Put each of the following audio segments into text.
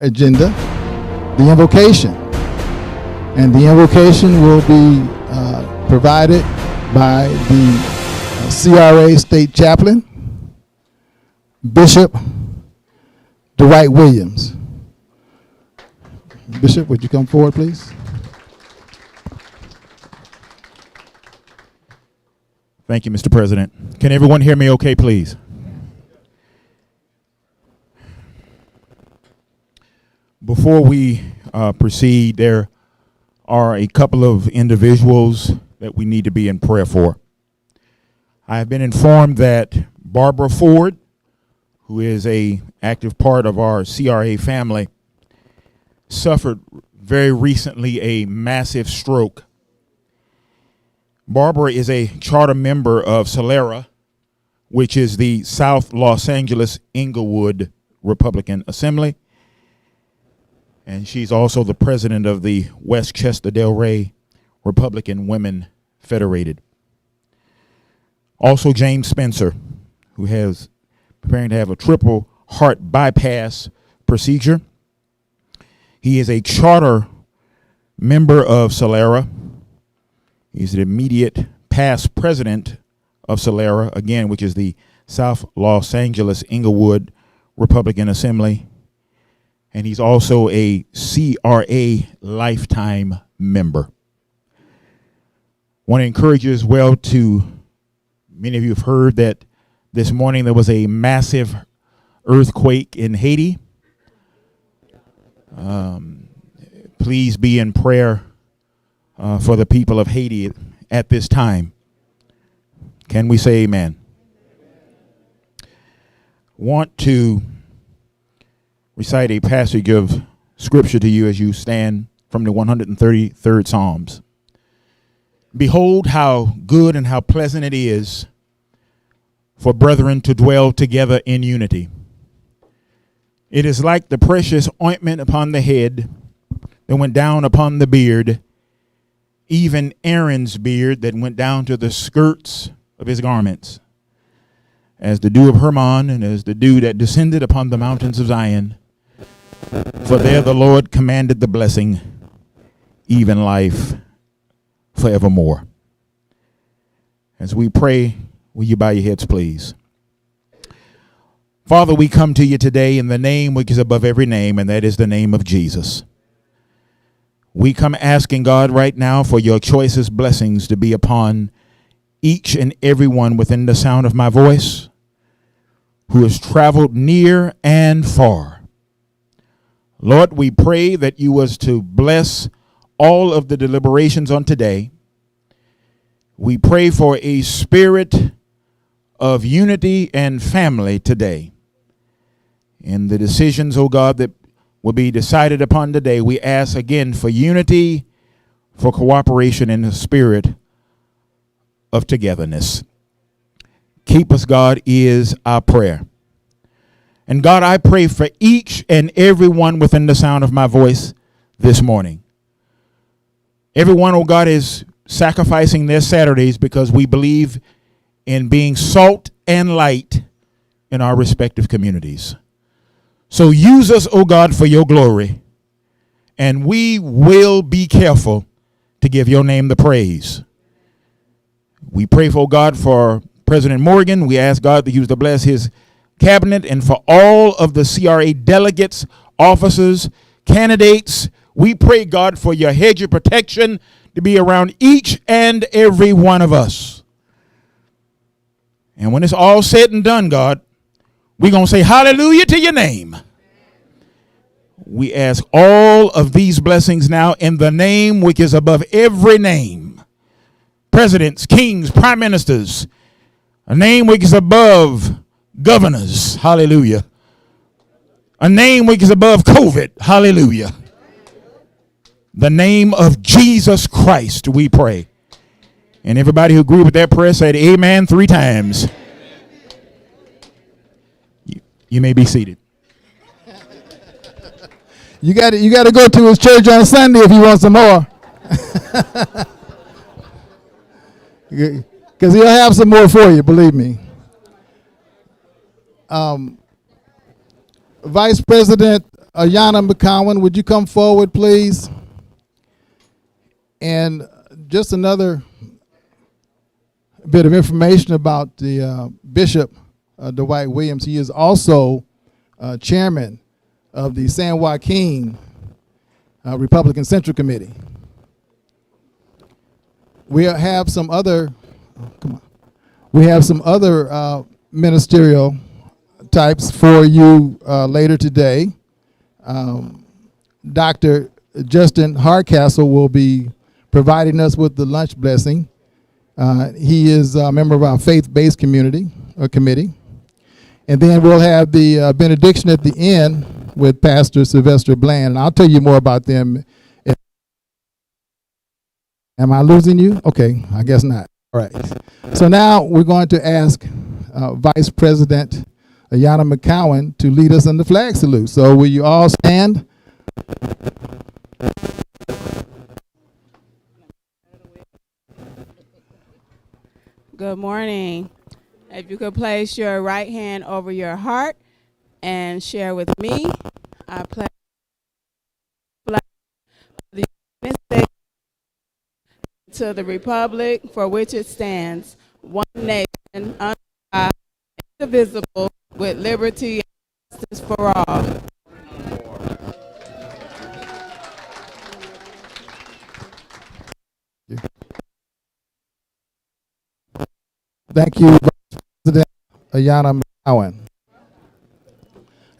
agenda, the invocation. And the invocation will be provided by the CRA State Chaplain, Bishop Dwight Williams. Bishop, would you come forward, please? Thank you, Mr. President. Can everyone hear me okay, please? Before we proceed, there are a couple of individuals that we need to be in prayer for. I have been informed that Barbara Ford, who is an active part of our CRA family, suffered very recently a massive stroke. Barbara is a charter member of CRA, which is the South Los Angeles Inglewood Republican Assembly. And she's also the president of the Westchester Del Rey Republican Women Federated. Also James Spencer, who has preparing to have a triple heart bypass procedure. He is a charter member of CRA. He's the immediate past president of CRA, again, which is the South Los Angeles Inglewood Republican Assembly. And he's also a CRA lifetime member. Want to encourage you as well to, many of you have heard that this morning there was a massive earthquake in Haiti. Please be in prayer for the people of Haiti at this time. Can we say amen? Want to recite a passage of scripture to you as you stand from the 133rd Psalms. Behold how good and how pleasant it is for brethren to dwell together in unity. It is like the precious ointment upon the head that went down upon the beard, even Aaron's beard that went down to the skirts of his garments, as the dew of Hermon and as the dew that descended upon the mountains of Zion. For there the Lord commanded the blessing, even life forevermore. As we pray, will you bow your heads, please? Father, we come to you today in the name which is above every name, and that is the name of Jesus. We come asking God right now for your choicest blessings to be upon each and every one within the sound of my voice who has traveled near and far. Lord, we pray that you was to bless all of the deliberations on today. We pray for a spirit of unity and family today. In the decisions, oh God, that will be decided upon today, we ask again for unity, for cooperation in the spirit of togetherness. Keep us, God, is our prayer. And God, I pray for each and every one within the sound of my voice this morning. Everyone, oh God, is sacrificing their Saturdays because we believe in being salt and light in our respective communities. So use us, oh God, for your glory, and we will be careful to give your name the praise. We pray, for God, for President Morgan. We ask God that you to bless his cabinet, and for all of the CRA delegates, officers, candidates. We pray, God, for your hedge of protection to be around each and every one of us. And when it's all said and done, God, we're going to say hallelujah to your name. We ask all of these blessings now in the name which is above every name. Presidents, kings, prime ministers, a name which is above governors. Hallelujah. A name which is above COVID. Hallelujah. The name of Jesus Christ, we pray. And everybody who agreed with that prayer said amen 3 times. You may be seated. You got to go to his church on Sunday if you want some more. Because he'll have some more for you, believe me. Vice President Ayanna McCowan, would you come forward, please? And just another bit of information about the Bishop Dwight Williams. He is also chairman of the San Joaquin Republican Central Committee. We have some other, ministerial types for you later today. Dr. Justin Hardcastle will be providing us with the lunch blessing. He is a member of our faith-based committee. And then we'll have the benediction at the end with Pastor Sylvester Bland. And I'll tell you more about them. Am I losing you? Okay, I guess not. All right. So now we're going to ask Vice President Ayanna McCowan to lead us in the flag salute. So will you all stand? Good morning. If you could place your right hand over your heart and share with me, I pledge the United States to the republic for which it stands, one nation, under God, indivisible, with liberty and justice for all. Thank you, Vice President Ayanna McCowan.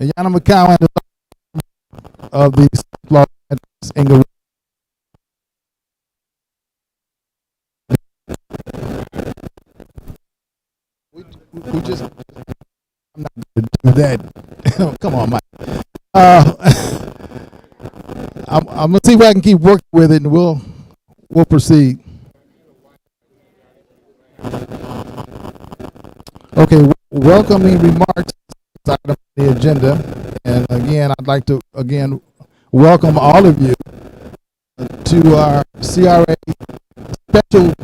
Ayanna McCowan of the Los Angeles Inglewood. We just, I'm not going to do that. Come on, Mike. I'm going to see if I can keep working with it, and we'll proceed. Okay, welcoming remarks on the agenda. And again, I'd like to welcome all of you to our CRA special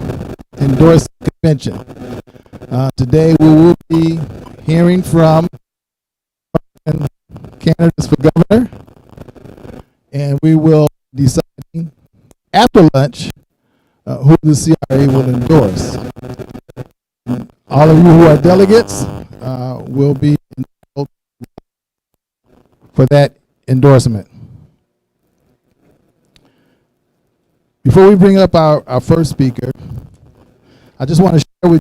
endorsing convention. Today we will be hearing from candidates for governor, and we will decide after lunch who the CRA will endorse. All of you who are delegates will be entitled for that endorsement. Before we bring up our first speaker, I just want to share with you.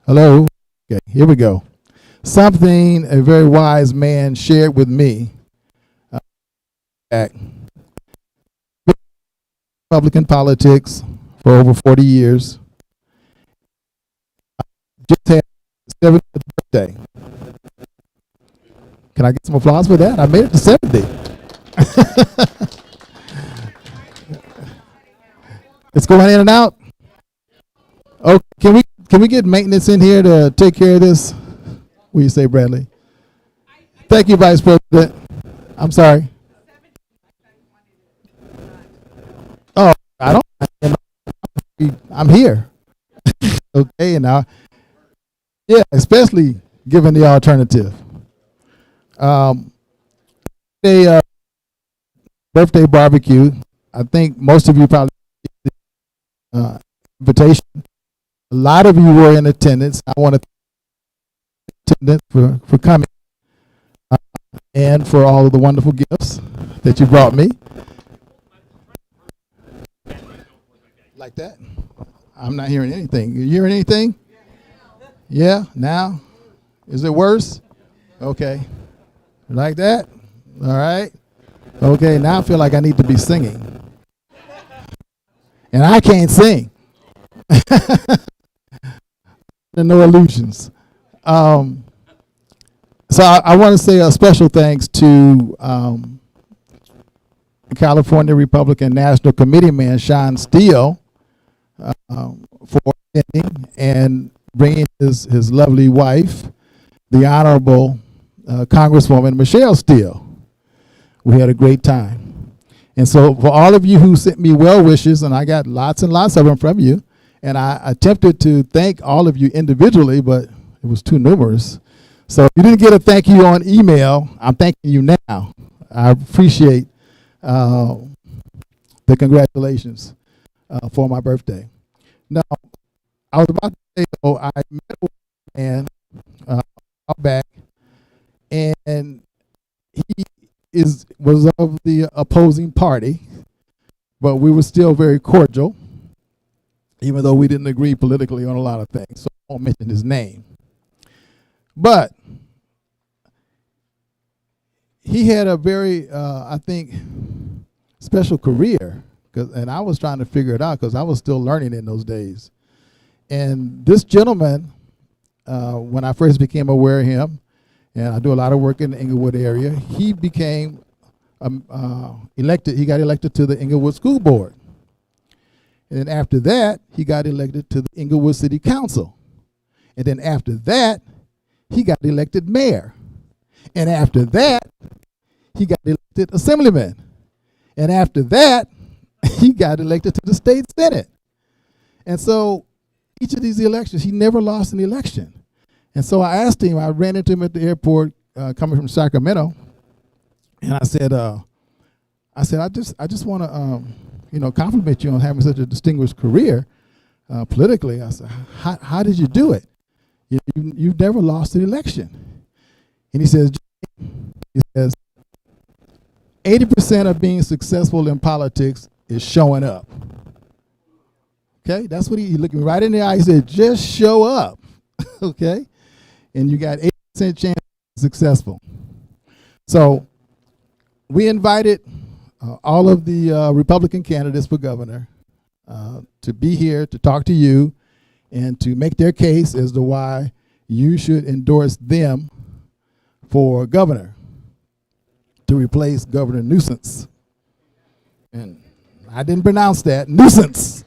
Hello? Okay, here we go. Something a very wise man shared with me back. Republican politics for over 40 years. I just had 70th birthday. Can I get some applause for that? I made it to 70. It's going in and out. Oh, can we get maintenance in here to take care of this? What do you say, Bradley? Thank you, Vice President. I'm sorry. Oh, I don't. I'm here. Okay, now, yeah, especially given the alternative. A birthday barbecue. I think most of you probably invitation. A lot of you were in attendance. I want to thank attendance for coming and for all of the wonderful gifts that you brought me. Like that? I'm not hearing anything. You hearing anything? Yeah, now? Is it worse? Okay. Like that? All right. Okay, now I feel like I need to be singing. And I can't sing. No illusions. So I want to say a special thanks to California Republican National Committee man Sean Steele for attending and bringing his lovely wife, the Honorable Congresswoman Michelle Steele. We had a great time. And so for all of you who sent me well wishes, and I got lots and lots of them from you, and I attempted to thank all of you individually, but it was too numerous. So if you didn't get a thank you on email, I'm thanking you now. I appreciate the congratulations for my birthday. Now, I was about to say, though, I met a man a while back, and he was of the opposing party, but we were still very cordial, even though we didn't agree politically on a lot of things. So I won't mention his name. But he had a very, I think, special career, and I was trying to figure it out because I was still learning in those days. And this gentleman, when I first became aware of him, and I do a lot of work in the Inglewood area, he became elected. He got elected to the Inglewood School Board. And then after that, he got elected to the Inglewood City Council. And then after that, he got elected mayor. And after that, he got elected assemblyman. And after that, he got elected to the state senate. And so each of these elections, he never lost an election. And so I asked him, I ran into him at the airport coming from Sacramento, and I said, I just want to, compliment you on having such a distinguished career politically. I said, how did you do it? You've never lost an election. And he says, 80% of being successful in politics is showing up. Okay, that's what he looked me right in the eye. He said, just show up. Okay, and you got 80% chance of being successful. So we invited all of the Republican candidates for governor to be here to talk to you and to make their case as to why you should endorse them for governor to replace Governor Nuisance. And I didn't pronounce that, nuisance.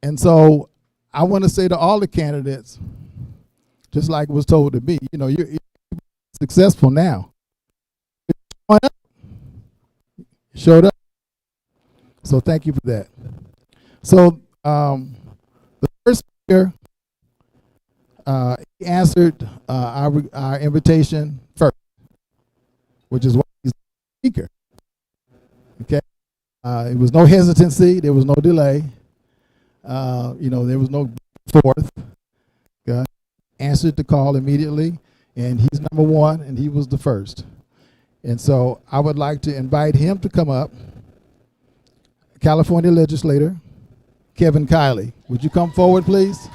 And so I want to say to all the candidates, just like it was told to me, you're successful now. Showed up. So thank you for that. So the first speaker, he answered our invitation first, which is why he's the speaker. Okay, it was no hesitancy, there was no delay, there was no forth. Okay? Answered the call immediately, and he's number one, and he was the first. And so I would like to invite him to come up. California legislator Kevin Kiley, would you come forward, please?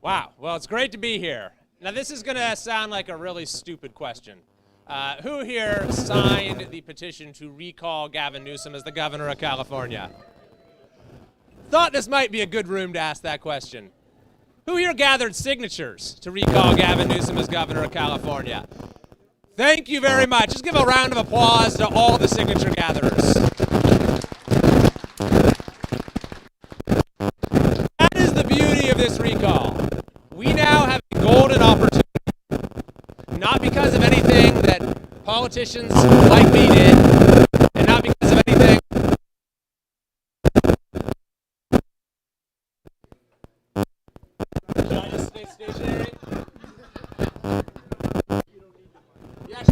Wow, well, it's great to be here. Now, this is going to sound like a really stupid question. Who here signed the petition to recall Gavin Newsom as the governor of California? Thought this might be a good room to ask that question. Who here gathered signatures to recall Gavin Newsom as governor of California? Thank you very much. Just give a round of applause to all the signature gatherers. That is the beauty of this recall. We now have a golden opportunity, not because of anything that politicians like me did, and not because of anything. Should I just stay stationary? Yeah,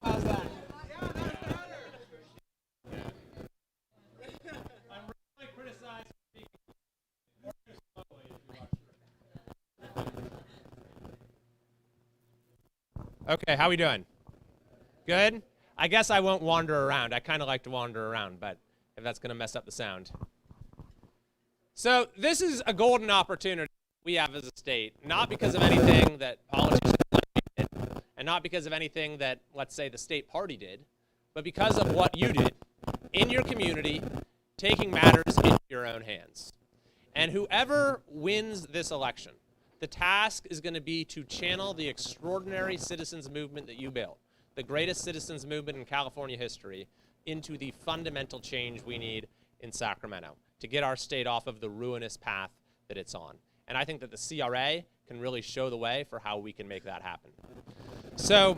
how's that? I'm really criticized for speaking more slowly. Okay, how we doing? Good? I guess I won't wander around. I kind of like to wander around, but if that's going to mess up the sound. So this is a golden opportunity we have as a state, not because of anything that politicians like me did, and not because of anything that, let's say, the state party did, but because of what you did in your community, taking matters into your own hands. And whoever wins this election, the task is going to be to channel the extraordinary citizens movement that you built, the greatest citizens movement in California history, into the fundamental change we need in Sacramento to get our state off of the ruinous path that it's on. And I think that the CRA can really show the way for how we can make that happen. So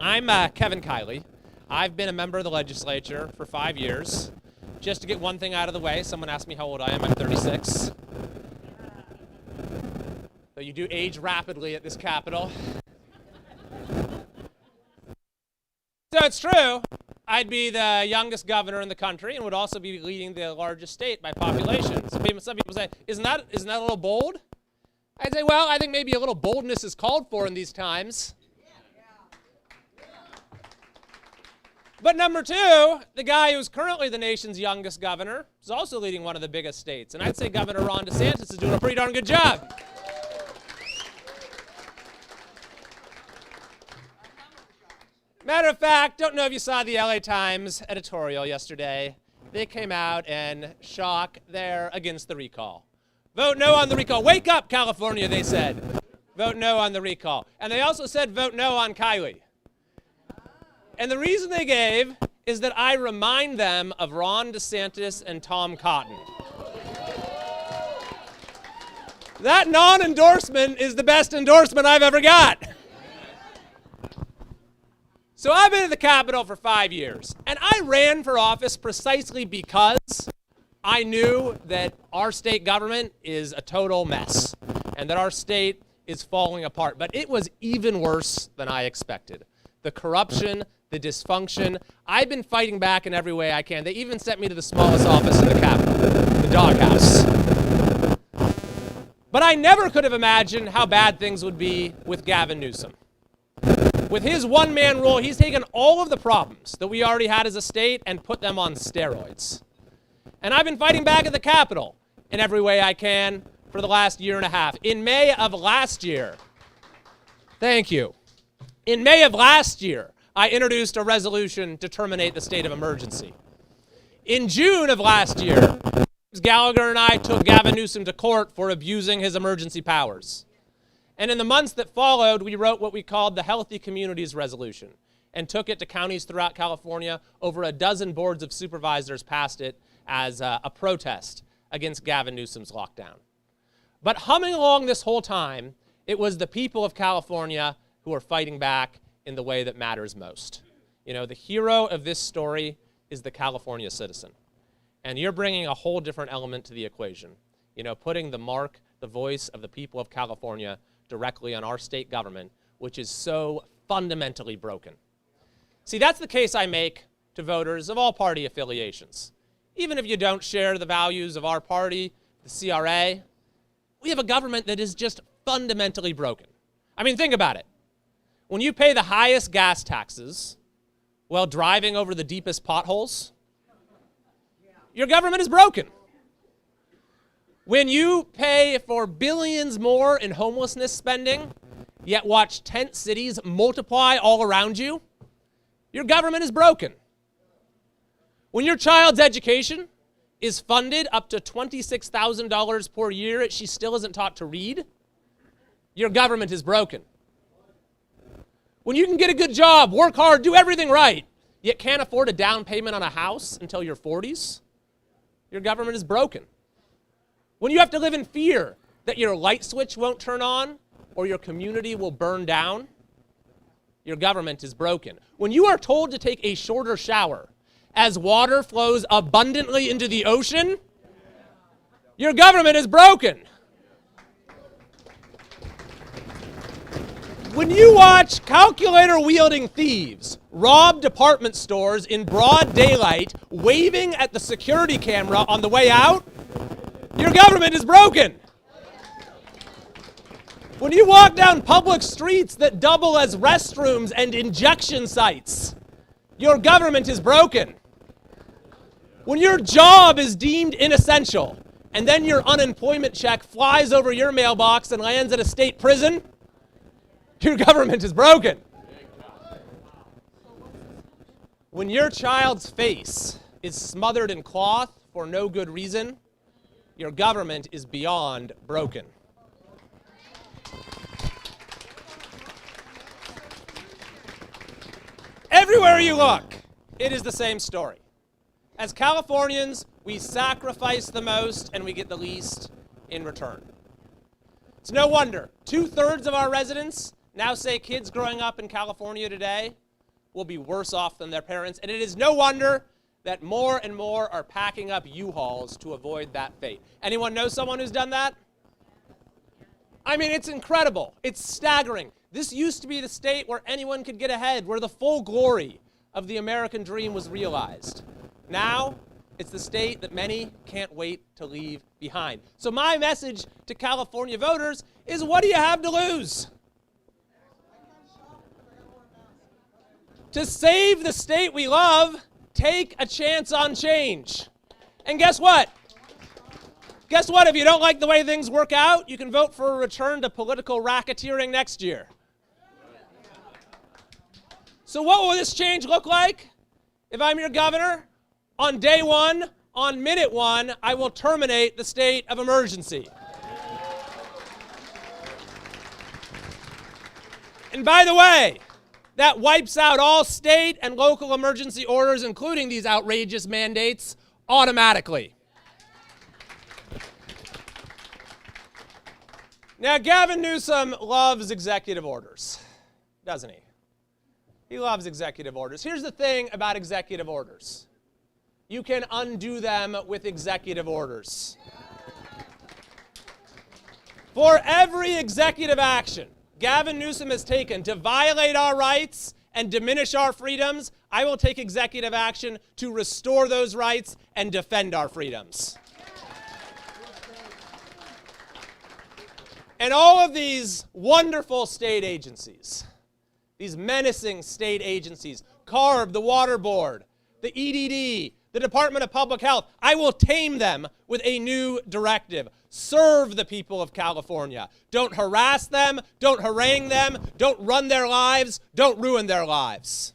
I'm Kevin Kiley. I've been a member of the legislature for 5 years. Just to get one thing out of the way, someone asked me how old I am. I'm 36. So you do age rapidly at this Capitol. So it's true, I'd be the youngest governor in the country and would also be leading the largest state by population. Some people say, isn't that a little bold? I'd say, well, I think maybe a little boldness is called for in these times. But number two, the guy who's currently the nation's youngest governor is also leading one of the biggest states. And I'd say Governor Ron DeSantis is doing a pretty darn good job. Matter of fact, don't know if you saw the LA Times editorial yesterday. They came out and they're against the recall. Vote no on the recall. Wake up, California, they said. Vote no on the recall. And they also said vote no on Kiley. And the reason they gave is that I remind them of Ron DeSantis and Tom Cotton. That non-endorsement is the best endorsement I've ever got. So I've been at the Capitol for 5 years, and I ran for office precisely because I knew that our state government is a total mess and that our state is falling apart. But it was even worse than I expected. The corruption, the dysfunction. I've been fighting back in every way I can. They even sent me to the smallest office in the Capitol, the doghouse. But I never could have imagined how bad things would be with Gavin Newsom. With his one-man rule, he's taken all of the problems that we already had as a state and put them on steroids. And I've been fighting back at the Capitol in every way I can for the last year and a half. In May of last year, thank you. In May of last year, I introduced a resolution to terminate the state of emergency. In June of last year, James Gallagher and I took Gavin Newsom to court for abusing his emergency powers. And in the months that followed, we wrote what we called the Healthy Communities Resolution and took it to counties throughout California. Over a dozen boards of supervisors passed it as a protest against Gavin Newsom's lockdown. But humming along this whole time, it was the people of California who are fighting back in the way that matters most. You know, the hero of this story is the California citizen. And you're bringing a whole different element to the equation. You know, putting the voice of the people of California directly on our state government, which is so fundamentally broken. See, that's the case I make to voters of all party affiliations. Even if you don't share the values of our party, the CRA, we have a government that is just fundamentally broken. I mean, think about it. When you pay the highest gas taxes while driving over the deepest potholes, your government is broken. When you pay for billions more in homelessness spending, yet watch tent cities multiply all around you, your government is broken. When your child's education is funded up to $26,000 per year, she still isn't taught to read, your government is broken. When you can get a good job, work hard, do everything right, yet can't afford a down payment on a house until your 40s, your government is broken. When you have to live in fear that your light switch won't turn on or your community will burn down, your government is broken. When you are told to take a shorter shower as water flows abundantly into the ocean, your government is broken. When you watch calculator-wielding thieves rob department stores in broad daylight, waving at the security camera on the way out, your government is broken. When you walk down public streets that double as restrooms and injection sites, your government is broken. When your job is deemed inessential, and then your unemployment check flies over your mailbox and lands at a state prison, your government is broken. When your child's face is smothered in cloth for no good reason, your government is beyond broken. Everywhere you look, it is the same story. As Californians, we sacrifice the most and we get the least in return. It's no wonder 2/3 of our residents now say kids growing up in California today will be worse off than their parents, and it is no wonder that more and more are packing up U-Hauls to avoid that fate. Anyone know someone who's done that? I mean, it's incredible. It's staggering. This used to be the state where anyone could get ahead, where the full glory of the American dream was realized. Now, it's the state that many can't wait to leave behind. So my message to California voters is, what do you have to lose? To save the state we love, take a chance on change. And guess what? Guess what? If you don't like the way things work out, you can vote for a return to political racketeering next year. So what will this change look like? If I'm your governor, on day one, on minute one, I will terminate the state of emergency. And by the way, that wipes out all state and local emergency orders, including these outrageous mandates, automatically. Now, Gavin Newsom loves executive orders, doesn't he? He loves executive orders. Here's the thing about executive orders. You can undo them with executive orders. For every executive action Gavin Newsom has taken to violate our rights and diminish our freedoms, I will take executive action to restore those rights and defend our freedoms. And all of these wonderful state agencies, these menacing state agencies, CARB, the Water Board, the EDD, the Department of Public Health, I will tame them with a new directive. Serve the people of California. Don't harass them, don't harangue them, don't run their lives, don't ruin their lives.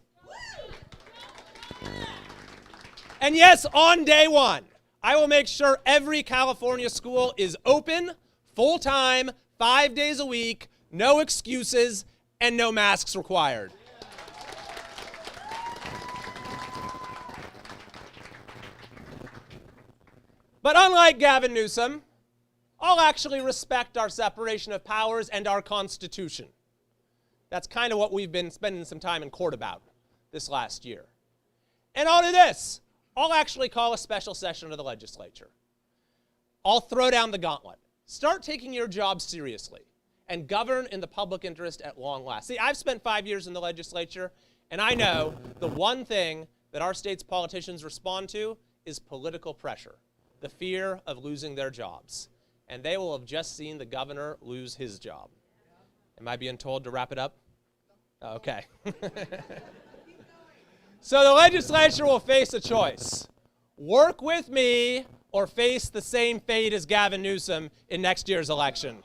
And yes, on day one, I will make sure every California school is open, full-time, 5 days a week, no excuses, and no masks required. But unlike Gavin Newsom, I'll actually respect our separation of powers and our Constitution. That's kind of what we've been spending some time in court about this last year. And I'll do this. I'll actually call a special session of the legislature. I'll throw down the gauntlet. Start taking your job seriously and govern in the public interest at long last. See, I've spent 5 years in the legislature, and I know the one thing that our state's politicians respond to is political pressure, the fear of losing their jobs. And they will have just seen the governor lose his job. Am I being told to wrap it up? Oh, okay. So the legislature will face a choice. Work with me or face the same fate as Gavin Newsom in next year's election.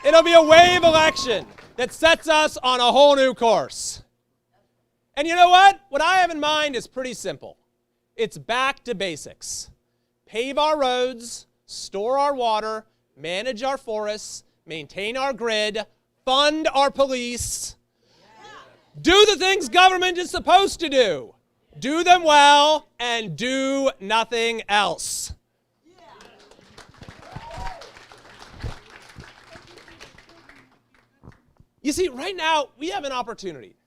It'll be a wave election that sets us on a whole new course. And you know what? What I have in mind is pretty simple. It's back to basics. Pave our roads, store our water, manage our forests, maintain our grid, fund our police. Do the things government is supposed to do. Do them well and do nothing else. You see, right now, we have an opportunity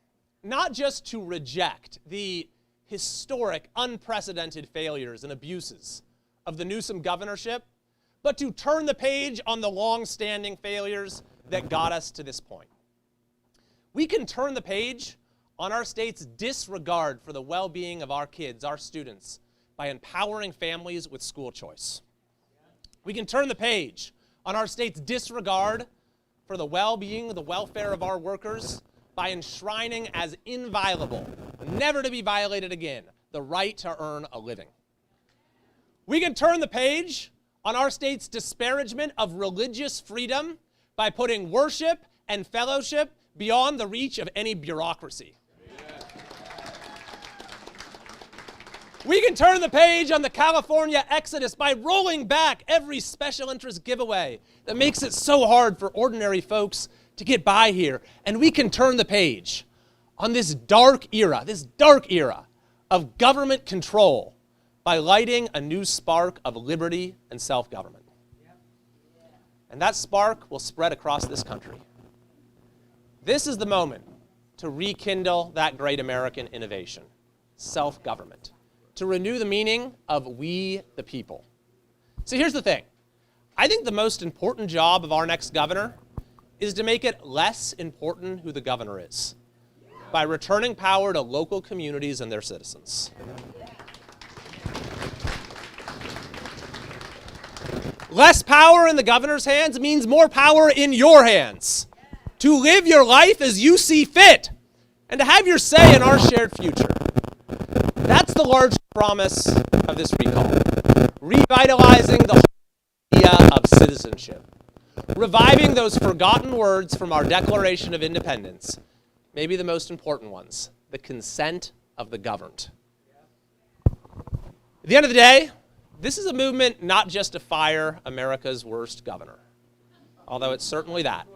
not just to reject the historic, unprecedented failures and abuses of the Newsom governorship, but to turn the page on the long-standing failures that got us to this point. We can turn the page on our state's disregard for the well-being of our kids, our students, by empowering families with school choice. We can turn the page on our state's disregard for the well-being, the welfare of our workers by enshrining as inviolable, never to be violated again, the right to earn a living. We can turn the page on our state's disparagement of religious freedom by putting worship and fellowship beyond the reach of any bureaucracy. We can turn the page on the California exodus by rolling back every special interest giveaway that makes it so hard for ordinary folks to get by here. And we can turn the page on this dark era of government control by lighting a new spark of liberty and self-government. and that spark will spread across this country. This is the moment to rekindle that great American innovation, self-government, to renew the meaning of we the people. See, here's the thing. I think the most important job of our next governor is to make it less important who the governor is by returning power to local communities and their citizens. Less power in the governor's hands means more power in your hands to live your life as you see fit and to have your say in our shared future. That's the large promise of this recall, revitalizing the whole idea of citizenship, reviving those forgotten words from our Declaration of Independence, maybe the most important ones, the consent of the governed. At the end of the day, this is a movement not just to fire America's worst governor, although it's certainly that.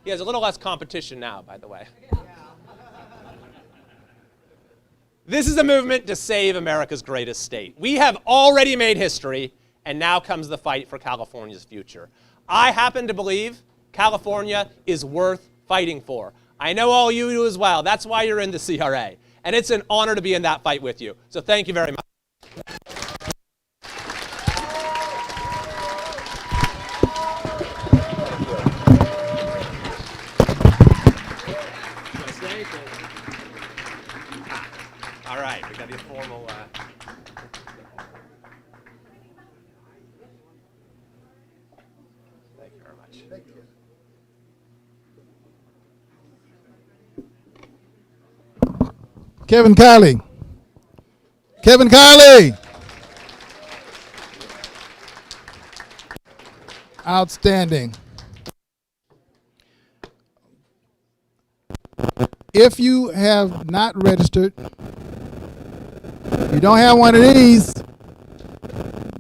He has a little less competition now, by the way. This is a movement to save America's greatest state. We have already made history, and now comes the fight for California's future. I happen to believe California is worth fighting for. I know all you do as well. That's why you're in the CRA. And it's an honor to be in that fight with you. So thank you very much. All right, we got the formal. Thank you very much. Thank you. Kevin Kiley. Kevin Kiley. Outstanding. If you have not registered, you don't have one of these,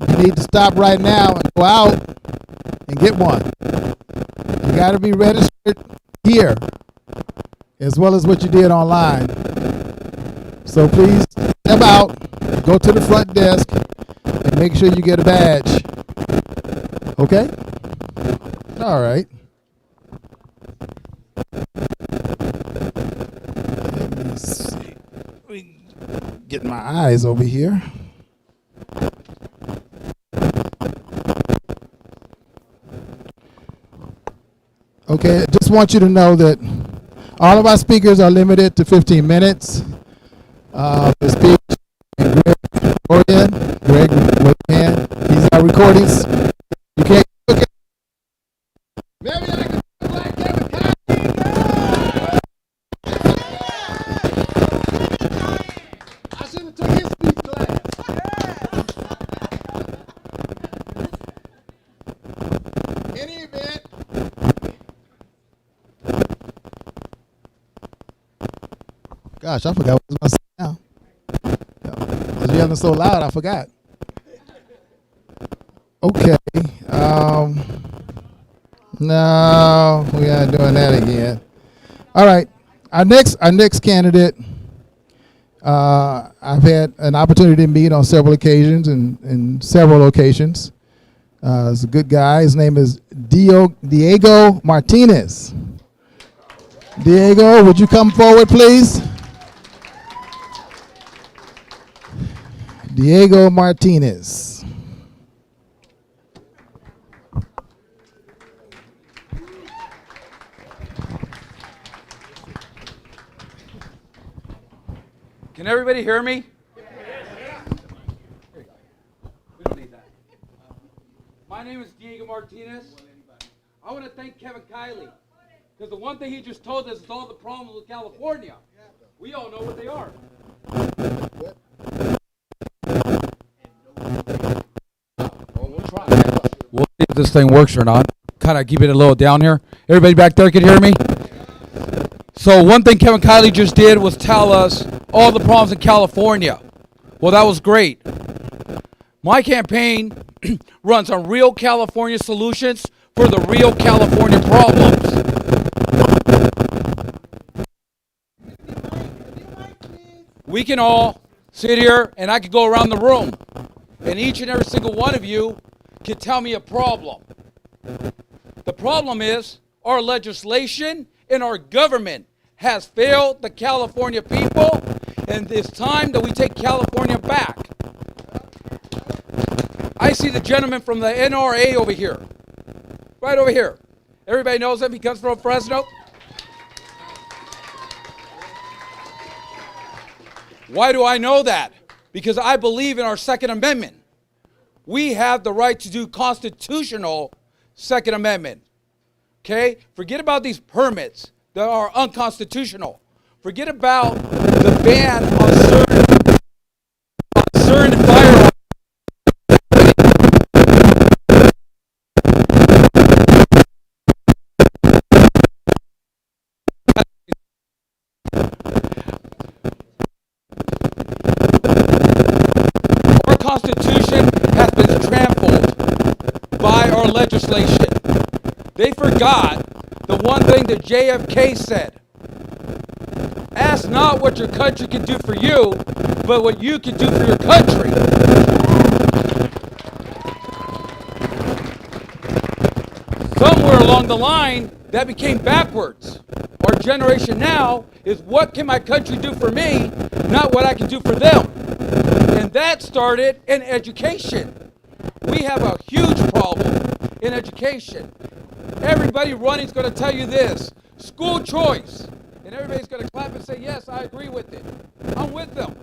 you need to stop right now and go out and get one. You got to be registered here as well as what you did online. So please step out, go to the front desk, and make sure you get a badge. Okay? All right. Let me see. Get my eyes over here. Okay, just want you to know that all of our speakers are limited to 15 minutes. The speaker, Greg William, these are recordings. You can't look at. Maybe I can look like Kevin Kiley. I should have took his speech class. Any event. Gosh, I forgot what I was going to say now. I was yelling so loud, I forgot. Okay. No, we are doing that again. All right. Our next candidate, I've had an opportunity to meet on several occasions and in several locations. He's a good guy. His name is Diego Martinez. Diego, would you come forward, please? Diego Martinez. Can everybody hear me? Yes. We don't need that. My name is Diego Martinez. I want to thank Kevin Kiley because the one thing he just told us is all the problems with California. We all know what they are. We'll try. We'll see if this thing works or not. Kind of keep it a little down here. Everybody back there can hear me? So one thing Kevin Kiley just did was tell us all the problems in California. Well, that was great. My campaign runs on real California solutions for the real California problems. We can all sit here and I could go around the room and each and every single one of you can tell me a problem. The problem is our legislation and our government has failed the California people, and it's time that we take California back. I see the gentleman from the NRA over here, right over here. Everybody knows him. He comes from Fresno. Why do I know that? Because I believe in our Second Amendment. We have the right to do constitutional Second Amendment. Okay? Forget about these permits that are unconstitutional. Forget about the ban on certain firearms. Our Constitution has been trampled by our legislation. They forgot the one thing that JFK said. Ask not what your country can do for you, but what you can do for your country. Somewhere along the line, that became backwards. Our generation now is what can my country do for me, not what I can do for them. And that started in education. We have a huge problem in education. Everybody running is going to tell you this, school choice. And everybody's going to clap and say, yes, I agree with it. I'm with them.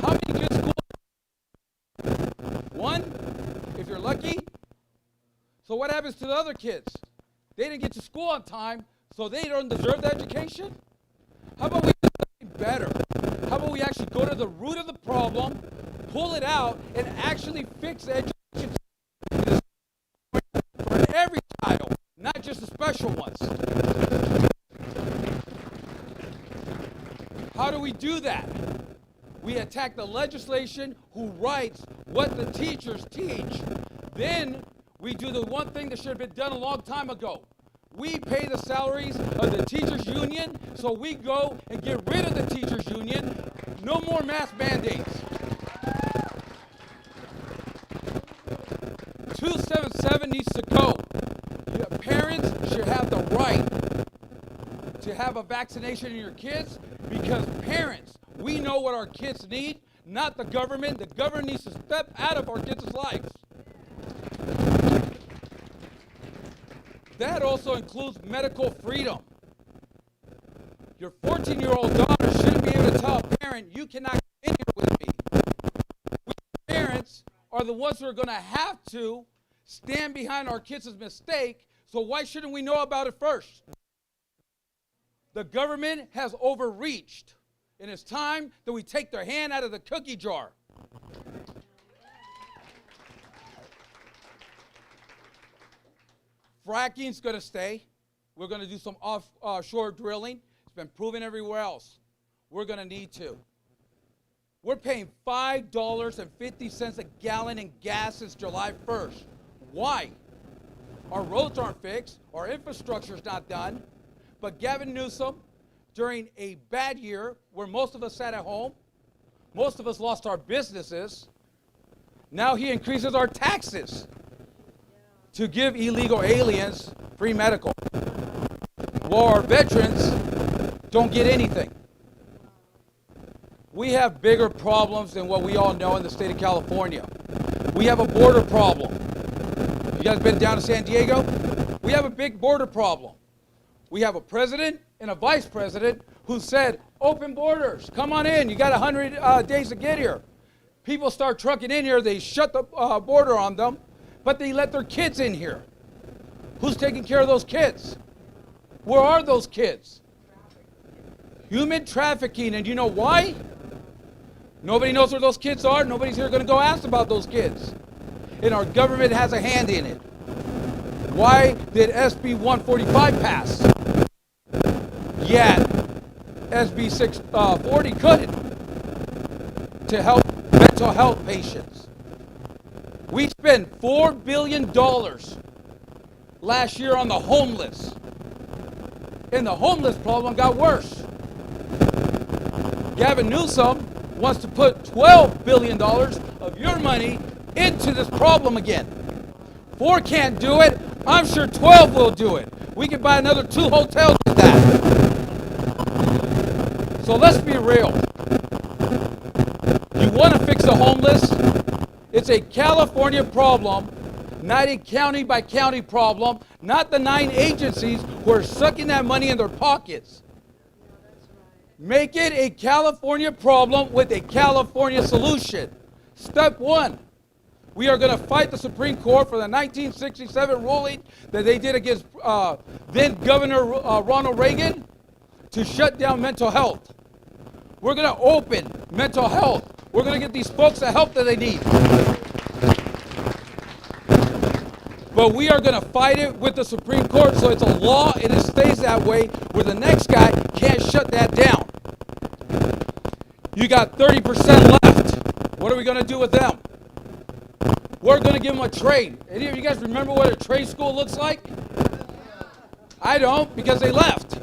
How many good schools? One, if you're lucky. So what happens to the other kids? They didn't get to school on time, so they don't deserve the education? How about we do something better? How about we actually go to the root of the problem, pull it out, and actually fix the education for every child, not just the special ones? How do we do that? We attack the legislation who writes what the teachers teach. Then we do the one thing that should have been done a long time ago. We pay the salaries of the teachers union, so we go and get rid of the teachers union. No more mask mandates. 277 needs to go. Parents should have the right to have a vaccination in your kids, because parents, we know what our kids need, not the government. The government needs to step out of our kids' lives. That also includes medical freedom. Your 14-year-old daughter shouldn't be able to tell a parent, you cannot come in here with me. We parents are the ones who are going to have to stand behind our kids' mistake, so why shouldn't we know about it first? The government has overreached, and it's time that we take their hand out of the cookie jar. Fracking's going to stay. We're going to do some offshore drilling. It's been proven everywhere else. We're going to need to. We're paying $5.50 a gallon in gas since July 1st. Why? Our roads aren't fixed. Our infrastructure's not done. But Gavin Newsom, during a bad year where most of us sat at home, most of us lost our businesses, now he increases our taxes to give illegal aliens free medical, while our veterans don't get anything. We have bigger problems than what we all know in the state of California. We have a border problem. You guys been down to San Diego? We have a big border problem. We have a president and a vice president who said, open borders, come on in, you got 100 days to get here. People start trucking in here, they shut the border on them, but they let their kids in here. Who's taking care of those kids? Where are those kids? Human trafficking, and you know why? Nobody knows where those kids are. Nobody's here going to go ask about those kids. And our government has a hand in it. Why did SB 145 pass? Yet, SB 640 couldn't, to help mental health patients. We spent $4 billion last year on the homeless. And the homeless problem got worse. Gavin Newsom wants to put $12 billion of your money into this problem again. 4 can't do it. I'm sure 12 will do it. We can buy another 2 hotels with that. So let's be real. You want to fix the homeless? It's a California problem, not a county by county problem, not the 9 agencies who are sucking that money in their pockets. Make it a California problem with a California solution. Step 1, we are going to fight the Supreme Court for the 1967 ruling that they did against then Governor Ronald Reagan to shut down mental health. We're going to open mental health. We're going to get these folks the help that they need. But we are going to fight it with the Supreme Court so it's a law and it stays that way where the next guy can't shut that down. You got 30% left. What are we going to do with them? We're going to give them a trade. Any of you guys remember what a trade school looks like? I don't, because they left.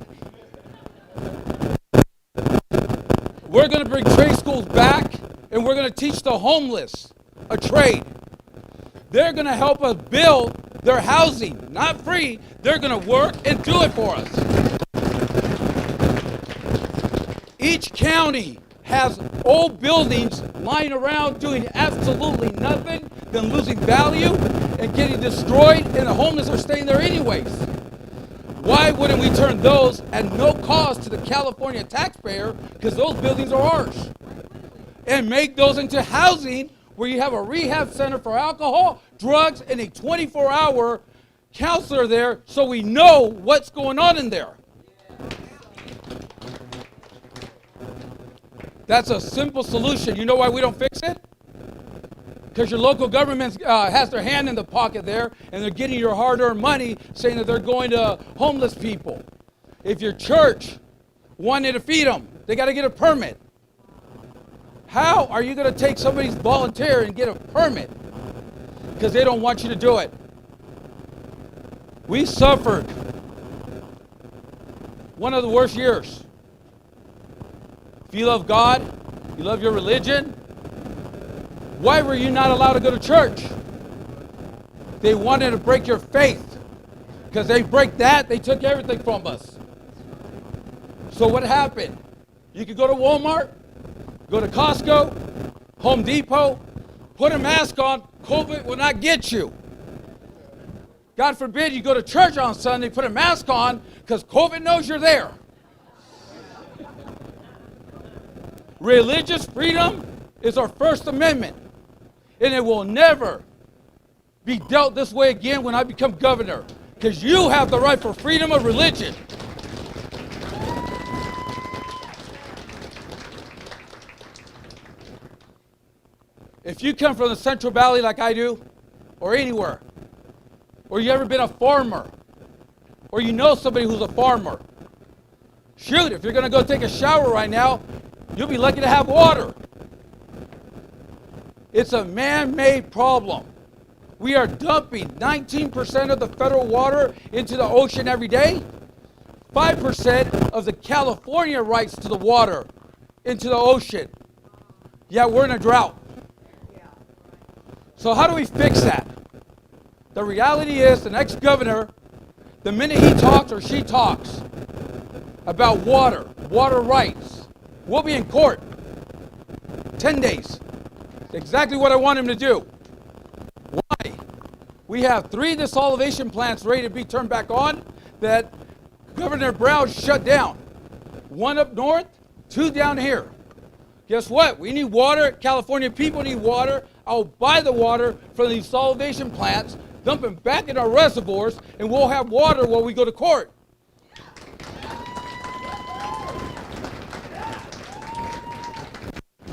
We're going to bring trade schools back, and we're going to teach the homeless a trade. They're going to help us build their housing, not free. They're going to work and do it for us. Each county has old buildings lying around doing absolutely nothing, then losing value and getting destroyed, and the homeless are staying there anyways. Why wouldn't we turn those at no cost to the California taxpayer, because those buildings are ours, and make those into housing where you have a rehab center for alcohol, drugs, and a 24-hour counselor there so we know what's going on in there. That's a simple solution. You know why we don't fix it? Because your local government has their hand in the pocket there, and they're getting your hard-earned money, saying that they're going to homeless people. If your church wanted to feed them, they got to get a permit. How are you going to take somebody's volunteer and get a permit? Because they don't want you to do it. We suffered one of the worst years. If you love God, you love your religion, why were you not allowed to go to church? They wanted to break your faith. Because they break that, they took everything from us. So what happened? You could go to Walmart, go to Costco, Home Depot, put a mask on, COVID will not get you. God forbid you go to church on Sunday, put a mask on, because COVID knows you're there. Religious freedom is our First Amendment, and it will never be dealt this way again when I become governor, because you have the right for freedom of religion. If you come from the Central Valley like I do, or anywhere, or you ever been a farmer, or you know somebody who's a farmer, shoot, if you're going to go take a shower right now, you'll be lucky to have water. It's a man-made problem. We are dumping 19% of the federal water into the ocean every day, 5% of the California rights to the water into the ocean. Yeah, we're in a drought. So how do we fix that? The reality is the next governor, the minute he talks or she talks about water rights, we'll be in court. 10 days. Exactly what I want him to do. Why? We have 3 desalination plants ready to be turned back on that Governor Brown shut down. 1 up north, 2 down here. Guess what? We need water. California people need water. I'll buy the water from the desalination plants, dump it back in our reservoirs, and we'll have water while we go to court.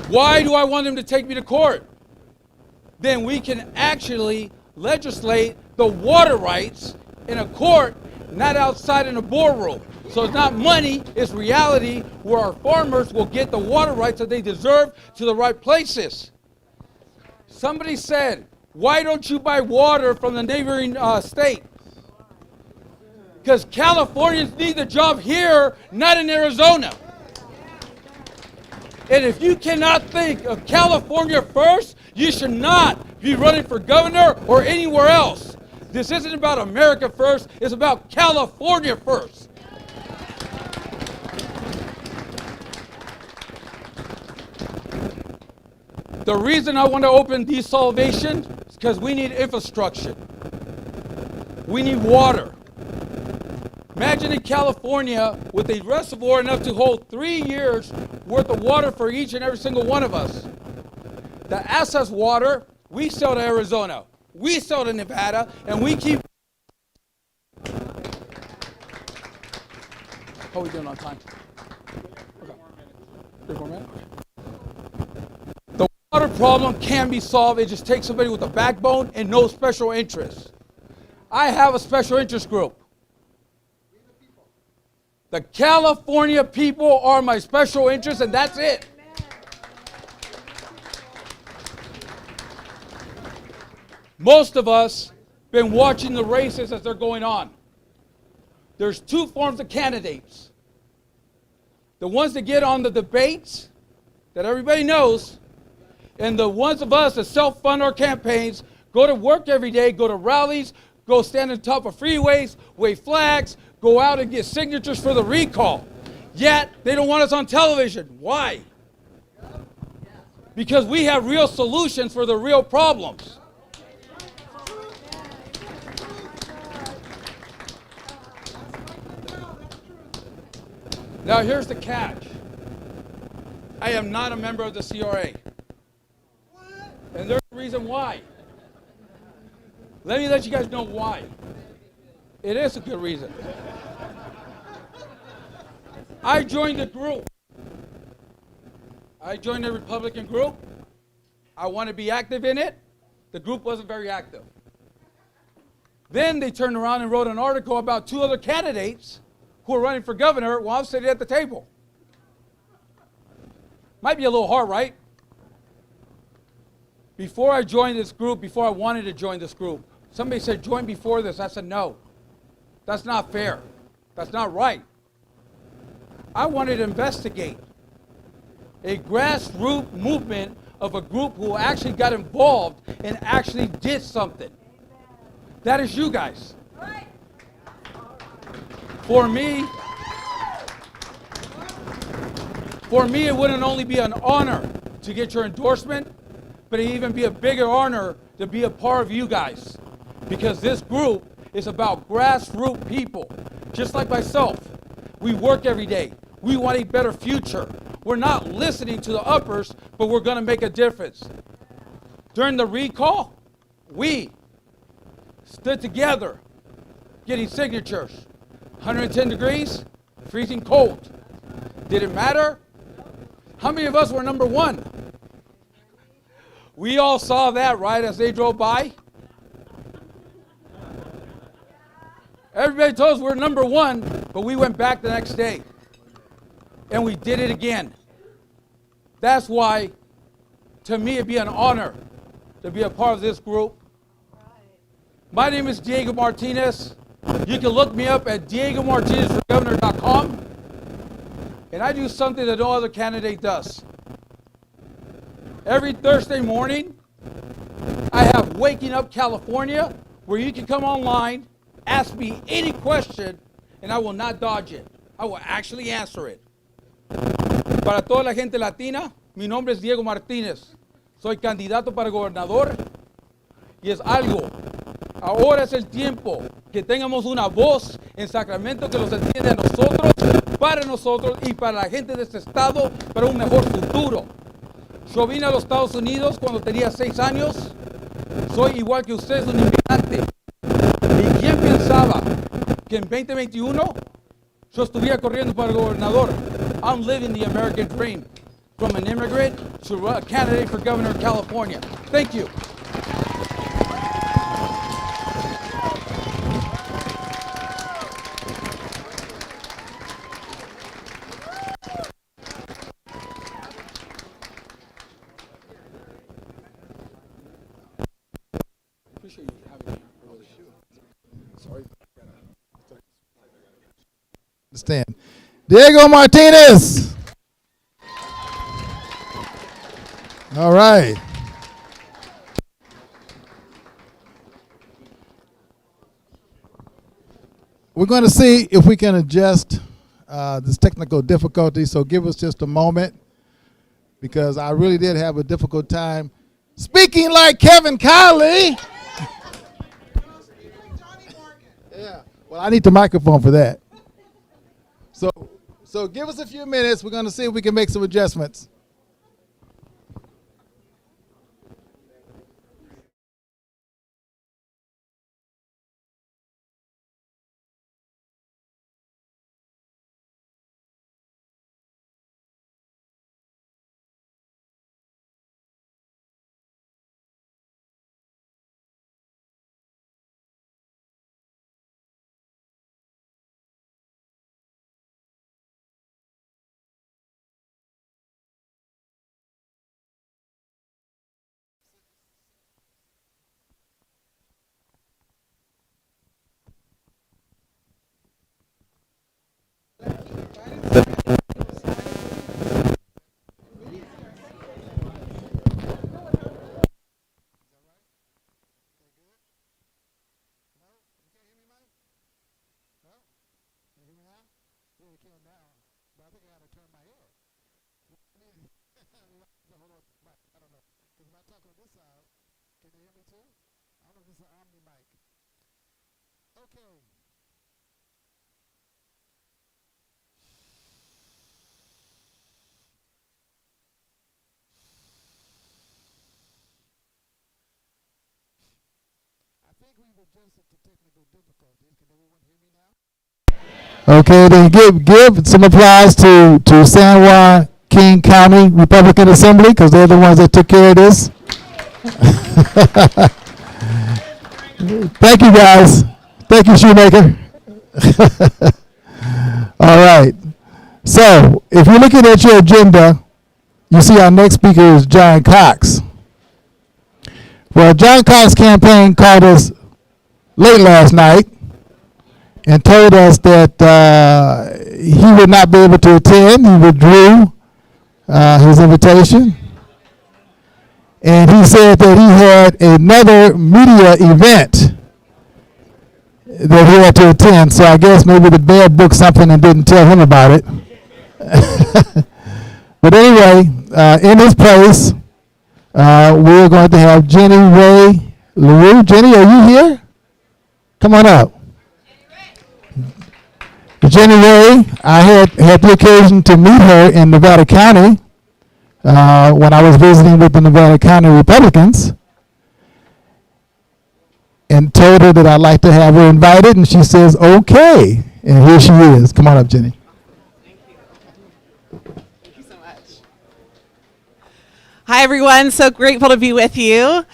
Why do I want them to take me to court? Then we can actually legislate the water rights in a court, not outside in a boardroom. So it's not money, it's reality, where our farmers will get the water rights that they deserve to the right places. Somebody said, why don't you buy water from the neighboring state? Because Californians need the job here, not in Arizona. And if you cannot think of California first, you should not be running for governor or anywhere else. This isn't about America first. It's about California first. The reason I want to open desalination is because we need infrastructure. We need water. Imagine in California with a reservoir enough to hold 3 years worth of water for each and every single one of us. The excess water, we sell to Arizona, we sell to Nevada, and we keep... How are we doing on time? Okay. 3 more minutes? The water problem can be solved. It just takes somebody with a backbone and no special interest. I have a special interest group. The California people are my special interest, and that's it. Most of us been watching the races as they're going on. There's 2 forms of candidates. The ones that get on the debates that everybody knows, and the ones of us that self-fund our campaigns, go to work every day, go to rallies, go stand on top of freeways, wave flags, go out and get signatures for the recall. Yet, they don't want us on television. Why? Because we have real solutions for the real problems. Now, here's the catch. I am not a member of the CRA. And there's a reason why. Let me let you guys know why. It is a good reason. I joined the group. I joined the Republican group. I want to be active in it. The group wasn't very active. Then they turned around and wrote an article about 2 other candidates who are running for governor while I'm sitting at the table. Might be a little hard, right? Before I joined this group, before I wanted to join this group, somebody said, join before this. I said, no. That's not fair. That's not right. I wanted to investigate a grassroots movement of a group who actually got involved and actually did something. That is you guys. For me, it wouldn't only be an honor to get your endorsement, but it'd even be a bigger honor to be a part of you guys. Because this group is about grassroots people, just like myself. We work every day. We want a better future. We're not listening to the uppers, but we're going to make a difference. During the recall, we stood together getting signatures. 110 degrees, freezing cold. Did it matter? How many of us were number 1? We all saw that, right, as they drove by? Everybody told us we're number 1, but we went back the next day. And we did it again. That's why, to me, it'd be an honor to be a part of this group. My name is Diego Martinez. You can look me up at diegomartinezforgovernor.com. And I do something that no other candidate does. Every Thursday morning, I have Waking Up California, where you can come online, ask me any question, and I will not dodge it. I will actually answer it. Para toda la gente latina, mi nombre es Diego Martínez. Soy candidato para gobernador y es algo. Ahora es el tiempo que tengamos una voz en Sacramento que los entiende a nosotros, para nosotros y para la gente de este estado, para un mejor futuro. Yo vine a los Estados Unidos cuando tenía 6 años. Soy igual que ustedes, un inmigrante. ¿Y quién pensaba que en 2021 yo estuviera corriendo para gobernador? I'm living the American dream, from an immigrant to a candidate for governor of California. Thank you. Appreciate you having me. Sorry. Stand. Diego Martinez. All right. we're going to see if we can adjust this technical difficulty, so give us just a moment, because I really did have a difficult time speaking like Kevin Kiley. Yeah, well, I need the microphone for that. So give us a few minutes. We're going to see if we can make some adjustments. Okay, then give some applause to San Juan King County Republican Assembly, because they're the ones that took care of this. Thank you, guys. Thank you, Shoemaker. All right. So, if you're looking at your agenda, you see our next speaker is John Cox. Well, John Cox's campaign called us late last night and told us that he would not be able to attend. He withdrew his invitation. And he said that he had another media event that he had to attend. So I guess maybe the bear booked something and didn't tell him about it. But anyway, in his place, we're going to have Jenny Ray LaRue. Jenny, are you here? Come on up. Jenny Ray, I had the occasion to meet her in Nevada County when I was visiting with the Nevada County Republicans, and told her that I'd like to have her invited, and she says, okay. And here she is. Come on up, Jenny. Thank you. Thank you so much. Hi, everyone. So grateful to be with you.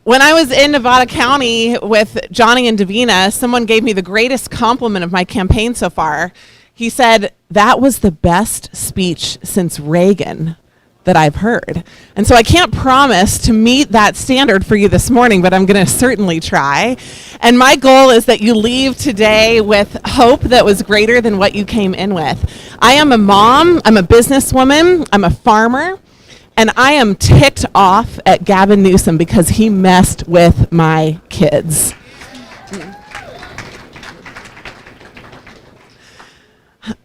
When I was in Nevada County with Johnny and Davina, someone gave me the greatest compliment of my campaign so far. He said, that was the best speech since Reagan that I've heard. And so I can't promise to meet that standard for you this morning, but I'm going to certainly try. And my goal is that you leave today with hope that was greater than what you came in with. I am a mom, I'm a businesswoman, I'm a farmer, and I am ticked off at Gavin Newsom because he messed with my kids.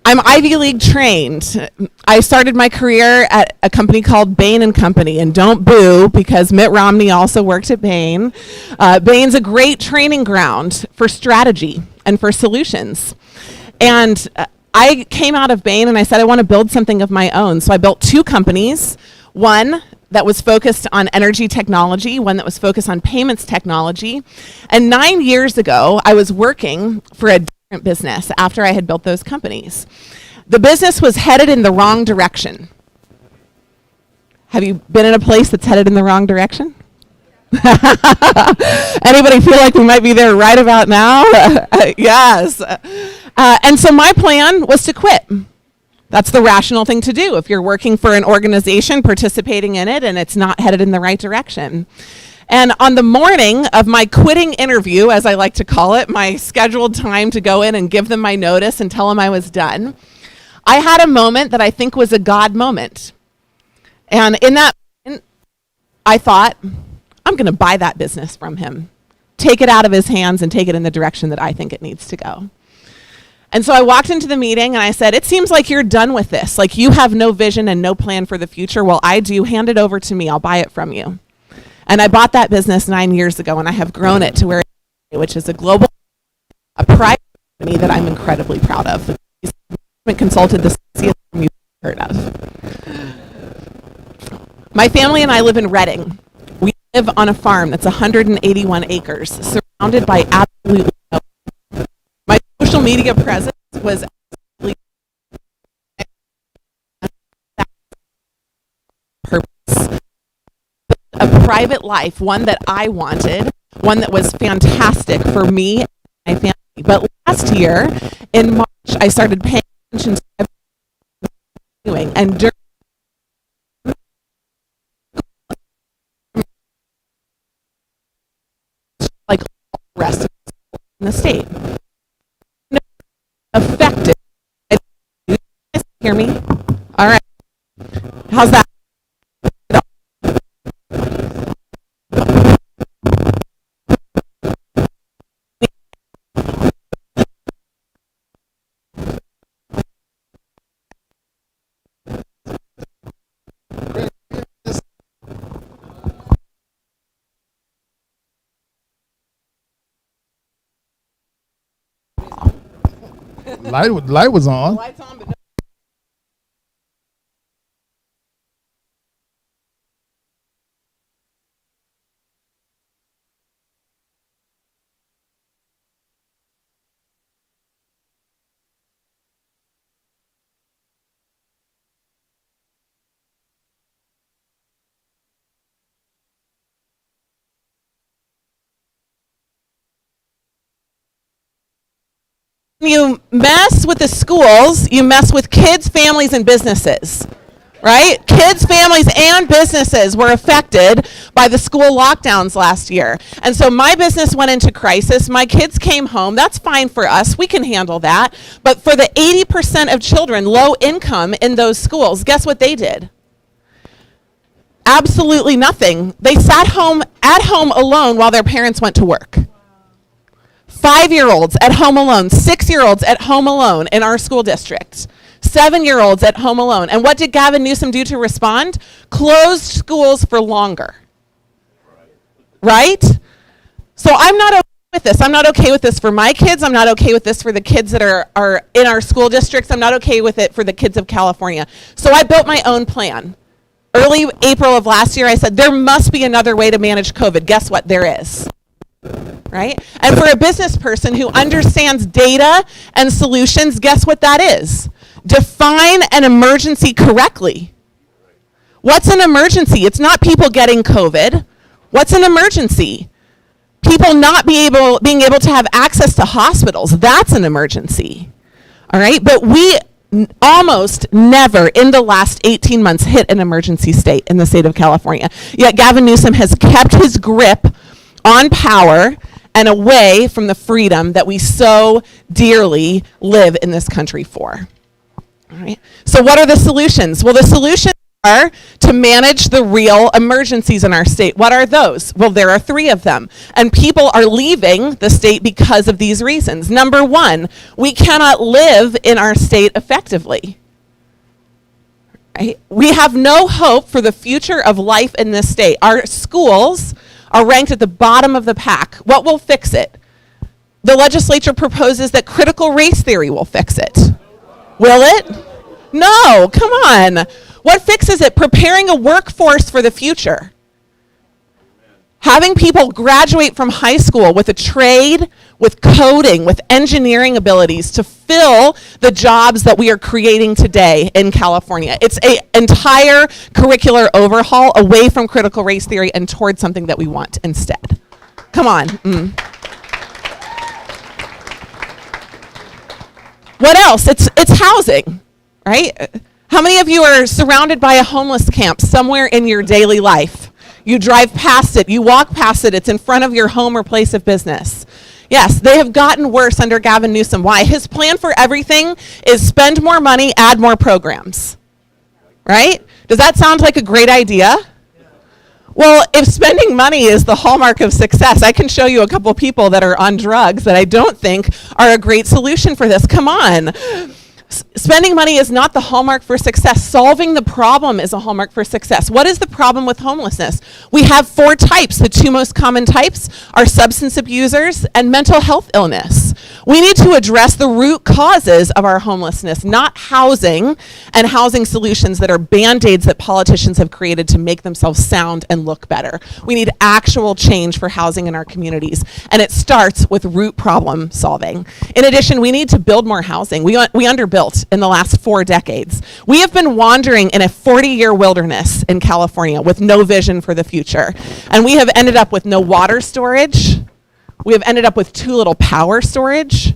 I'm Ivy League trained. I started my career at a company called Bain & Company, and don't boo because Mitt Romney also worked at Bain. Bain's a great training ground for strategy and for solutions. And I came out of Bain and I said I want to build something of my own. So I built two companies, one that was focused on energy technology, one that was focused on payments technology. And 9 years ago, I was working for a different business after I had built those companies. The business was headed in the wrong direction. Have you been in a place that's headed in the wrong direction? Anybody feel like we might be there right about now? Yes. And so my plan was to quit. That's the rational thing to do if you're working for an organization, participating in it, and it's not headed in the right direction. And on the morning of my quitting interview, as I like to call it, my scheduled time to go in and give them my notice and tell them I was done, I had a moment that I think was a God moment. And in that moment, I thought, I'm going to buy that business from him, take it out of his hands and take it in the direction that I think it needs to go. And so I walked into the meeting and I said, it seems like you're done with this. Like you have no vision and no plan for the future. Well, I do. Hand it over to me. I'll buy it from you. And I bought that business 9 years ago, and I have grown it to where it is, which is a private company that I'm incredibly proud of. Consulted the sexiest firm you've heard of. My family and I live in Reading. We live on a farm that's 181 acres, surrounded by absolutely no. My social media presence was absolutely purpose. A private life, one that I wanted, one that was fantastic for me and my family. But last year, in March, I started paying attention to everything and during like all the rest of the state. Effective. You guys hear me? All right. How's that? Light was on. Lights on, but no. You mess with the schools, you mess with kids, families, and businesses, right? Kids, families, and businesses were affected by the school lockdowns last year. And so my business went into crisis. My kids came home. That's fine for us. We can handle that. But for the 80% of children low income in those schools, guess what they did? Absolutely nothing. They sat home at home alone while their parents went to work. 5-year-olds at home alone, 6-year-olds at home alone in our school district, 7-year-olds at home alone. And what did Gavin Newsom do to respond? Closed schools for longer. Right? So I'm not okay with this. I'm not okay with this for my kids. I'm not okay with this for the kids that are in our school districts. I'm not okay with it for the kids of California. So I built my own plan. Early April of last year, I said, there must be another way to manage COVID. Guess what? There is. Right? And for a business person who understands data and solutions, guess what that is? Define an emergency correctly. What's an emergency? It's not people getting COVID. What's an emergency? People not being able to have access to hospitals. That's an emergency. All right? But we almost never in the last 18 months hit an emergency state in the state of California. Yet Gavin Newsom has kept his grip on power and away from the freedom that we so dearly live in this country for. All right. So what are the solutions? Well, the solutions are to manage the real emergencies in our state. What are those? Well, there are 3 of them. And people are leaving the state because of these reasons. Number 1, we cannot live in our state effectively. Right? We have no hope for the future of life in this state. Our schools are ranked at the bottom of the pack. What will fix it? The legislature proposes that critical race theory will fix it. Will it? No, come on. What fixes it? Preparing a workforce for the future. Having people graduate from high school with a trade, with coding, with engineering abilities to fill the jobs that we are creating today in California. It's an entire curricular overhaul away from critical race theory and towards something that we want instead. Come on. What else? It's housing, right? How many of you are surrounded by a homeless camp somewhere in your daily life? You drive past it, you walk past it, it's in front of your home or place of business. Yes, they have gotten worse under Gavin Newsom. Why? His plan for everything is spend more money, add more programs. Right? Does that sound like a great idea? Well, if spending money is the hallmark of success, I can show you a couple people that are on drugs that I don't think are a great solution for this. Come on. Spending money is not the hallmark for success. Solving the problem is a hallmark for success. What is the problem with homelessness? We have 4 types. The 2 most common types are substance abusers and mental health illness. We need to address the root causes of our homelessness, not housing and housing solutions that are band-aids that politicians have created to make themselves sound and look better. We need actual change for housing in our communities, and it starts with root problem solving. In addition, we need to build more housing. We underbuilt in the last 4 decades. We have been wandering in a 40-year wilderness in California with no vision for the future. And we have ended up with no water storage. We have ended up with too little power storage.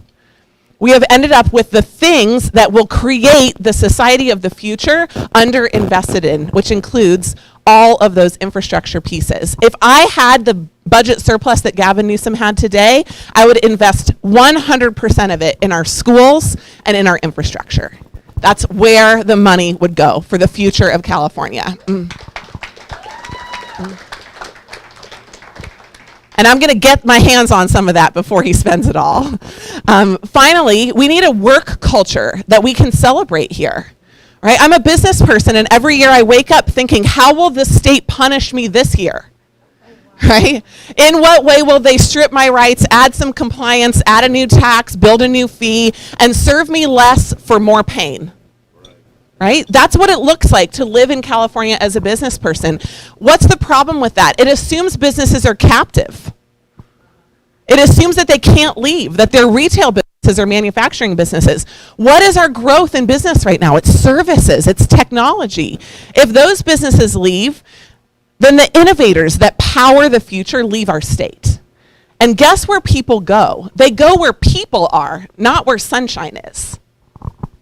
We have ended up with the things that will create the society of the future underinvested in, which includes all of those infrastructure pieces. If I had the budget surplus that Gavin Newsom had today, I would invest 100% of it in our schools and in our infrastructure. That's where the money would go for the future of California. And I'm going to get my hands on some of that before he spends it all. Finally, we need a work culture that we can celebrate here. Right? I'm a business person, and every year I wake up thinking, how will the state punish me this year? Right? In what way will they strip my rights, add some compliance, add a new tax, build a new fee, and serve me less for more pain? Right? That's what it looks like to live in California as a business person. What's the problem with that? It assumes businesses are captive. It assumes that they can't leave, that they're retail businesses or manufacturing businesses. What is our growth in business right now? It's services, it's technology. If those businesses leave, then the innovators that power the future leave our state. And guess where people go? They go where people are, not where sunshine is.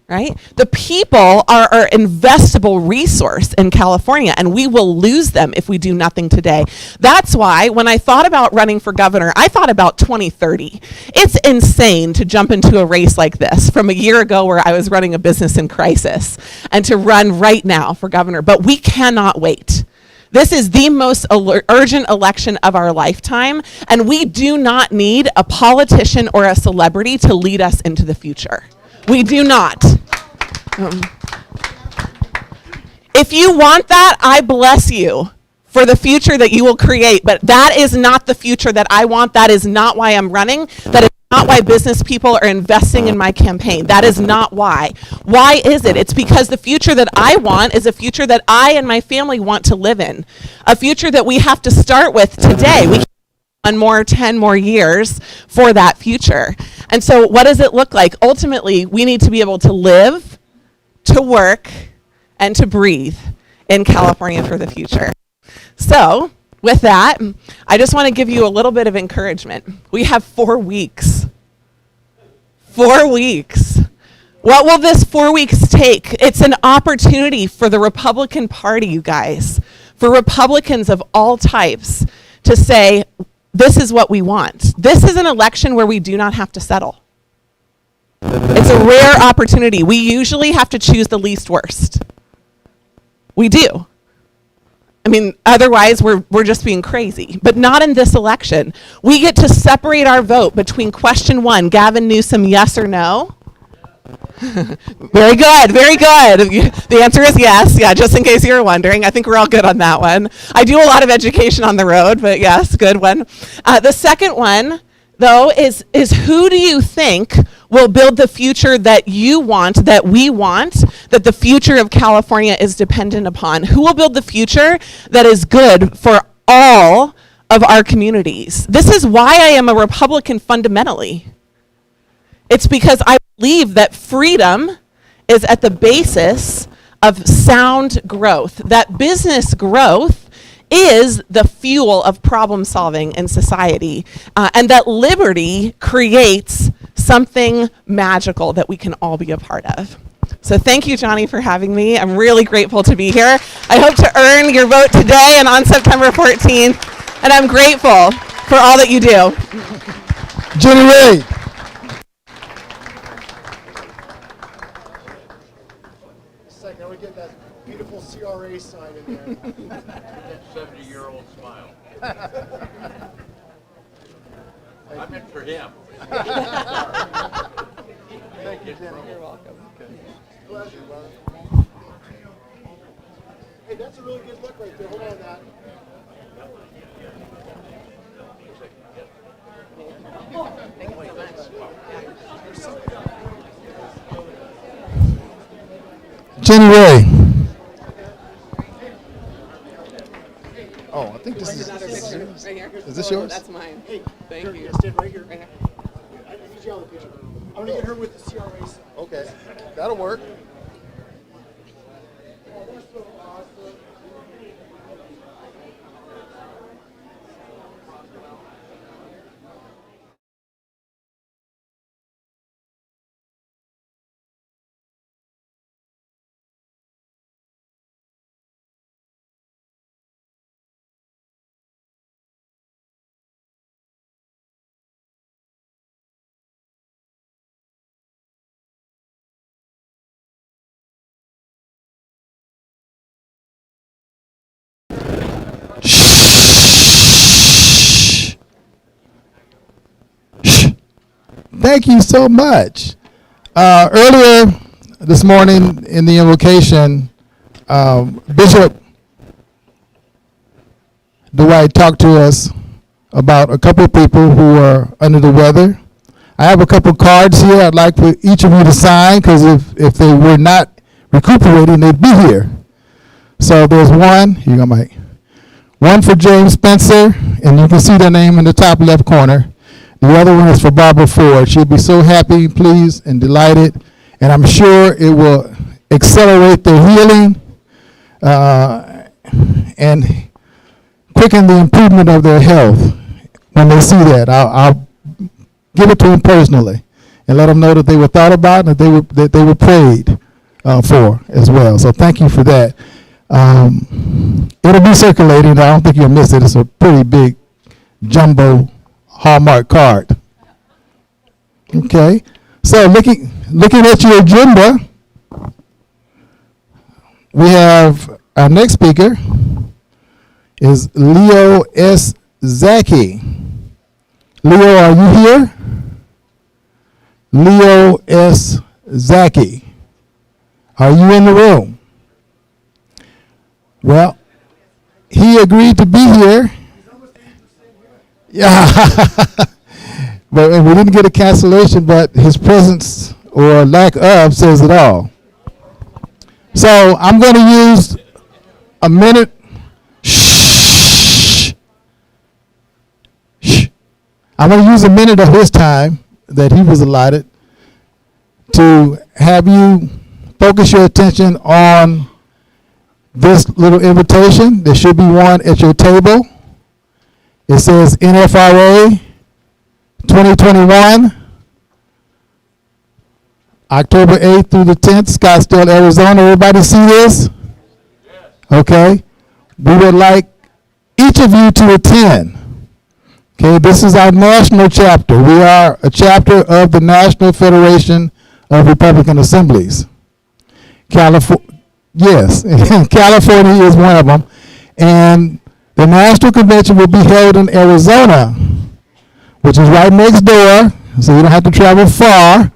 Right? The people are our investable resource in California, and we will lose them if we do nothing today. That's why when I thought about running for governor, I thought about 2030. It's insane to jump into a race like this from a year ago where I was running a business in crisis and to run right now for governor, but we cannot wait. This is the most urgent election of our lifetime, and we do not need a politician or a celebrity to lead us into the future. We do not. If you want that, I bless you for the future that you will create, but that is not the future that I want. That is not why I'm running. That is not why business people are investing in my campaign. That is not why. Why is it? It's because the future that I want is a future that I and my family want to live in. A future that we have to start with today. We can't 10 more years for that future. And so what does it look like? Ultimately, we need to be able to live, to work, and to breathe in California for the future. So with that, I just want to give you a little bit of encouragement. We have 4 weeks. 4 weeks. What will this 4 weeks take? It's an opportunity for the Republican Party, you guys, for Republicans of all types to say, this is what we want. This is an election where we do not have to settle. It's a rare opportunity. We usually have to choose the least worst. We do. I mean, otherwise we're just being crazy. But not in this election. We get to separate our vote between question 1, Gavin Newsom, yes or no? Very good, very good. The answer is yes, yeah, just in case you were wondering. I think we're all good on that one. I do a lot of education on the road, but yes, good one. The second one, though, is who do you think will build the future that you want, that we want, that the future of California is dependent upon? Who will build the future that is good for all of our communities? This is why I am a Republican fundamentally. It's because I believe that freedom is at the basis of sound growth, that business growth is the fuel of problem solving in society, and that liberty creates something magical that we can all be a part of. So thank you, Johnny, for having me. I'm really grateful to be here. I hope to earn your vote today and on September 14th, and I'm grateful for all that you do. Jenny Ray. Second, we get that beautiful CRA sign in there. 70-year-old. I meant for him. Thank you, Jenny. You're welcome. Pleasure, brother. Hey, that's a really good look right there. Hold on, Doc. Jenny Ray. Oh, I think this is. Right here. Is this yours? That's mine. Thank you. Right here. Right here. I need y'all the picture. I'm gonna get her with the CRA. Okay, that'll work. Thank you so much. Earlier this morning in the invocation, Bishop Dwight talked to us about a couple of people who are under the weather. I have a couple cards here I'd like for each of you to sign, because if they were not recuperating, they'd be here. So there's one, here you go, Mike. One for James Spencer, and you can see their name in the top left corner. The other one is for Barbara Ford. She'll be so happy, pleased, and delighted, and I'm sure it will accelerate their healing and quicken the improvement of their health when they see that. I'll give it to them personally and let them know that they were thought about and that they were prayed for as well. So thank you for that. It'll be circulating. I don't think you'll miss it. It's a pretty big jumbo Hallmark card. Okay, so looking at your agenda, we have our next speaker is Leo S. Zaki. Leo, are you here? Leo S. Zaki, are you in the room? Well, he agreed to be here. Yeah, but we didn't get a cancellation, but his presence or lack of says it all. So I'm going to use a minute. Shh. Shh. I'm going to use a minute of his time that he was allotted to have you focus your attention on this little invitation. There should be one at your table. It says NFRA 2021, October 8th through the 10th, Scottsdale, Arizona. Everybody see this? Yes. Okay. We would like each of you to attend. Okay, this is our national chapter. We are a chapter of the National Federation of Republican Assemblies. Yes, California is one of them. And the National Convention will be held in Arizona, which is right next door, so you don't have to travel far.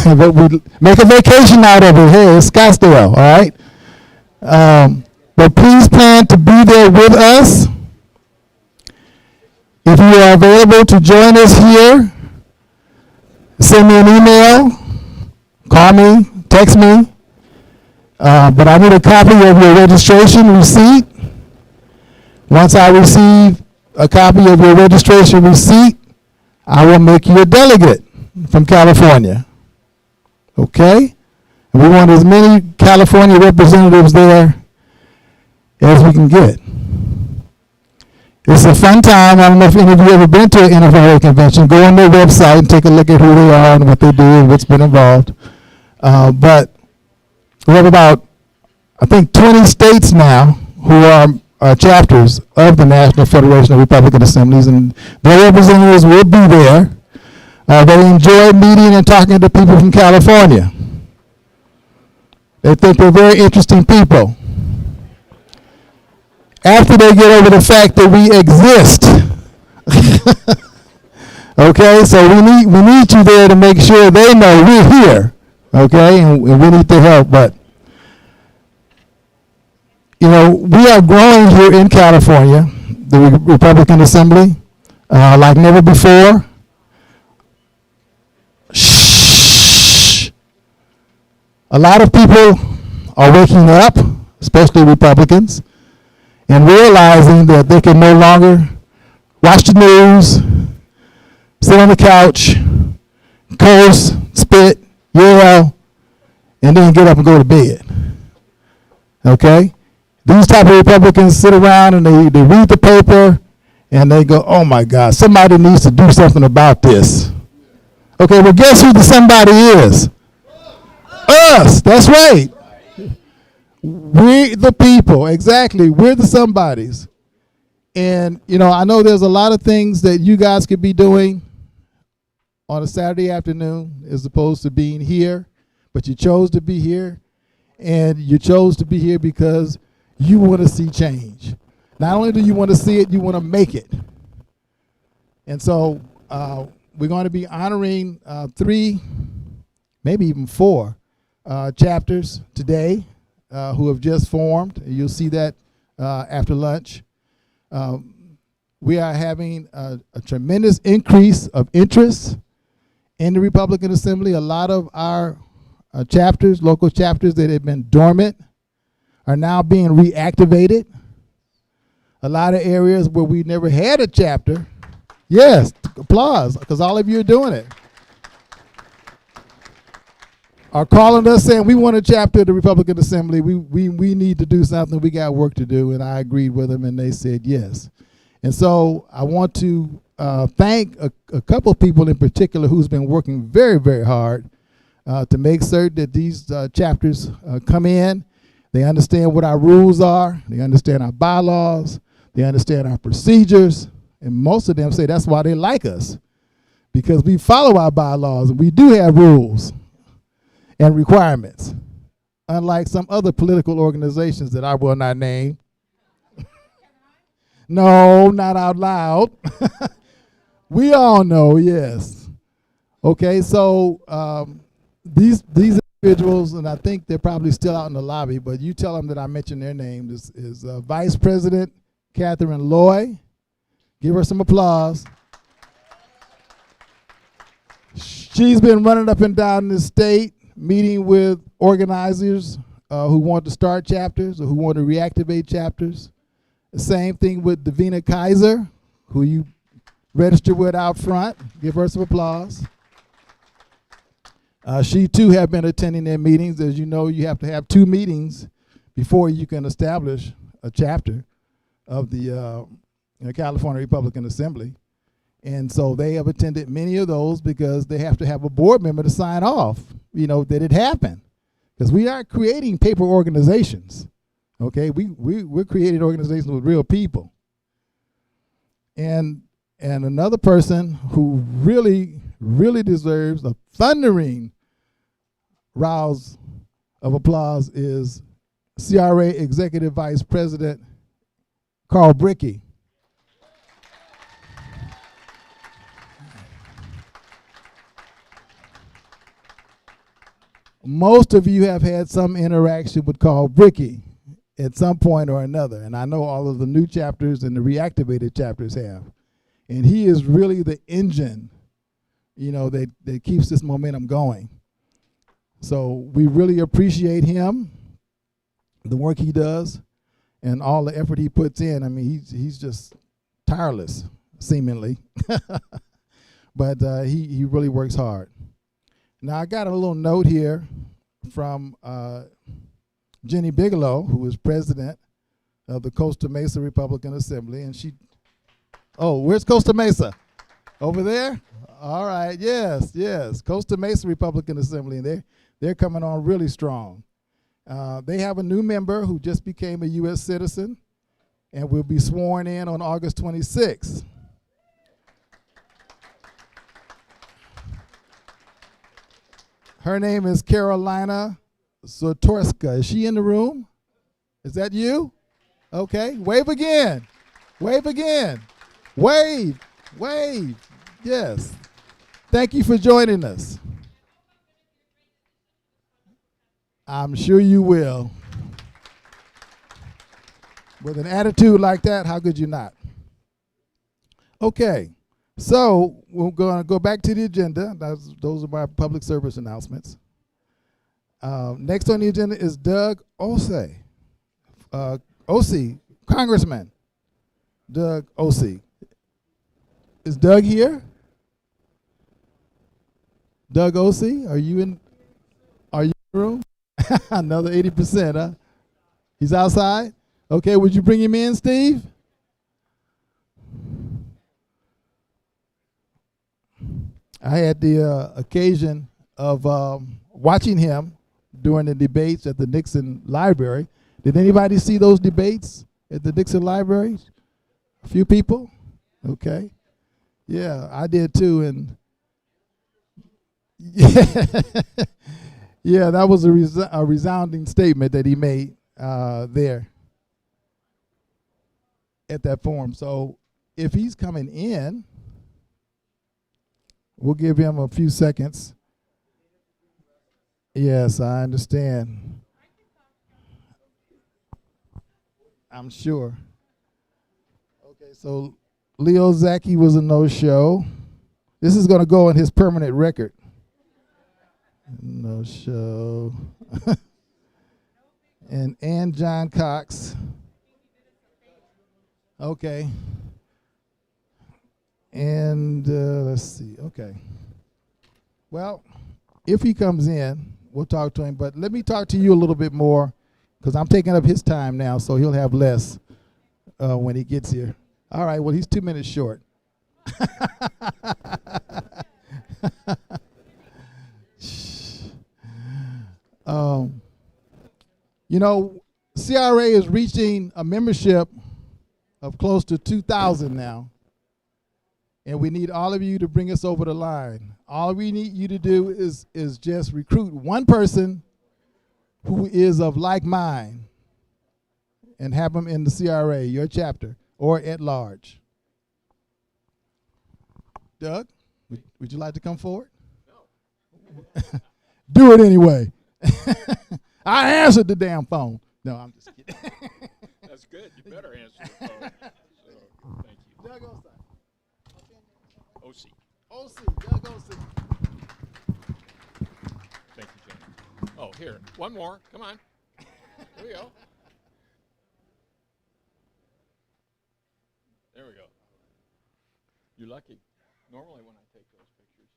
But we make a vacation out of it. Hey, it's Scottsdale, all right? But please plan to be there with us. If you are available to join us here, send me an email, call me, text me. But I need a copy of your registration receipt. Once I receive a copy of your registration receipt, I will make you a delegate from California. Okay? And we want as many California representatives there as we can get. It's a fun time. I don't know if any of you ever been to an NFRA convention. Go on their website and take a look at who they are and what they do and what's been involved. But we have about, I think, 20 states now who are chapters of the National Federation of Republican Assemblies, and their representatives will be there. They enjoy meeting and talking to people from California. They think they're very interesting people. after they get over the fact that we exist. Okay, so we need you there to make sure they know we're here. Okay, and we need their help. But you know, we are growing here in California, the Republican Assembly, like never before. Shh. A lot of people are waking up, especially Republicans, and realizing that they can no longer watch the news, sit on the couch, curse, spit, yell, and then get up and go to bed. Okay? These type of Republicans sit around and they read the paper and they go, oh my God, somebody needs to do something about this. Okay, well, guess who the somebody is? Us, that's right. We the people, exactly. We're the somebodies. And, you know, I know there's a lot of things that you guys could be doing on a Saturday afternoon as opposed to being here, but you chose to be here, and you chose to be here because you want to see change. Not only do you want to see it, you want to make it. And so we're going to be honoring 3, maybe even 4 chapters today who have just formed. You'll see that after lunch. We are having a tremendous increase of interest in the Republican Assembly. A lot of our chapters, local chapters that have been dormant, are now being reactivated. A lot of areas where we never had a chapter, yes, applause, because all of you are doing it, are calling us saying, we want a chapter of the Republican Assembly. We need to do something. We got work to do. And I agreed with them, and they said yes. And so I want to thank a couple of people in particular who's been working very, very hard to make certain that these chapters come in. They understand what our rules are. They understand our bylaws. They understand our procedures. And most of them say that's why they like us, because we follow our bylaws and we do have rules and requirements, unlike some other political organizations that I will not name. No, not out loud. We all know, yes. Okay, so these individuals, and I think they're probably still out in the lobby, but you tell them that I mentioned their name, is Vice President Catherine Loy. Give her some applause. She's been running up and down the state, meeting with organizers who want to start chapters or who want to reactivate chapters. The same thing with Davina Kaiser, who you registered with out front. Give her some applause. She too have been attending their meetings. As you know, you have to have 2 meetings before you can establish a chapter of the California Republican Assembly. And so they have attended many of those because they have to have a board member to sign off, you know, that it happened. Because we aren't creating paper organizations, okay? We're creating organizations with real people. And another person who really, really deserves a thundering rouse of applause is CRA Executive Vice President Carl Brickey. Most of you have had some interaction with Carl Brickey at some point or another, and I know all of the new chapters and the reactivated chapters have. And he is really the engine, you know, that keeps this momentum going. So we really appreciate him, the work he does, and all the effort he puts in. I mean, he's just tireless, seemingly. But he really works hard. Now, I got a little note here from Jenny Bigelow, who is president of the Costa Mesa Republican Assembly, and she, oh, where's Costa Mesa? Over there? All right, yes, Costa Mesa Republican Assembly, and they're coming on really strong. They have a new member who just became a U.S. citizen and will be sworn in on August 26th. Her name is Carolina Sotorska. Is she in the room? Is that you? Okay, wave again. Wave again. Wave, wave. Yes. Thank you for joining us. I'm sure you will. With an attitude like that, how could you not? Okay, so we're going to go back to the agenda. Those are my public service announcements. Next on the agenda is Doug Osei. Osei, Congressman Doug Osei. Is Doug here? Doug Osei, are you in the room? Another 80%, huh? He's outside? Okay, would you bring him in, Steve? I had the occasion of watching him during the debates at the Nixon Library. Did anybody see those debates at the Nixon Library? A few people? Okay. Yeah, I did too. And yeah, that was a resounding statement that he made there at that forum. So if he's coming in, we'll give him a few seconds. Yes, I understand. I'm sure. Okay, so Leo Zaki was a no-show. This is going to go on his permanent record. No-show. And John Cox. Okay. And let's see. Okay. Well, if he comes in, we'll talk to him. But let me talk to you a little bit more, because I'm taking up his time now, so he'll have less when he gets here. All right. Well, he's 2 minutes short. You know, CRA is reaching a membership of close to 2,000 now. And we need all of you to bring us over the line. All we need you to do is just recruit one person who is of like mind and have them in the CRA, your chapter, or at large. Doug, would you like to come forward? No. Do it anyway. I answered the damn phone. No, I'm just kidding. That's good. You better answer the phone. So, thank you. Doug OC. Doug Osei. Thank you, Jenny. Oh, here. One more. Come on. Here we go. There we go. You're lucky. Normally when I take those pictures,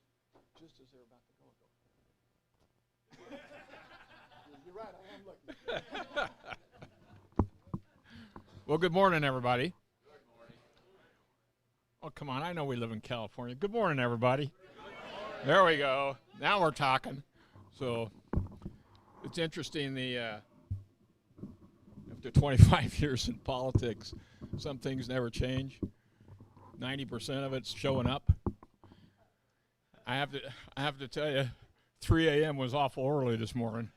just as they're about to go, You're right, I am lucky. Well, good morning, everybody. Good morning. Oh, come on. I know we live in California. Good morning, everybody. Good morning. There we go. Now we're talking. So it's interesting, after 25 years in politics, some things never change. 90% of it's showing up. I have to tell you, 3 a.m. was awful early this morning.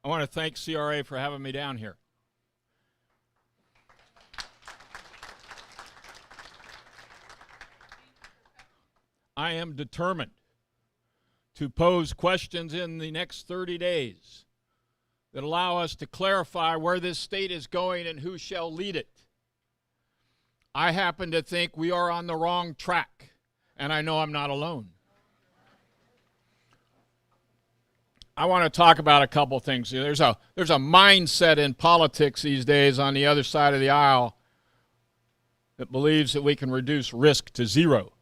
I want to thank CRA for having me down here. I am determined to pose questions in the next 30 days that allow us to clarify where this state is going and who shall lead it. I happen to think we are on the wrong track, and I know I'm not alone. I want to talk about a couple things. There's a mindset in politics these days on the other side of the aisle that believes that we can reduce risk to zero,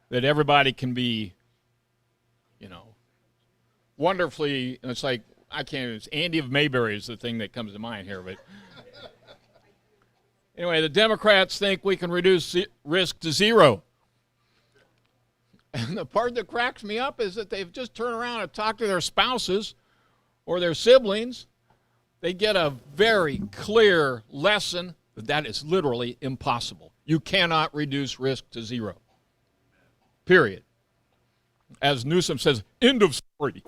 that everybody can be, wonderfully, and it's like, it's Andy of Mayberry is the thing that comes to mind here, but anyway, the Democrats think we can reduce risk to zero. And the part that cracks me up is that they've just turned around and talked to their spouses or their siblings. They get a very clear lesson that that is literally impossible. You cannot reduce risk to zero. Period. As Newsom says, end of story.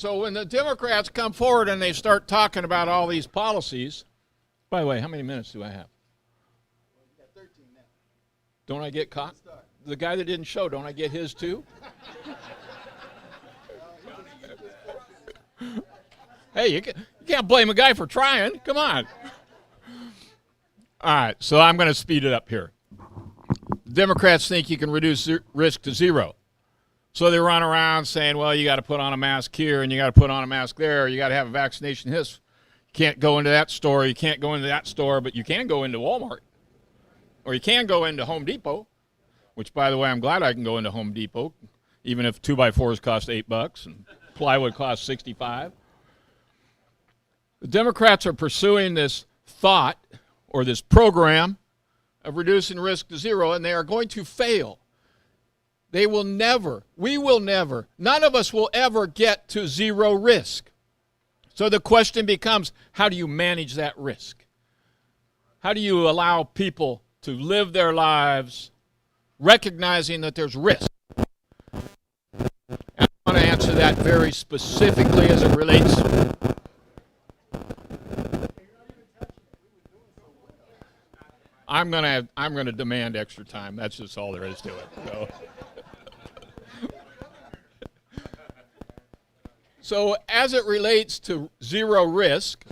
So when the Democrats come forward and they start talking about all these policies, by the way, how many minutes do I have? Don't I get caught? The guy that didn't show, don't I get his too? Hey, you can't blame a guy for trying. Come on. All right, so I'm going to speed it up here. Democrats think you can reduce risk to zero. So they run around saying, well, you got to put on a mask here and you got to put on a mask there. You got to have a vaccination here. You can't go into that store. You can't go into that store, but you can go into Walmart. Or you can go into Home Depot, which, by the way, I'm glad I can go into Home Depot, even if 2x4s cost $8 and plywood costs $65. The Democrats are pursuing this thought or this program of reducing risk to zero, and they are going to fail. They will never, we will never, none of us will ever get to zero risk. So the question becomes, how do you manage that risk? How do you allow people to live their lives recognizing that there's risk? And I want to answer that very specifically as it relates. I'm gonna demand extra time. That's just all there is to it. So as it relates to zero risk,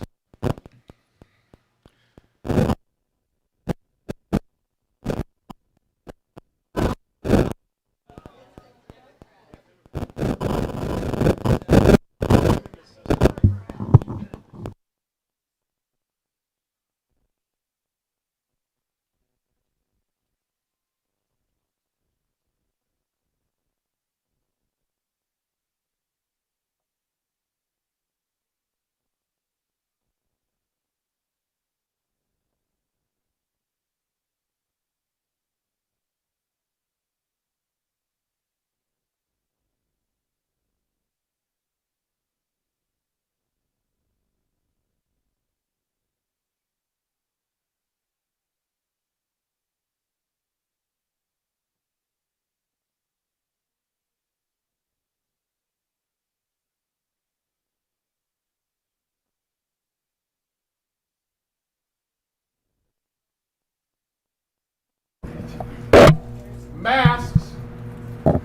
masks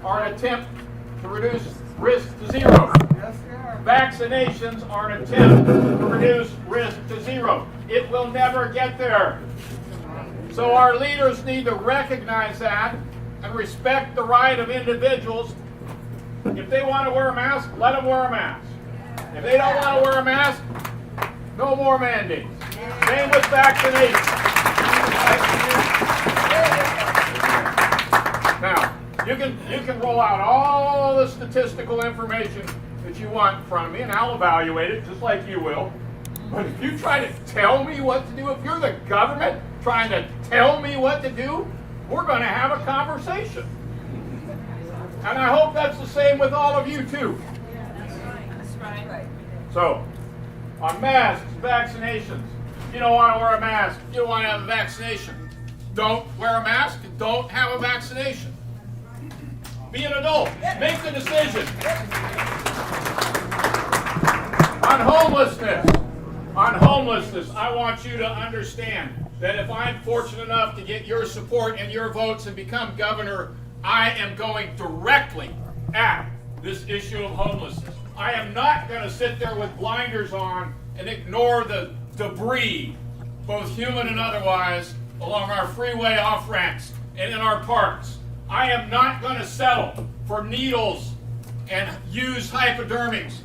are an attempt to reduce risk to zero. Vaccinations are an attempt to reduce risk to zero. It will never get there. So our leaders need to recognize that and respect the right of individuals. If they want to wear a mask, let them wear a mask. If they don't want to wear a mask, no more mandates. Same with vaccinations. Now, you can roll out all the statistical information that you want in front of me, and I'll evaluate it just like you will. But if you try to tell me what to do, if you're the government trying to tell me what to do, we're going to have a conversation. And I hope that's the same with all of you, too. That's right. So, on masks, vaccinations, you don't want to wear a mask, you don't want to have a vaccination. Don't wear a mask, don't have a vaccination. Be an adult. Make the decision. On homelessness, I want you to understand that if I'm fortunate enough to get your support and your votes and become governor, I am going directly at this issue of homelessness. I am not going to sit there with blinders on and ignore the debris, both human and otherwise, along our freeway off-ramps and in our parks. I am not going to settle for needles and used hypodermics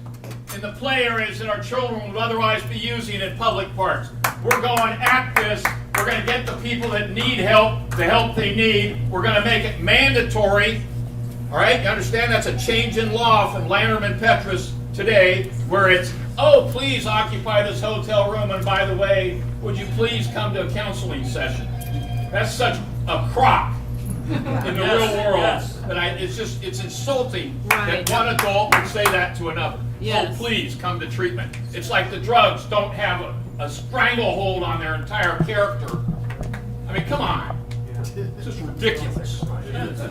in the play areas that our children would otherwise be using in public parks. We're going at this. We're going to get the people that need help the help they need. We're going to make it mandatory. All right? You understand that's a change in law from Lanham and Petrus today, where it's, oh, please occupy this hotel room, and by the way, would you please come to a counseling session? That's such a crock in the real world that it's insulting that one adult would say that to another. Yes. Oh, please come to treatment. It's like the drugs don't have a stranglehold on their entire character. I mean, come on. It's just ridiculous.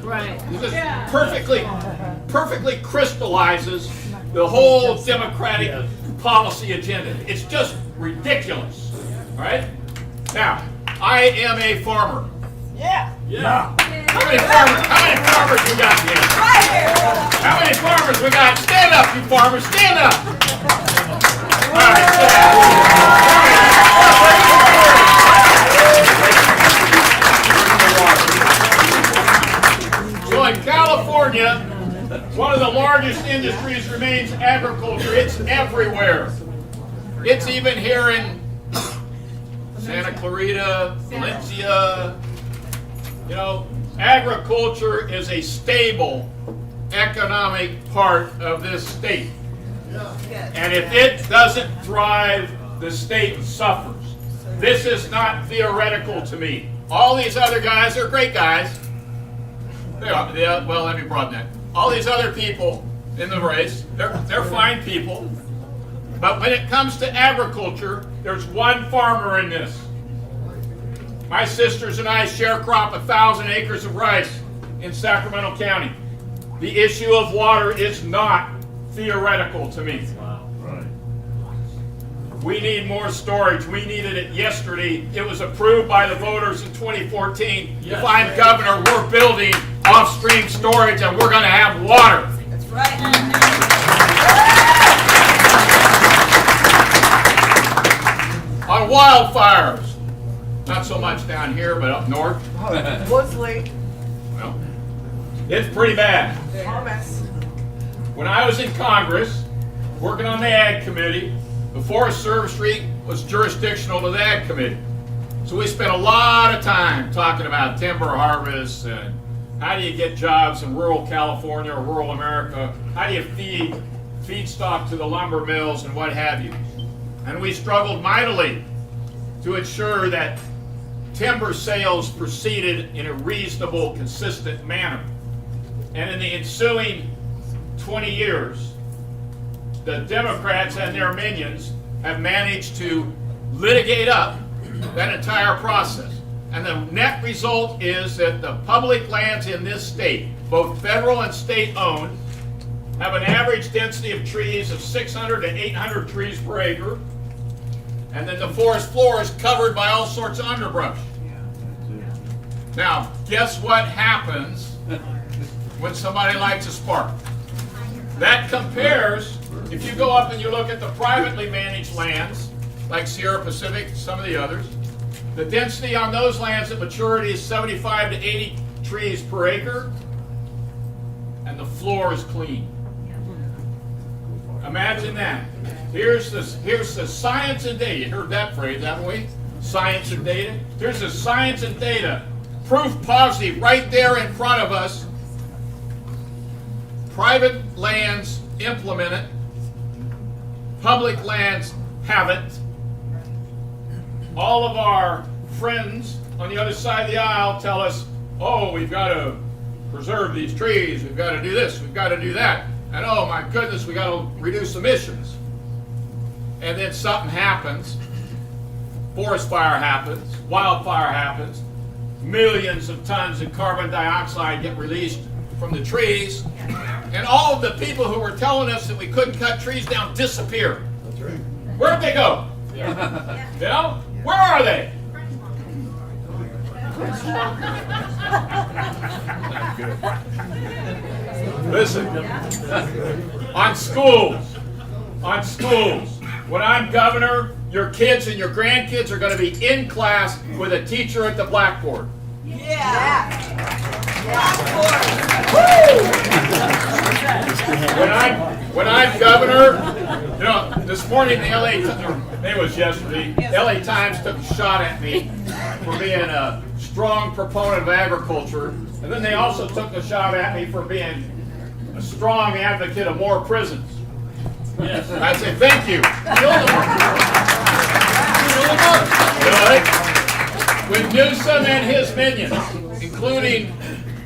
Right. It just perfectly crystallizes the whole Democratic policy agenda. It's just ridiculous. All right? Now, I am a farmer. Yeah. Yeah. How many farmers we got here? Right here. How many farmers we got? Stand up, you farmers. Stand up. All right, sit down. So in California, one of the largest industries remains agriculture. It's everywhere. It's even here in Santa Clarita, Valencia. You know, agriculture is a stable economic part of this state. And if it doesn't thrive, the state suffers. This is not theoretical to me. All these other guys are great guys. Well, let me broaden that. All these other people in the race, they're fine people. But when it comes to agriculture, there's one farmer in this. My sisters and I share crop 1,000 acres of rice in Sacramento County. The issue of water is not theoretical to me. We need more storage. We needed it yesterday. It was approved by the voters in 2014. If I'm governor, we're building off-stream storage and we're going to have water. That's right. On wildfires, not so much down here, but up north, Woodsley. well, it's pretty bad. Thomas. When I was in Congress, working on the Ag Committee, the Forest Service Street was jurisdictional to the Ag Committee. So we spent a lot of time talking about timber harvest and how do you get jobs in rural California or rural America? How do you feed feedstock to the lumber mills and what have you? And we struggled mightily to ensure that timber sales proceeded in a reasonable, consistent manner. And in the ensuing 20 years, the Democrats and their minions have managed to litigate up that entire process. And the net result is that the public lands in this state, both federal and state owned, have an average density of trees of 600 to 800 trees per acre. And then the forest floor is covered by all sorts of underbrush. Now, guess what happens when somebody lights a spark? That compares, if you go up and you look at the privately managed lands, like Sierra Pacific, some of the others, the density on those lands at maturity is 75 to 80 trees per acre, and the floor is clean. Imagine that. Here's the science and data. You heard that phrase, haven't we? Science and data. Here's the science and data. Proof positive right there in front of us. Private lands implement it. Public lands haven't. All of our friends on the other side of the aisle tell us, oh, we've got to preserve these trees. We've got to do this. We've got to do that. And oh my goodness, we got to reduce emissions. And then something happens. Forest fire happens. Wildfire happens. Millions of tons of carbon dioxide get released from the trees. And all of the people who were telling us that we couldn't cut trees down disappear. That's right. Where'd they go? Yeah. You know? Where are they? Listen, on schools, when I'm governor, your kids and your grandkids are going to be in class with a teacher at the blackboard. Yeah. When I'm governor, you know, this morning the LA, or maybe it was yesterday, LA Times took a shot at me for being a strong proponent of agriculture, and then they also took a shot at me for being a strong advocate of more prisons. Yes. I say thank you. With Newsom and his minions, including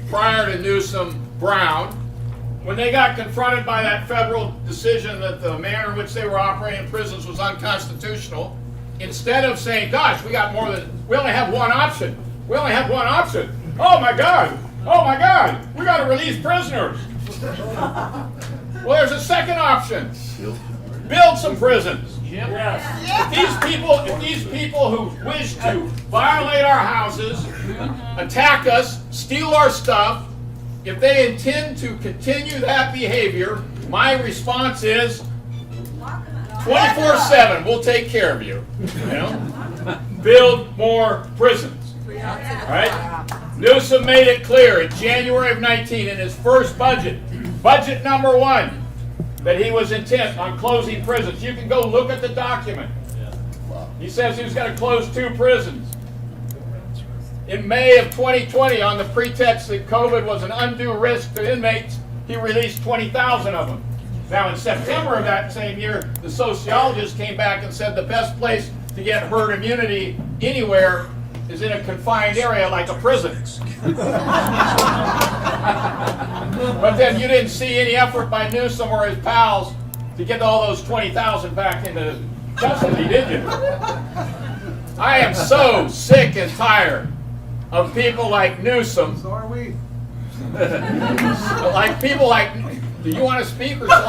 prior to Newsom, Brown, when they got confronted by that federal decision that the manner in which they were operating prisons was unconstitutional, instead of saying, gosh, we only have one option. We only have one option. Oh my God! Oh my God! We got to release prisoners. Well, there's a second option. Build some prisons. If these people who wish to violate our houses, attack us, steal our stuff, if they intend to continue that behavior, my response is 24/7. We'll take care of you. You know, build more prisons. All right. Newsom made it clear in January of 19 in his first budget, budget number 1. That he was intent on closing prisons. You can go look at the document. He says he was going to close 2 prisons. In May of 2020, on the pretext that COVID was an undue risk to inmates, he released 20,000 of them. Now, in September of that same year, the sociologist came back and said the best place to get herd immunity anywhere is in a confined area like a prison. But then you didn't see any effort by Newsom or his pals to get all those 20,000 back into custody, did you? I am so sick and tired of people like Newsom. So are we. Like people like, do you want to speak or shall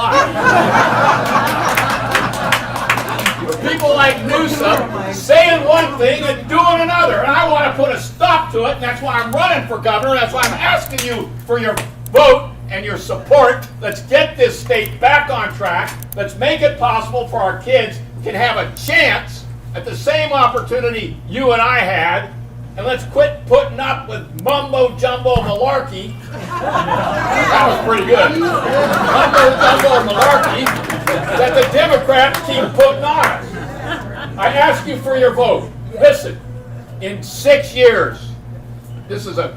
People like Newsom saying one thing and doing another, and I want to put a stop to it, and that's why I'm running for governor. That's why I'm asking you for your vote and your support. Let's get this state back on track. Let's make it possible for our kids can have a chance at the same opportunity you and I had, and let's quit putting up with mumbo jumbo malarkey. That was pretty good. Mumbo jumbo malarkey that the Democrats keep putting on us. I ask you for your vote. Listen, in 6 years, this is a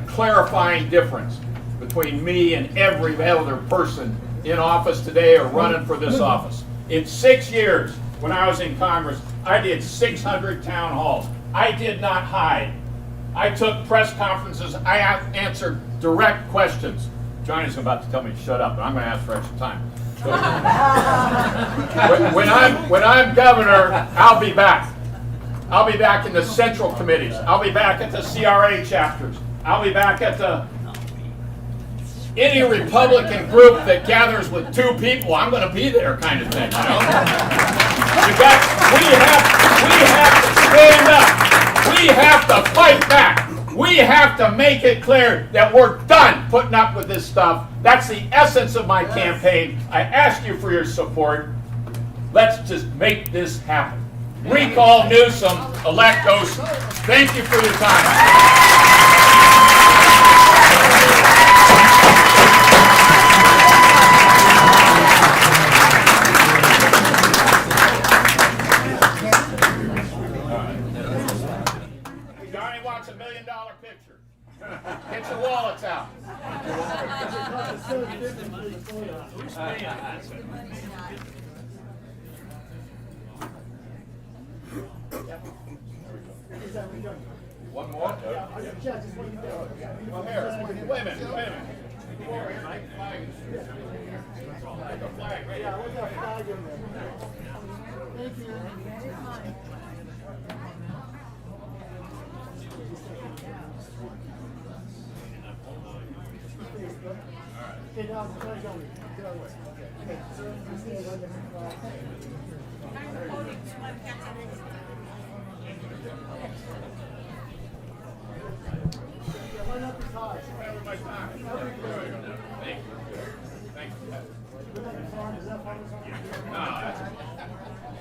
clarifying difference between me and every other person in office today or running for this office. In 6 years, when I was in Congress, I did 600 town halls. I did not hide. I took press conferences. I answered direct questions. Johnny's about to tell me to shut up, but I'm going to ask for extra time. So, when I'm governor, I'll be back. I'll be back in the central committees. I'll be back at the CRA chapters. I'll be back at any Republican group that gathers with 2 people. I'm going to be there, kind of thing. You know? We have to stand up. We have to fight back. We have to make it clear that we're done putting up with this stuff. That's the essence of my campaign. I ask you for your support. Let's just make this happen. Recall Newsom, elect Ocean. Thank you for your time. $1 million picture. Get your wallets out. One more? Well, here. Wait a minute. Like a flag right here. Thank you.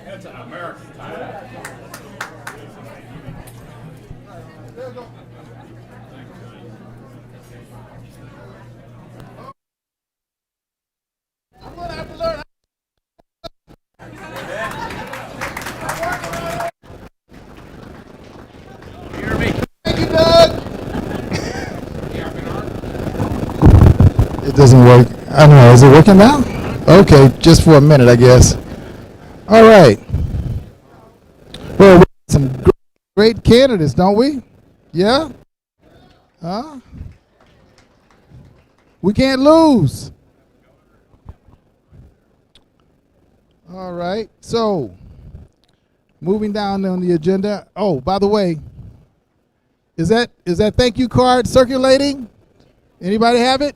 That's an American tie. I'm going to have to learn. Hear me? Thank you, Doug. It doesn't work. I don't know. Is it working now? Okay, just for a minute, I guess. All right. Well, we have some great candidates, don't we? Yeah? Huh? We can't lose. All right. So, moving down on the agenda. Oh, by the way, Is that thank you card circulating? Anybody have it?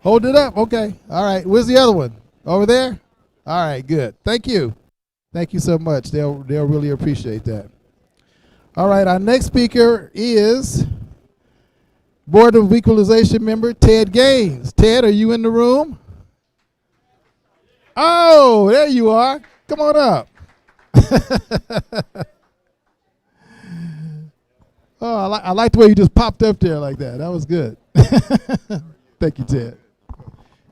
Hold it up. Okay. All right. Where's the other one? Over there? All right, good. Thank you. Thank you so much. They'll really appreciate that. All right, our next speaker is Board of Equalization member Ted Gaines. Ted, are you in the room? Oh, there you are. Come on up. Oh, I like the way you just popped up there like that. That was good. Thank you, Ted.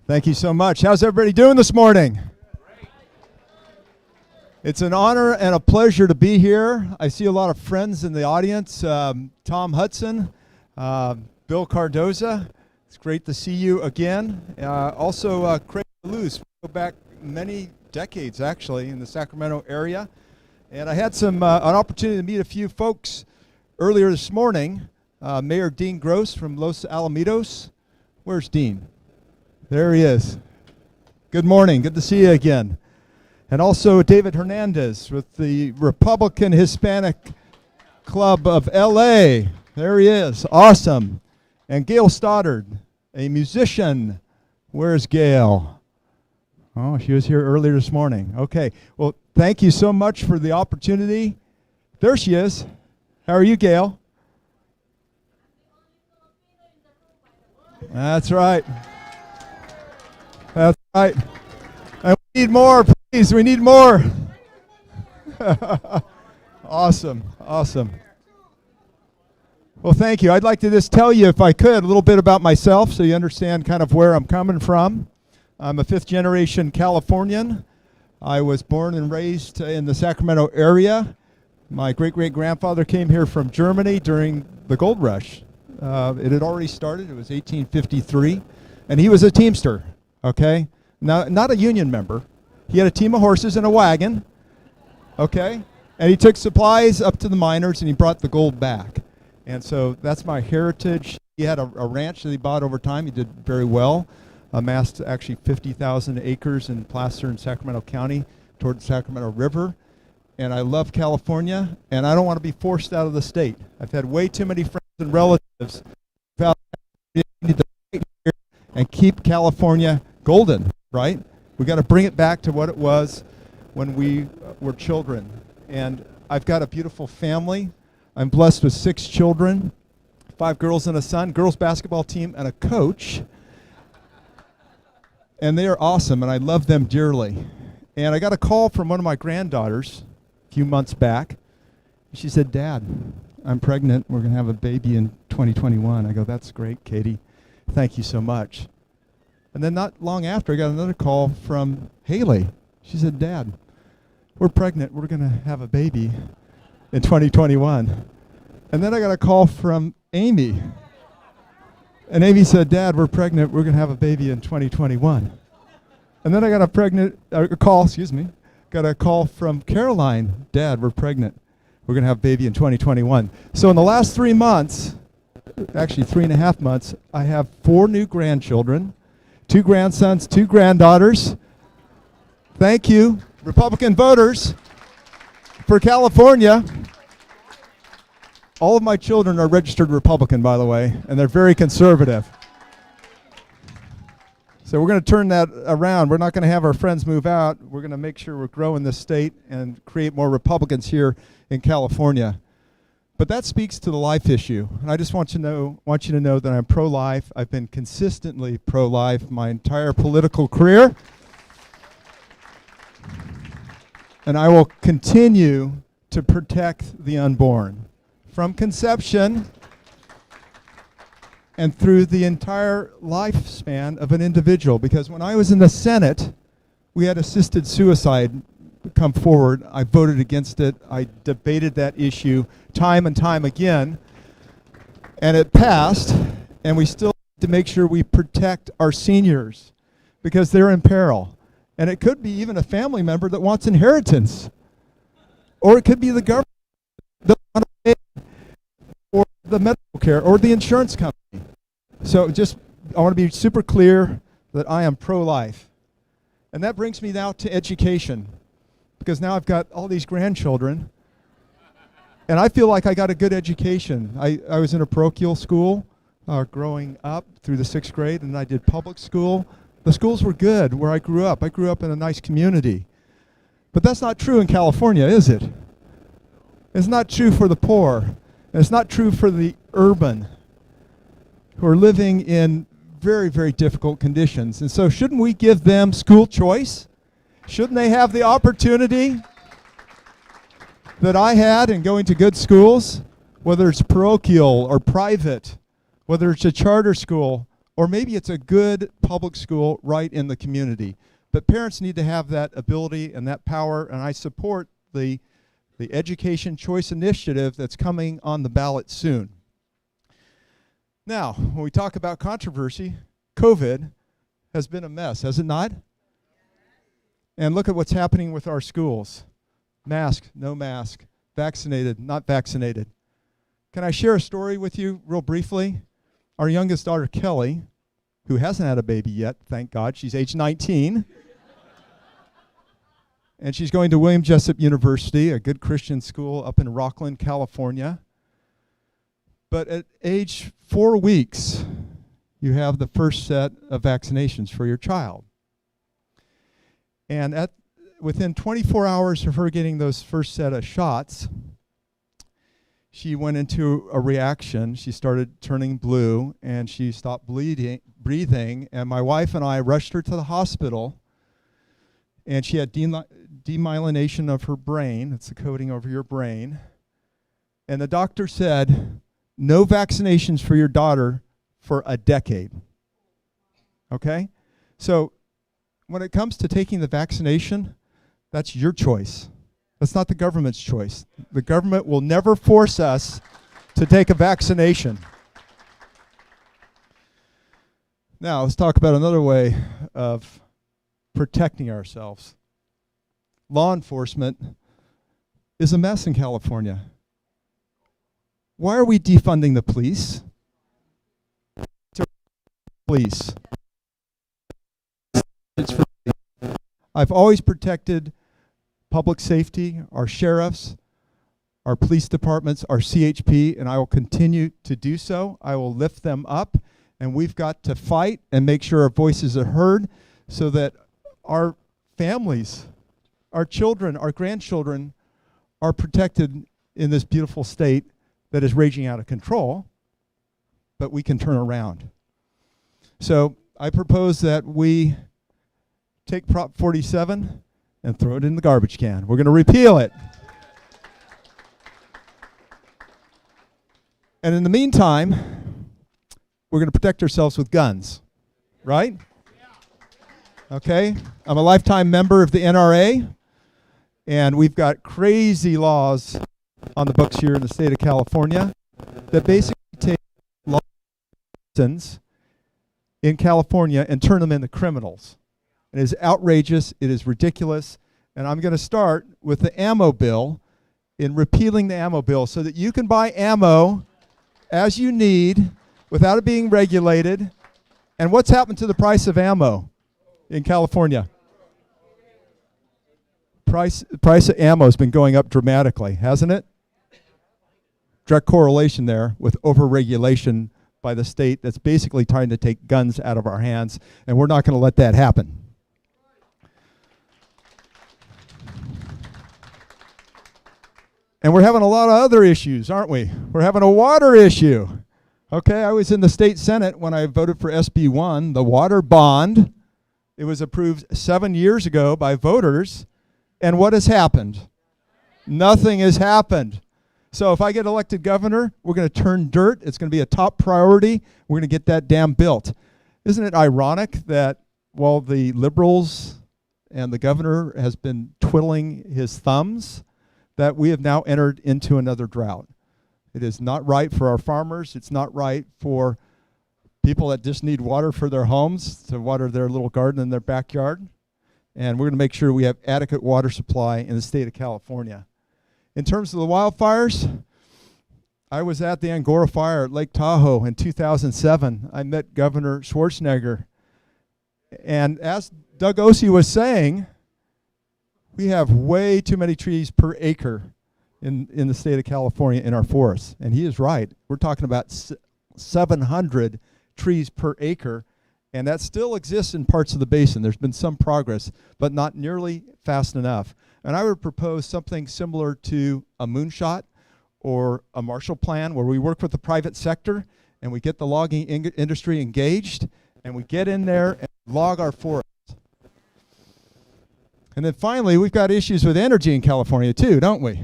Thank you so much. How's everybody doing this morning? It's an honor and a pleasure to be here. I see a lot of friends in the audience. Tom Hudson, Bill Cardoza. It's great to see you again. Also, Craig Luce. Go back many decades, actually, in the Sacramento area. And I had an opportunity to meet a few folks earlier this morning. Mayor Dean Gross from Los Alamitos. Where's Dean? There he is. Good morning. Good to see you again. And also David Hernandez with the Republican Hispanic Club of LA. There he is. Awesome. And Gail Stoddard, a musician. Where's Gail? Oh, she was here earlier this morning. Okay. Well, thank you so much for the opportunity. There she is. How are you, Gail? That's right. That's right. And we need more, please. We need more. Awesome. Awesome. Well, thank you. I'd like to just tell you, if I could, a little bit about myself so you understand kind of where I'm coming from. I'm a fifth-generation Californian. I was born and raised in the Sacramento area. My great-great-grandfather came here from Germany during the gold rush. It had already started. It was 1853. And he was a teamster, okay? Now, not a union member. He had a team of horses and a wagon, okay? And he took supplies up to the miners and he brought the gold back. And so that's my heritage. He had a ranch that he bought over time. He did very well. Amassed actually 50,000 acres in Placer and Sacramento County toward the Sacramento River. And I love California, and I don't want to be forced out of the state. I've had way too many friends and relatives who need to fight here and keep California golden, right? We got to bring it back to what it was when we were children. And I've got a beautiful family. I'm blessed with 6 children, 5 girls and a son, girls basketball team, and a coach. And they are awesome, and I love them dearly. And I got a call from one of my granddaughters a few months back. She said, "Dad, I'm pregnant. We're going to have a baby in 2021. I go, "That's great, Katie. Thank you so much." And then not long after, I got another call from Haley. She said, "Dad, we're pregnant. We're going to have a baby in 2021. And then I got a call from Amy. And Amy said, "Dad, we're pregnant. We're going to have a baby in 2021. And then I got a call from Caroline. "Dad, we're pregnant. We're going to have a baby in 2021. So in the last 3 months, actually 3.5 months, I have 4 new grandchildren, 2 grandsons, 2 granddaughters. Thank you, Republican voters, for California. All of my children are registered Republican, by the way, and they're very conservative. So we're going to turn that around. We're not going to have our friends move out. We're going to make sure we're growing this state and create more Republicans here in California. But that speaks to the life issue. And I just want you to know that I'm pro-life. I've been consistently pro-life my entire political career. And I will continue to protect the unborn from conception and through the entire lifespan of an individual. Because when I was in the Senate, we had assisted suicide come forward. I voted against it. I debated that issue time and time again. And it passed, and we still need to make sure we protect our seniors because they're in peril. And it could be even a family member that wants inheritance. Or it could be the government that want to pay for the medical care or the insurance company. So I want to be super clear that I am pro-life. And that brings me now to education. Because now I've got all these grandchildren. And I feel like I got a good education. I was in a parochial school growing up through the 6th grade, and I did public school. The schools were good where I grew up. I grew up in a nice community. But that's not true in California, is it? It's not true for the poor. And it's not true for the urban who are living in very, very difficult conditions. And so shouldn't we give them school choice? Shouldn't they have the opportunity that I had in going to good schools, whether it's parochial or private, whether it's a charter school, or maybe it's a good public school right in the community? But parents need to have that ability and that power, and I support the Education Choice Initiative that's coming on the ballot soon. Now, when we talk about controversy, COVID has been a mess, has it not? And look at what's happening with our schools. Mask, no mask. Vaccinated, not vaccinated. Can I share a story with you real briefly? Our youngest daughter, Kelly, who hasn't had a baby yet, thank God, she's age 19. And she's going to William Jessup University, a good Christian school up in Rockland, California. But at age 4 weeks, you have the first set of vaccinations for your child. And within 24 hours of her getting those first set of shots, she went into a reaction. She started turning blue, and she stopped breathing. And my wife and I rushed her to the hospital, and she had demyelination of her brain. It's the coating over your brain. And the doctor said, no vaccinations for your daughter for a decade. Okay? So when it comes to taking the vaccination, that's your choice. That's not the government's choice. The government will never force us to take a vaccination. Now, let's talk about another way of protecting ourselves. Law enforcement is a mess in California. Why are we defunding the police? Police. I've always protected public safety, our sheriffs, our police departments, our CHP, and I will continue to do so. I will lift them up, and we've got to fight and make sure our voices are heard so that our families, our children, our grandchildren are protected in this beautiful state that is raging out of control, but we can turn around. So I propose that we take Prop 47 and throw it in the garbage can. We're going to repeal it. And in the meantime, we're going to protect ourselves with guns, right? Okay? I'm a lifetime member of the NRA, and we've got crazy laws on the books here in the state of California that basically take citizens in California and turn them into criminals. It is outrageous, it is ridiculous, and I'm going to start with the ammo bill in repealing the ammo bill so that you can buy ammo as you need without it being regulated. And what's happened to the price of ammo in California? Price of ammo has been going up dramatically, hasn't it? Direct correlation there with overregulation by the state that's basically trying to take guns out of our hands, and we're not going to let that happen. And we're having a lot of other issues, aren't we? We're having a water issue. Okay, I was in the state Senate when I voted for SB 1, the water bond. It was approved 7 years ago by voters. And what has happened? Nothing has happened. So if I get elected governor, we're going to turn dirt. It's going to be a top priority. We're going to get that dam built. Isn't it ironic that while the liberals and the governor has been twiddling his thumbs, that we have now entered into another drought? It is not right for our farmers. It's not right for people that just need water for their homes, to water their little garden in their backyard. And we're going to make sure we have adequate water supply in the state of California. In terms of the wildfires, I was at the Angora fire at Lake Tahoe in 2007. I met Governor Schwarzenegger. And as Doug Ossie was saying, we have way too many trees per acre in the state of California in our forests. And he is right. We're talking about 700 trees per acre, and that still exists in parts of the basin. There's been some progress, but not nearly fast enough. And I would propose something similar to a moonshot or a Marshall Plan, where we work with the private sector and we get the logging industry engaged, and we get in there and log our forests. And then finally, we've got issues with energy in California too, don't we?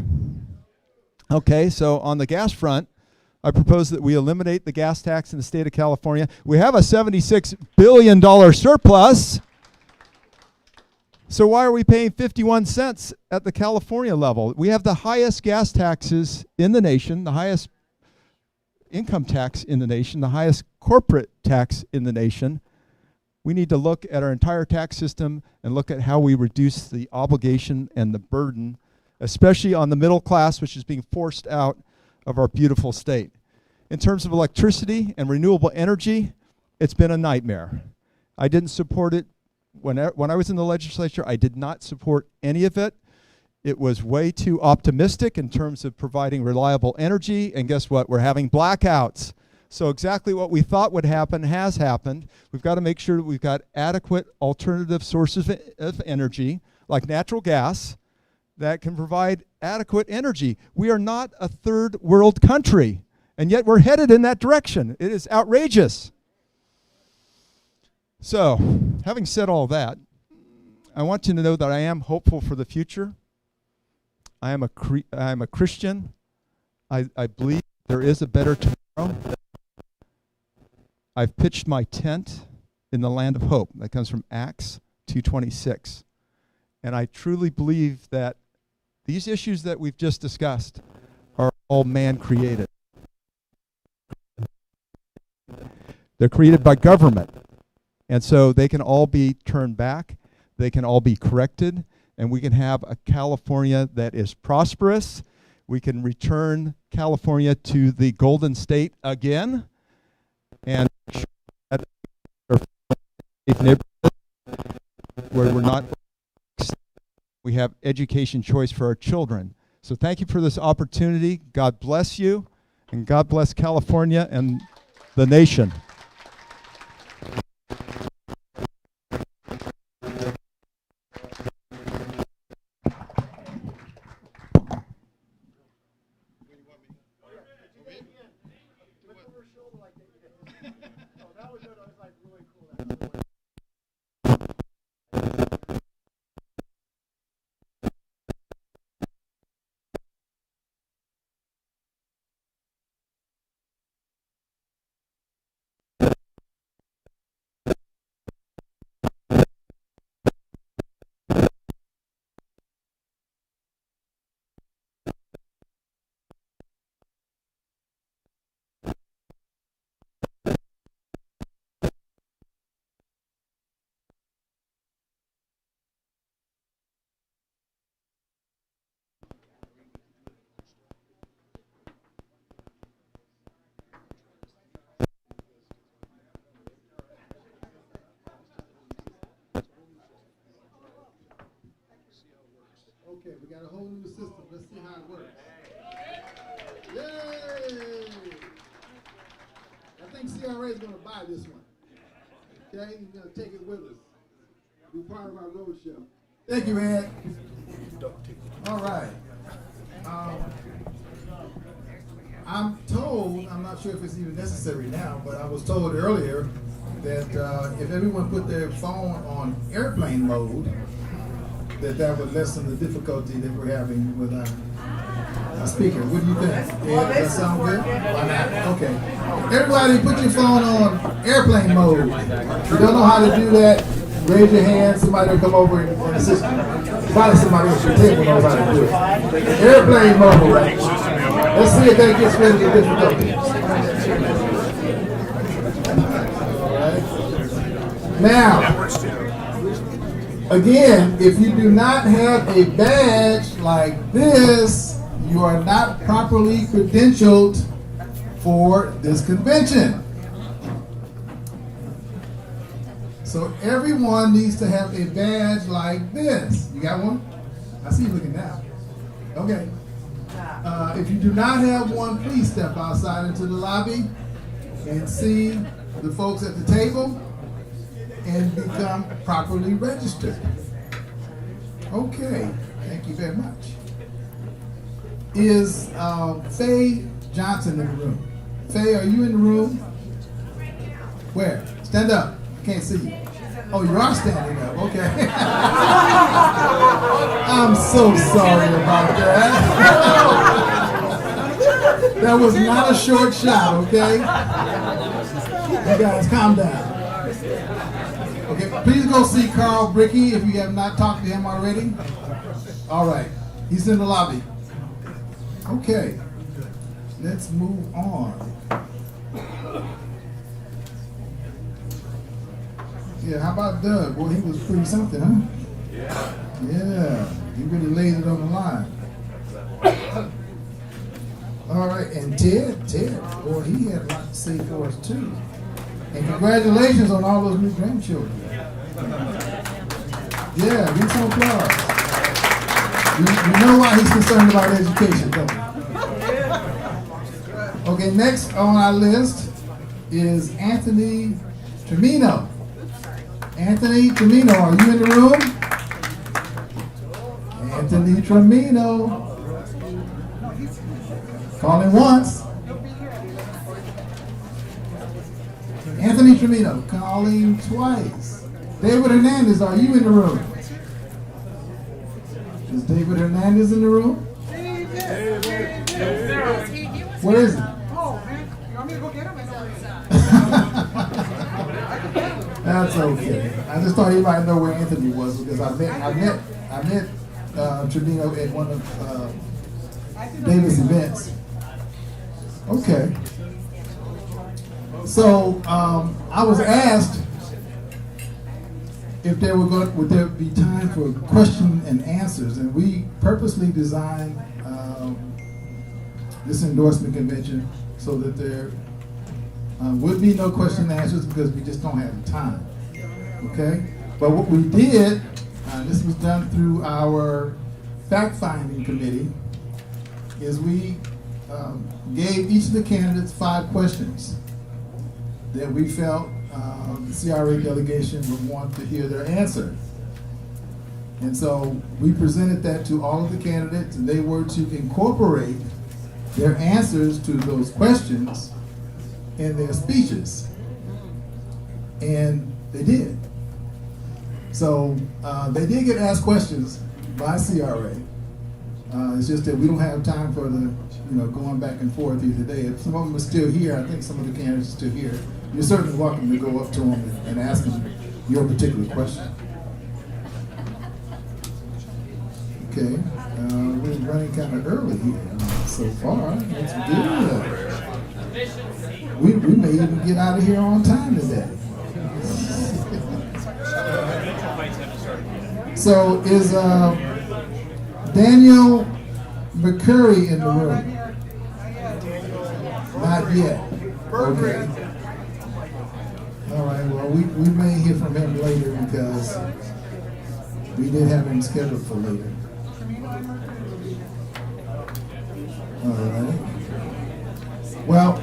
Okay, so on the gas front, I propose that we eliminate the gas tax in the state of California. We have a $76 billion surplus. So why are we paying 51 cents at the California level? We have the highest gas taxes in the nation, the highest income tax in the nation, the highest corporate tax in the nation. We need to look at our entire tax system and look at how we reduce the obligation and the burden, especially on the middle class, which is being forced out of our beautiful state. In terms of electricity and renewable energy, it's been a nightmare. I didn't support it when I was in the legislature. I did not support any of it. It was way too optimistic in terms of providing reliable energy, and guess what? We're having blackouts. So exactly what we thought would happen has happened. We've got to make sure that we've got adequate alternative sources of energy, like natural gas, that can provide adequate energy. We are not a third world country, and yet we're headed in that direction. It is outrageous. So, having said all that, I want you to know that I am hopeful for the future. I am a Christian. I believe there is a better tomorrow. I've pitched my tent in the land of hope. That comes from Acts 2:26. And I truly believe that these issues that we've just discussed are all man-created. They're created by government. And so they can all be turned back, they can all be corrected, and we can have a California that is prosperous. We can return California to the Golden State again, and where we're not, we have education choice for our children. So thank you for this opportunity. God bless you, and God bless California and the nation. Okay, we got a whole new system. Let's see how it works. Yay! I think CRA is going to buy this one. Okay, he's going to take it with us. Be part of our road show. Thank you, Ed. All right. I'm told, I'm not sure if it's even necessary now, but I was told earlier that if everyone put their phone on airplane mode, that would lessen the difficulty that we're having with our speaker. What do you think? Ed, that sound good? Why not? Okay. Everybody put your phone on airplane mode. If you don't know how to do that, raise your hand. Somebody will come over and assist you. Probably somebody else at your table knows how to do it. Airplane mode. Let's see if that gets rid of the difficulty. All right. Now, again, if you do not have a badge like this, you are not properly credentialed for this convention. So everyone needs to have a badge like this. You got one? I see you looking now. Okay. If you do not have one, please step outside into the lobby and see the folks at the table and become properly registered. Okay, thank you very much. Is Faye Johnson in the room? Faye, are you in the room? Where? Stand up. I can't see you. Oh, you are standing up. Okay. I'm so sorry about that. That was not a short shot, okay? You guys, calm down. Okay, please go see Carl Bricky if you have not talked to him already. All right, he's in the lobby. Okay, let's move on. Yeah, how about Doug? Boy, he was pretty something, huh? Yeah, he really laid it on the line. All right, and Ted, boy, he had a lot to say for us too. And congratulations on all those new grandchildren. Yeah, give him some applause. You know why he's concerned about education, don't you? Okay, next on our list is Anthony Tremino. Anthony Tremino, are you in the room? Anthony Tremino. Calling once. Anthony Tremino, calling twice. David Hernandez, are you in the room? Is David Hernandez in the room? Where is he? That's okay. I just thought he might know where Anthony was because I met Trevino at one of David's events. Okay. So I was asked if would there be time for question and answers, and we purposely designed this endorsement convention so that there would be no question and answers because we just don't have time. Okay? But what we did, this was done through our fact-finding committee, is we gave each of the candidates 5 questions that we felt the CRA delegation would want to hear their answer. And so we presented that to all of the candidates, and they were to incorporate their answers to those questions in their speeches. And they did. So they did get asked questions by CRA. It's just that we don't have time for the going back and forth here today. If some of them are still here, I think some of the candidates are still here. You're certainly welcome to go up to them and ask them your particular question. Okay, we're running kind of early here so far. That's good. We may even get out of here on time today. So is Daniel McCurry in the room? Not yet. Okay. All right, well, we may hear from him later because we did have him scheduled for later. All right. Well,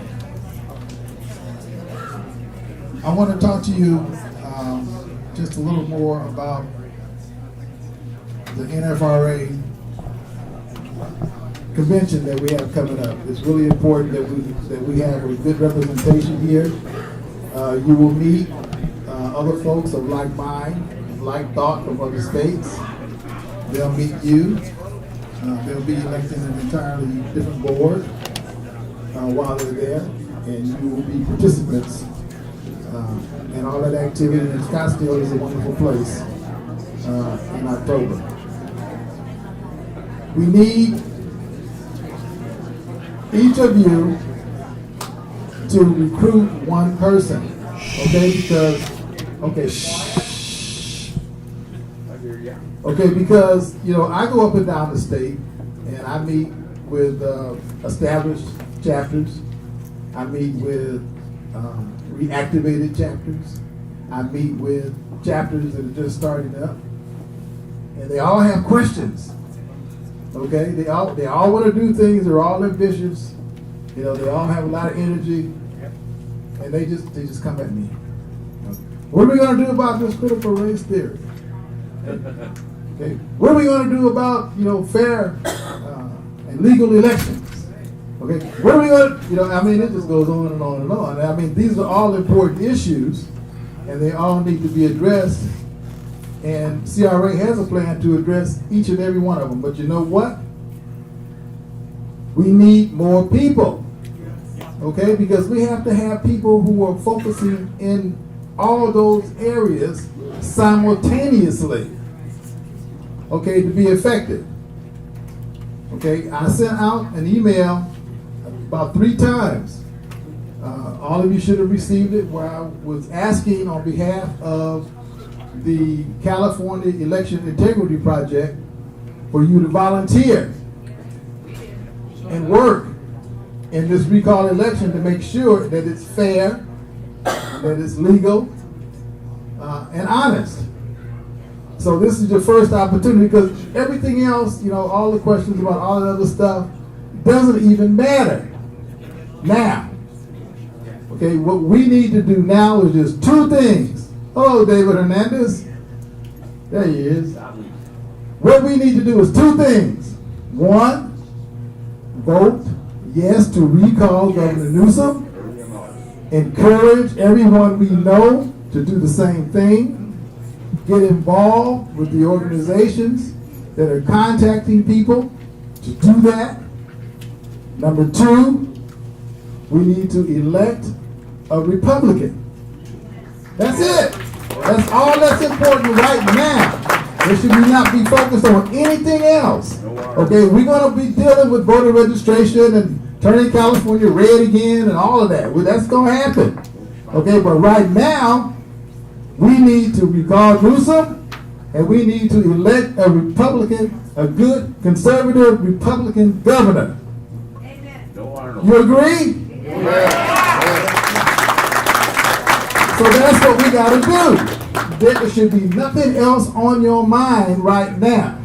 I want to talk to you just a little more about the NFRA convention that we have coming up. It's really important that we have a good representation here. You will meet other folks of like mind, of like thought from other states. They'll meet you. They'll be electing an entirely different board while they're there, and you will be participants in all that activity. And Scottsdale is a wonderful place in October. We need each of you to recruit one person, okay? Because, okay, shh. Okay, because, I go up and down the state, and I meet with established chapters. I meet with reactivated chapters. I meet with chapters that are just starting up. And they all have questions. Okay, they all want to do things. They're all ambitious. You know, they all have a lot of energy, and they just come at me. What are we going to do about this critical race theory? Okay, what are we going to do about fair and legal elections? Okay, what are we going to I mean, it just goes on and on and on. I mean, these are all important issues, and they all need to be addressed. And CRA has a plan to address each and every one of them. But you know what? We need more people. Okay? Because we have to have people who are focusing in all those areas simultaneously. Okay? To be effective. Okay? I sent out an email about 3 times. All of you should have received it, where I was asking on behalf of the California Election Integrity Project for you to volunteer and work in this recall election to make sure that it's fair, that it's legal, and honest. So this is your first opportunity, because everything else, all the questions about all the other stuff doesn't even matter now. Okay, what we need to do now is just 2 things. Hello, David Hernandez. There he is. What we need to do is 2 things. 1, vote yes to recall Governor Newsom. Encourage everyone we know to do the same thing. Get involved with the organizations that are contacting people to do that. Number 2, we need to elect a Republican. That's it. That's all that's important right now. It should not be focused on anything else. Okay, we're going to be dealing with voter registration and turning California red again and all of that. Well, that's going to happen. Okay, but right now, we need to recall Newsom, and we need to elect a Republican, a good conservative Republican governor. Amen. You agree? Yeah. So that's what we got to do. There should be nothing else on your mind right now.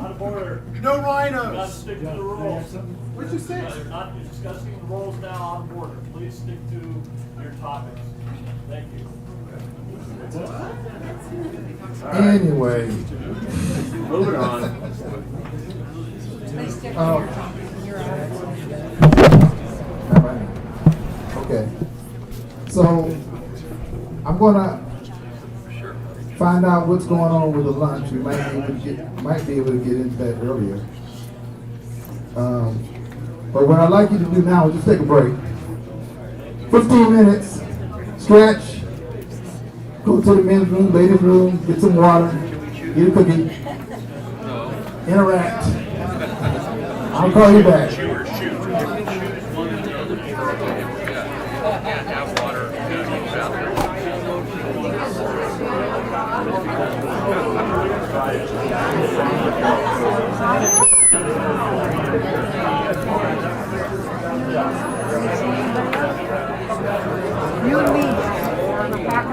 Out of order. No You rhinos. got to stick to the rules. What'd you say? You're not discussing the rules now out of order. Please stick to your topics. Thank you. Anyway. Moving on. Okay. So I'm gonna find out what's going on with the lunch. We might be able to get into that earlier. But what I'd like you to do now is just take a break. 15 minutes, stretch, go to the men's room, ladies' room, get some water, get a cookie, interact. I'll call you back. You and me. Back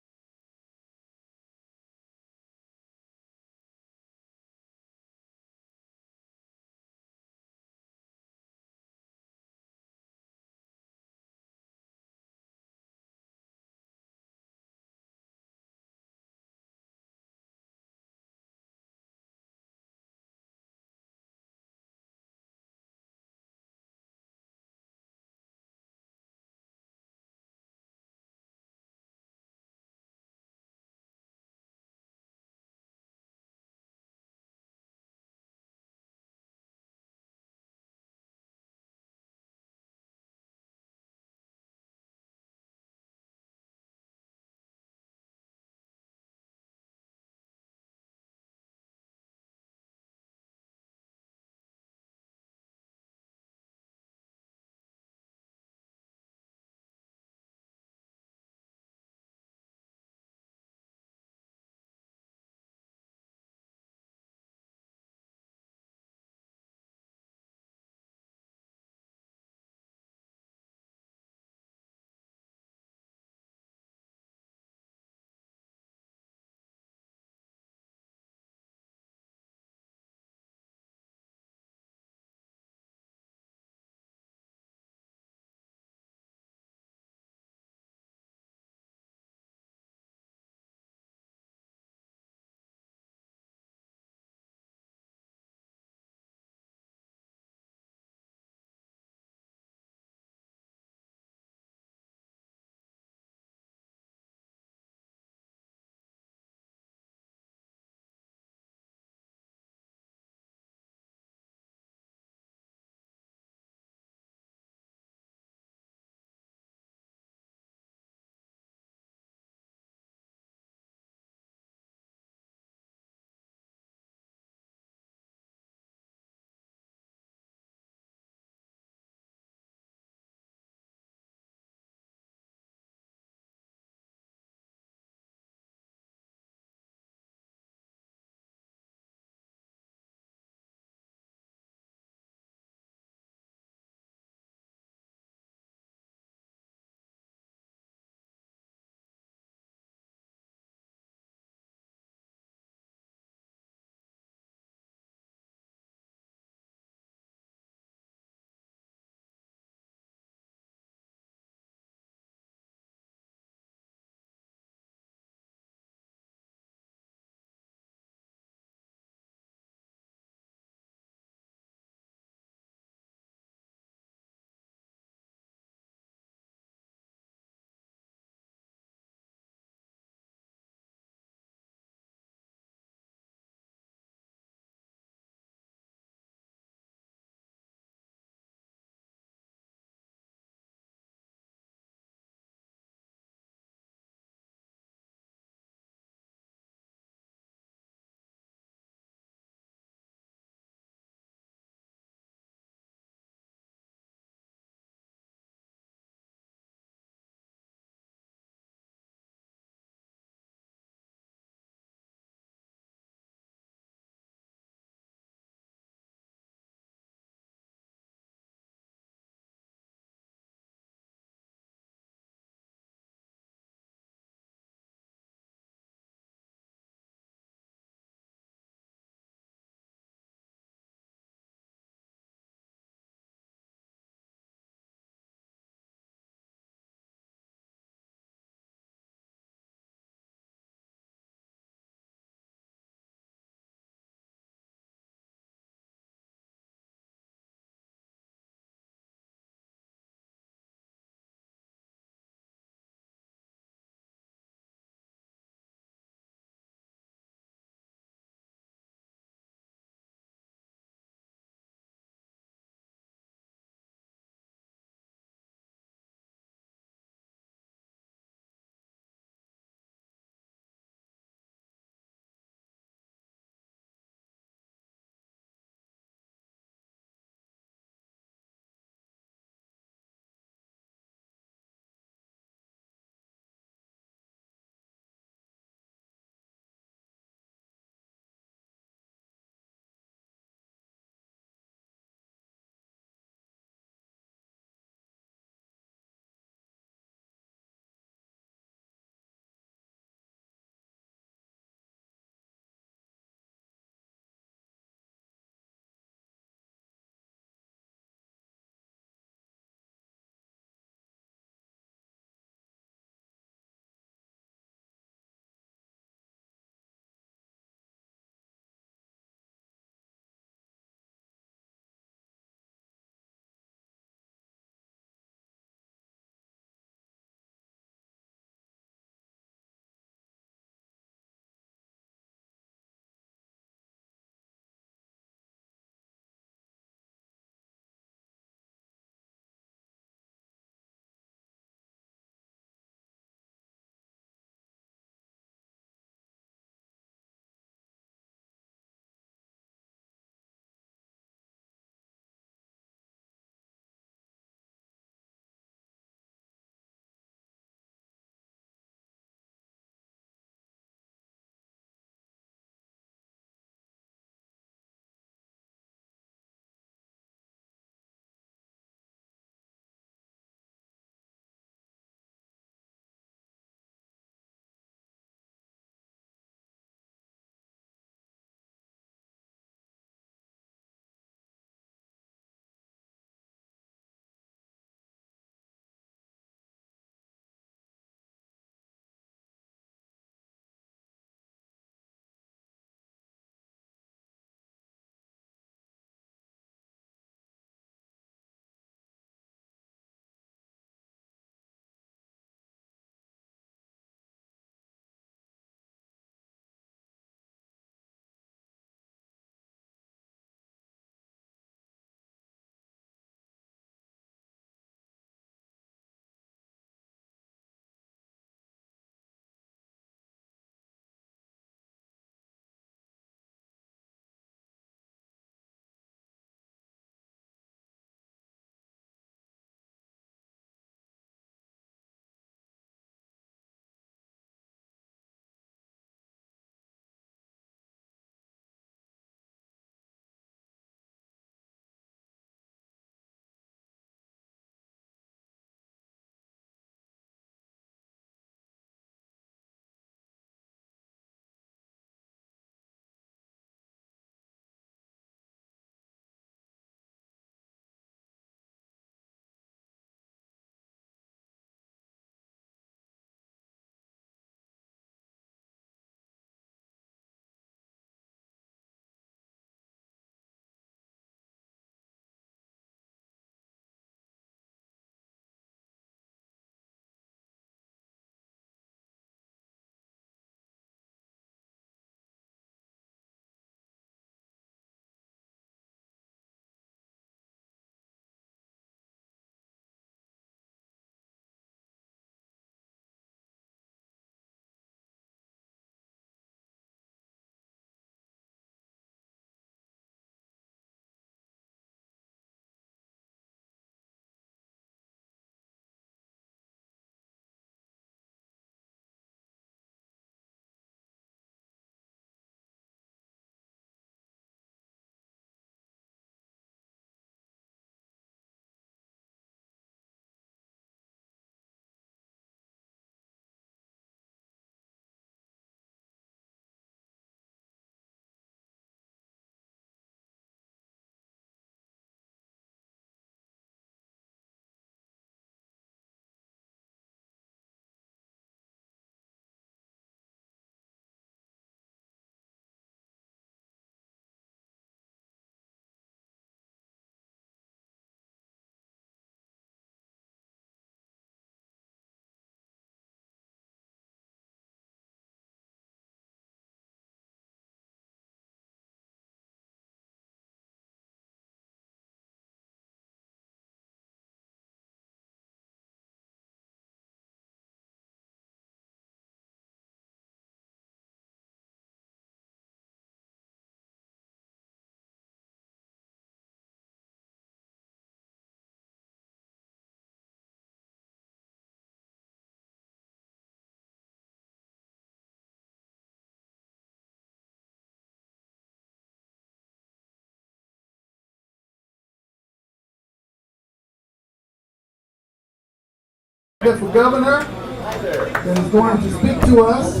for governor that is going to speak to us.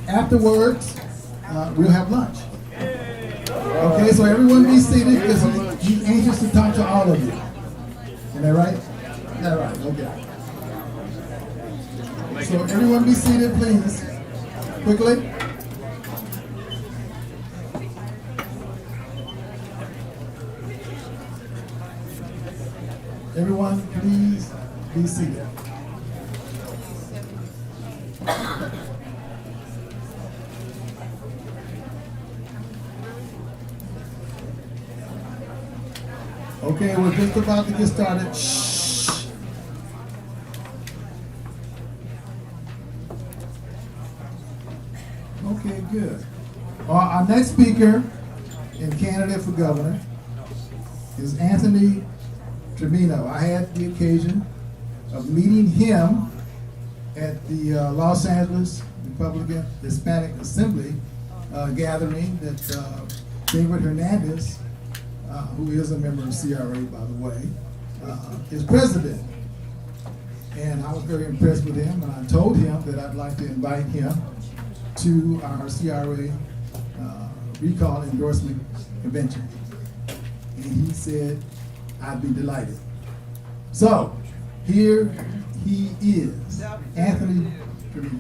Afterwards, we'll have lunch. Okay, so everyone be seated because he's anxious to talk to all of you. Isn't that right? Is that right? Okay. So everyone be seated, please. Quickly. Everyone, please be seated. Okay, we're just about to get started. Shh. Okay, good. Our next speaker and candidate for governor is Anthony Trevino. I had the occasion of meeting him at the Los Angeles Republican Hispanic Assembly gathering that David Hernandez, who is a member of CRA, by the way, is president. And I was very impressed with him, and I told him that I'd like to invite him to our CRA Recall Endorsement Convention. And he said, I'd be delighted. So, here he is, Anthony Trevino.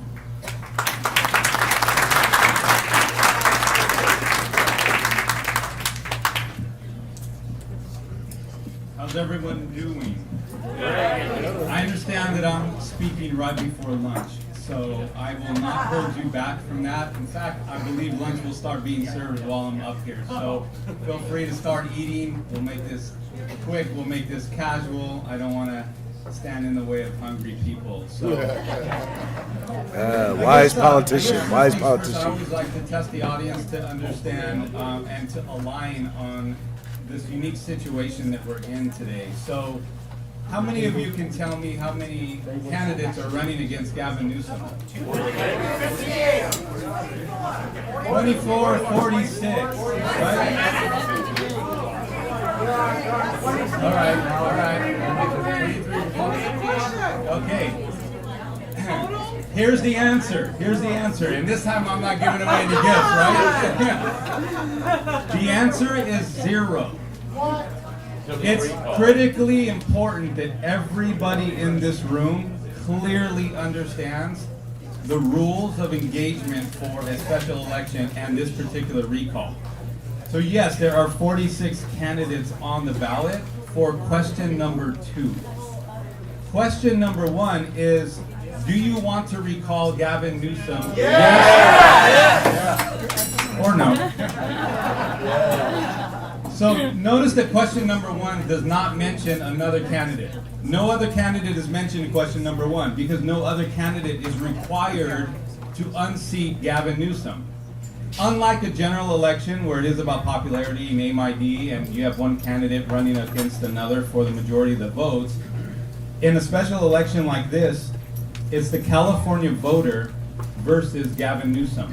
How's everyone doing? I understand that I'm speaking right before lunch, so I will not hold you back from that. In fact, I believe lunch will start being served while I'm up here. So feel free to start eating. We'll make this quick, we'll make this casual. I don't want to stand in the way of hungry people. So wise politician, wise I politician. always like to test the audience to understand and to align on this unique situation that we're in today. So how many of you can tell me how many candidates are running against Gavin Newsom? 24, 46, right? All right. Okay. Here's the answer, and this time I'm not giving away any gifts, right? The answer is 0. It's critically important that everybody in this room clearly understands the rules of engagement for a special election and this particular recall. So yes, there are 46 candidates on the ballot for question number 2. Question number 1 is, do you want to recall Gavin Newsom? Yes! Or no? So notice that question number 1 does not mention another candidate. No other candidate is mentioned in question number 1 because no other candidate is required to unseat Gavin Newsom. Unlike a general election where it is about popularity, name ID, and you have one candidate running against another for the majority of the votes, in a special election like this, it's the California voter versus Gavin Newsom.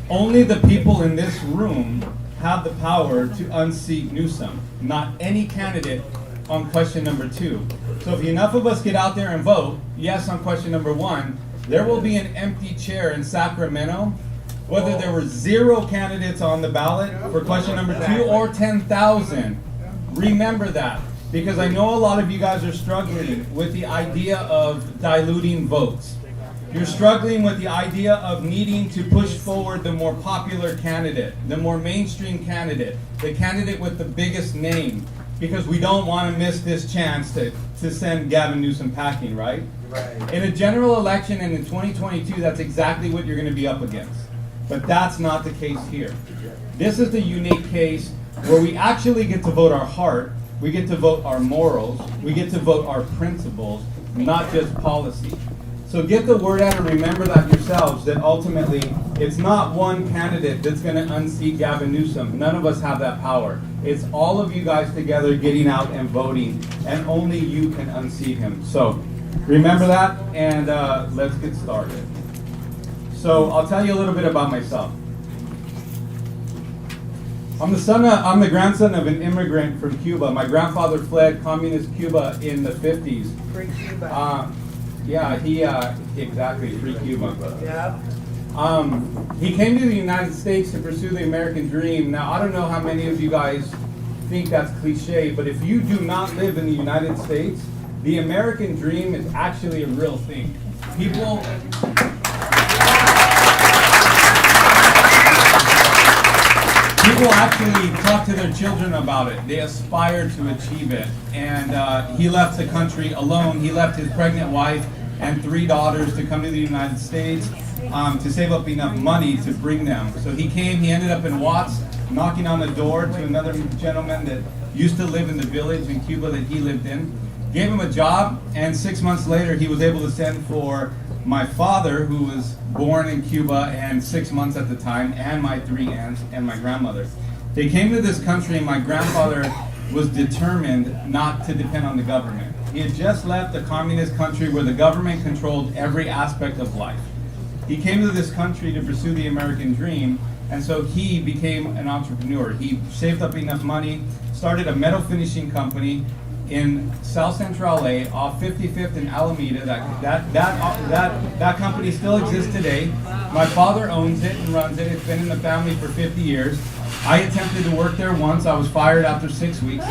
Only the people in this room have the power to unseat Newsom, not any candidate on question number 2. So if enough of us get out there and vote yes on question number 1, there will be an empty chair in Sacramento, whether there were 0 candidates on the ballot for question number 2 or 10,000. Remember that, because I know a lot of you guys are struggling with the idea of diluting votes. You're struggling with the idea of needing to push forward the more popular candidate, the more mainstream candidate, the candidate with the biggest name, because we don't want to miss this chance to send Gavin Newsom packing, right? In a general election and in 2022, that's exactly what you're going to be up against. But that's not the case here. This is the unique case where we actually get to vote our heart, we get to vote our morals, we get to vote our principles, not just policy. So get the word out and remember that yourselves, that ultimately it's not one candidate that's going to unseat Gavin Newsom. None of us have that power. It's all of you guys together getting out and voting, and only you can unseat him. So remember that, and let's get started. So I'll tell you a little bit about myself. I'm the grandson of an immigrant from Cuba. My grandfather fled communist Cuba in the 50s. Free Cuba. Yeah, exactly, free Cuba. Yeah. He came to the United States to pursue the American dream. Now, I don't know how many of you guys think that's cliche, but if you do not live in the United States, the American dream is actually a real thing. People actually talk to their children about it. They aspire to achieve it. And he left the country alone. He left his pregnant wife and 3 daughters to come to the United States to save up enough money to bring them. So he came, he ended up in Watts, knocking on the door to another gentleman that used to live in the village in Cuba that he lived in, gave him a job, and 6 months later he was able to send for my father, who was born in Cuba and 6 months at the time, and my 3 aunts and my grandmother. They came to this country, and my grandfather was determined not to depend on the government. He had just left a communist country where the government controlled every aspect of life. He came to this country to pursue the American dream, and so he became an entrepreneur. He saved up enough money, started a metal finishing company in South Central LA, off 55th and Alameda. That company still exists today. My father owns it and runs it. It's been in the family for 50 years. I attempted to work there once. I was fired after 6 weeks.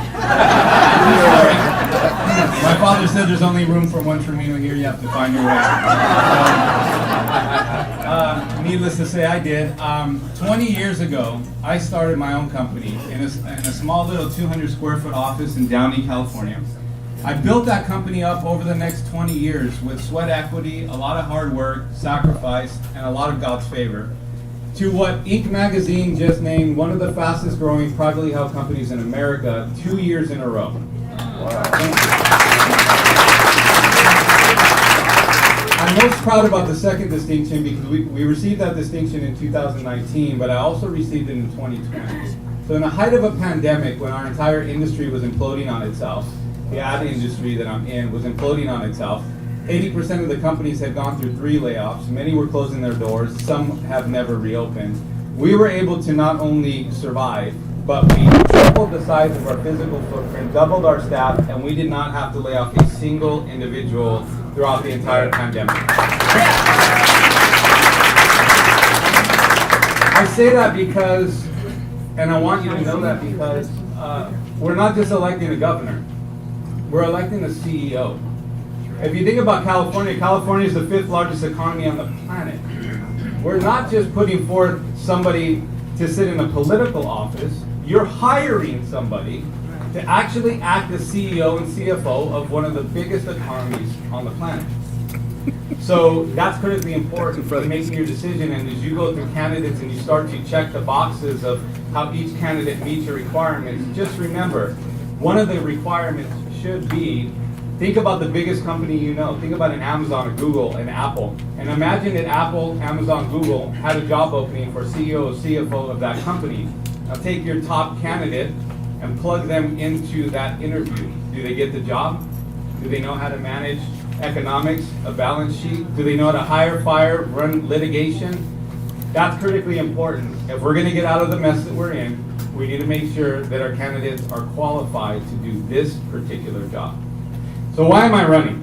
My father said there's only room for one Tremino here. You have to find your way. Needless to say, I did. 20 years ago, I started my own company in a small little 200 square foot office in Downey, California. I built that company up over the next 20 years with sweat equity, a lot of hard work, sacrifice, and a lot of God's favor, to what Inc. magazine just named one of the fastest growing privately held companies in America 2 years in a row. Wow. I'm most proud about the second distinction because we received that distinction in 2019, but I also received it in 2020. So in the height of a pandemic, when our entire industry was imploding on itself, the ad industry that I'm in was imploding on itself, 80% of the companies had gone through 3 layoffs. Many were closing their doors. Some have never reopened. We were able to not only survive, but we tripled the size of our physical footprint, doubled our staff, and we did not have to lay off a single individual throughout the entire pandemic. I say that because, and I want you to know that because we're not just electing a governor, we're electing a CEO. If you think about California, California is the 5th largest economy on the planet. We're not just putting forth somebody to sit in a political office, you're hiring somebody to actually act as CEO and CFO of one of the biggest economies on the planet. So that's critically important for making your decision, and as you go through candidates and you start to check the boxes of how each candidate meets your requirements, just remember, one of the requirements should be, think about the biggest company you know. Think about an Amazon, a Google, an Apple. And imagine that Apple, Amazon, Google had a job opening for CEO or CFO of that company. Now take your top candidate and plug them into that interview. Do they get the job? Do they know how to manage economics, a balance sheet? Do they know how to hire, fire, run litigation? That's critically important. If we're going to get out of the mess that we're in, we need to make sure that our candidates are qualified to do this particular job. So why am I running?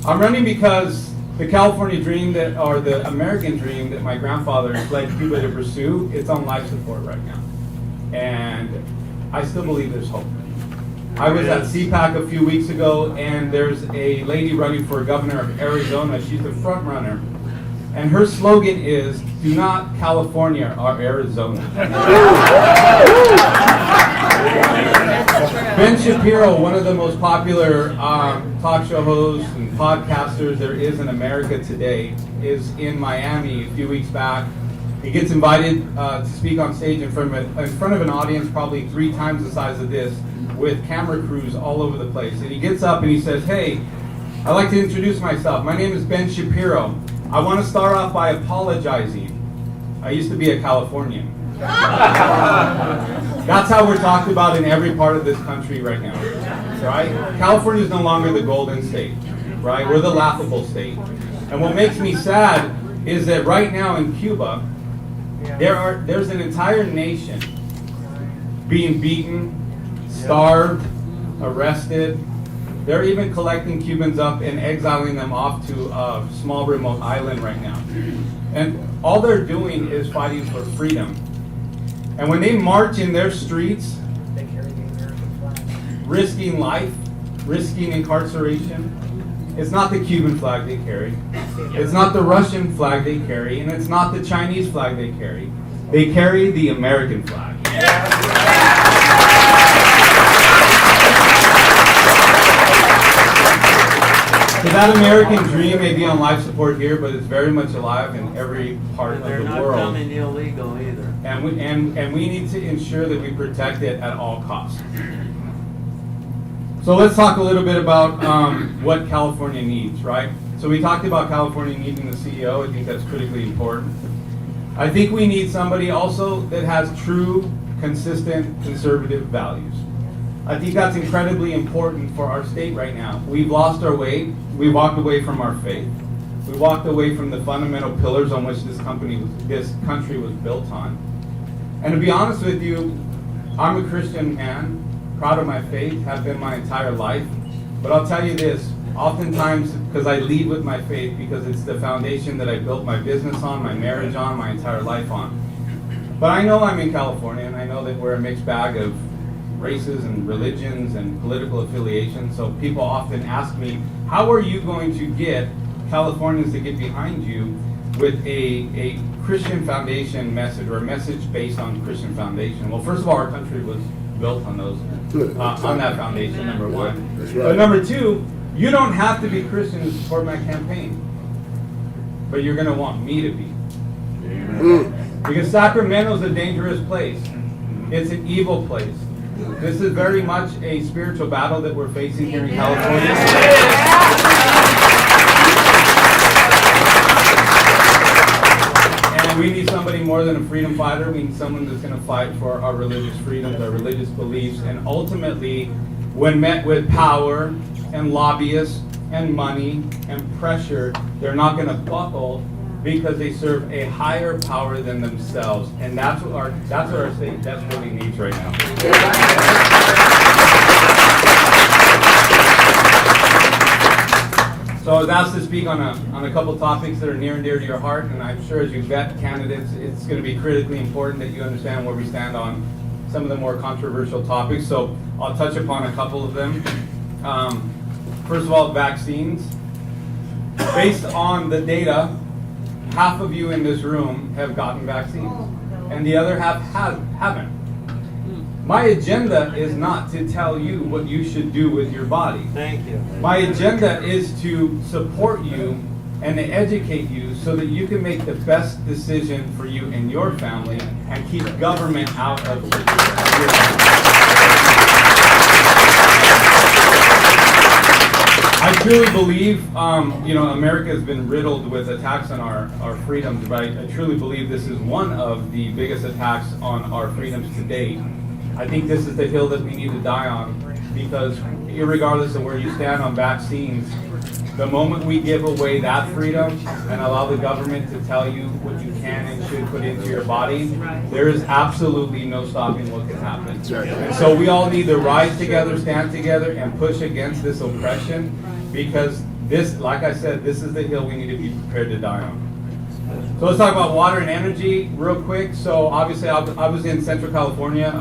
I'm running because the California dream or the American dream that my grandfather fled Cuba to pursue, it's on life support right now. And I still believe there's hope. I was at CPAC a few weeks ago, and there's a lady running for governor of Arizona. She's the front runner. And her slogan is, "Do not California our Arizona." Ben Shapiro, one of the most popular talk show hosts and podcasters there is in America today, is in Miami a few weeks back. He gets invited to speak on stage in front of an audience probably 3 times the size of this, with camera crews all over the place. And he gets up and he says, "Hey, I'd like to introduce myself. My name is Ben Shapiro. I want to start off by apologizing. I used to be a Californian." That's how we're talked about in every part of this country right now, right? California is no longer the golden state, right? We're the laughable state. And what makes me sad is that right now in Cuba, there's an entire nation being beaten, starved, arrested. They're even collecting Cubans up and exiling them off to a small remote island right now. And all they're doing is fighting for freedom. And when they march in their streets, risking life, risking incarceration, it's not the Cuban flag they carry, it's not the Russian flag they carry, and it's not the Chinese flag they carry. They carry the American flag. So that American dream may be on life support here, but it's very much alive in every part of the world. They're not coming illegal either. And we need to ensure that we protect it at all costs. So let's talk a little bit about what California needs, right? So we talked about California needing the CEO. I think that's critically important. I think we need somebody also that has true, consistent, conservative values. I think that's incredibly important for our state right now. We've lost our way. We walked away from our faith. We walked away from the fundamental pillars on which this country was built on. And to be honest with you, I'm a Christian man, proud of my faith, have been my entire life. But I'll tell you this, oftentimes, because I lead with my faith, because it's the foundation that I built my business on, my marriage on, my entire life on. But I know I'm in California, and I know that we're a mixed bag of races and religions and political affiliations. So people often ask me, how are you going to get Californians to get behind you with a Christian foundation message, or a message based on Christian foundation? Well, first of all, our country was built on those, on that foundation, number one. But number two, you don't have to be Christian to support my campaign, but you're going to want me to be. Because Sacramento is a dangerous place. It's an evil place. This is very much a spiritual battle that we're facing here in California. And we need somebody more than a freedom fighter. We need someone that's going to fight for our religious freedoms, our religious beliefs, and ultimately, when met with power and lobbyists and money and pressure, they're not going to buckle, because they serve a higher power than themselves. And that's what our state desperately needs right now. So I was asked to speak on a couple topics that are near and dear to your heart, and I'm sure as you vet candidates, it's going to be critically important that you understand where we stand on some of the more controversial topics. So I'll touch upon a couple of them. First of all, vaccines. Based on the data, half of you in this room have gotten vaccines, and the other half haven't. My agenda is not to tell you what you should do with your body. Thank you. My agenda is to support you and to educate you so that you can make the best decision for you and your family and keep government out of your I truly believe, America has been riddled with attacks on our freedoms, right? I truly believe this is one of the biggest attacks on our freedoms to date. I think this is the hill that we need to die on, because irregardless of where you stand on vaccines, the moment we give away that freedom and allow the government to tell you what you can and should put into your body, there is absolutely no stopping what can happen. And so we all need to rise together, stand together, and push against this oppression, because this, like I said, this is the hill we need to be prepared to die on. So let's talk about water and energy real quick. So obviously I was in Central California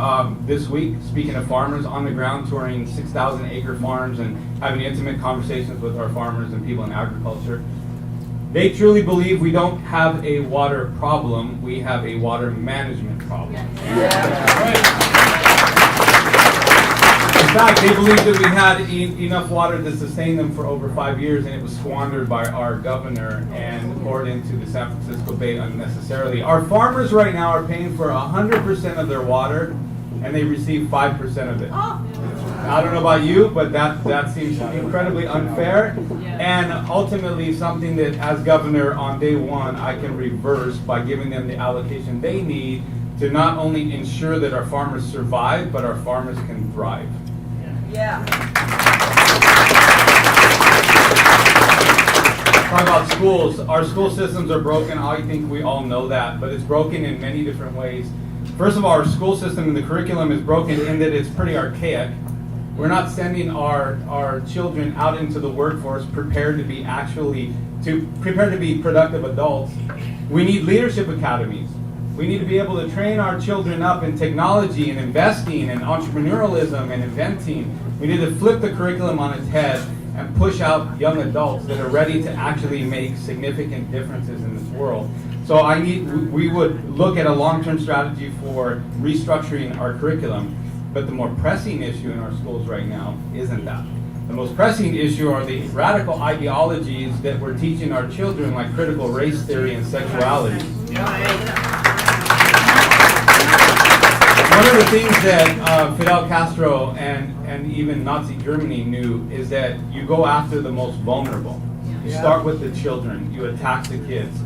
this week, speaking to farmers on the ground, touring 6,000 acre farms and having intimate conversations with our farmers and people in agriculture. They truly believe we don't have a water problem, we have a water management problem. In fact, they believe that we had enough water to sustain them for over 5 years, and it was squandered by our governor and poured into the San Francisco Bay unnecessarily. Our farmers right now are paying for 100% of their water, and they receive 5% of it. I don't know about you, but that seems incredibly unfair, and ultimately something that, as governor on day one, I can reverse by giving them the allocation they need to not only ensure that our farmers survive, but our farmers can thrive. Talk about schools. Our school systems are broken. I think we all know that, but it's broken in many different ways. First of all, our school system and the curriculum is broken in that it's pretty archaic. We're not sending our children out into the workforce prepared to be productive adults. We need leadership academies. We need to be able to train our children up in technology and investing and entrepreneurialism and inventing. We need to flip the curriculum on its head and push out young adults that are ready to actually make significant differences in this world. So we would look at a long-term strategy for restructuring our curriculum, but the more pressing issue in our schools right now isn't that. The most pressing issue are the radical ideologies that we're teaching our children, like critical race theory and sexuality. One of the things that Fidel Castro and even Nazi Germany knew is that you go after the most vulnerable. You start with the children, you attack the kids.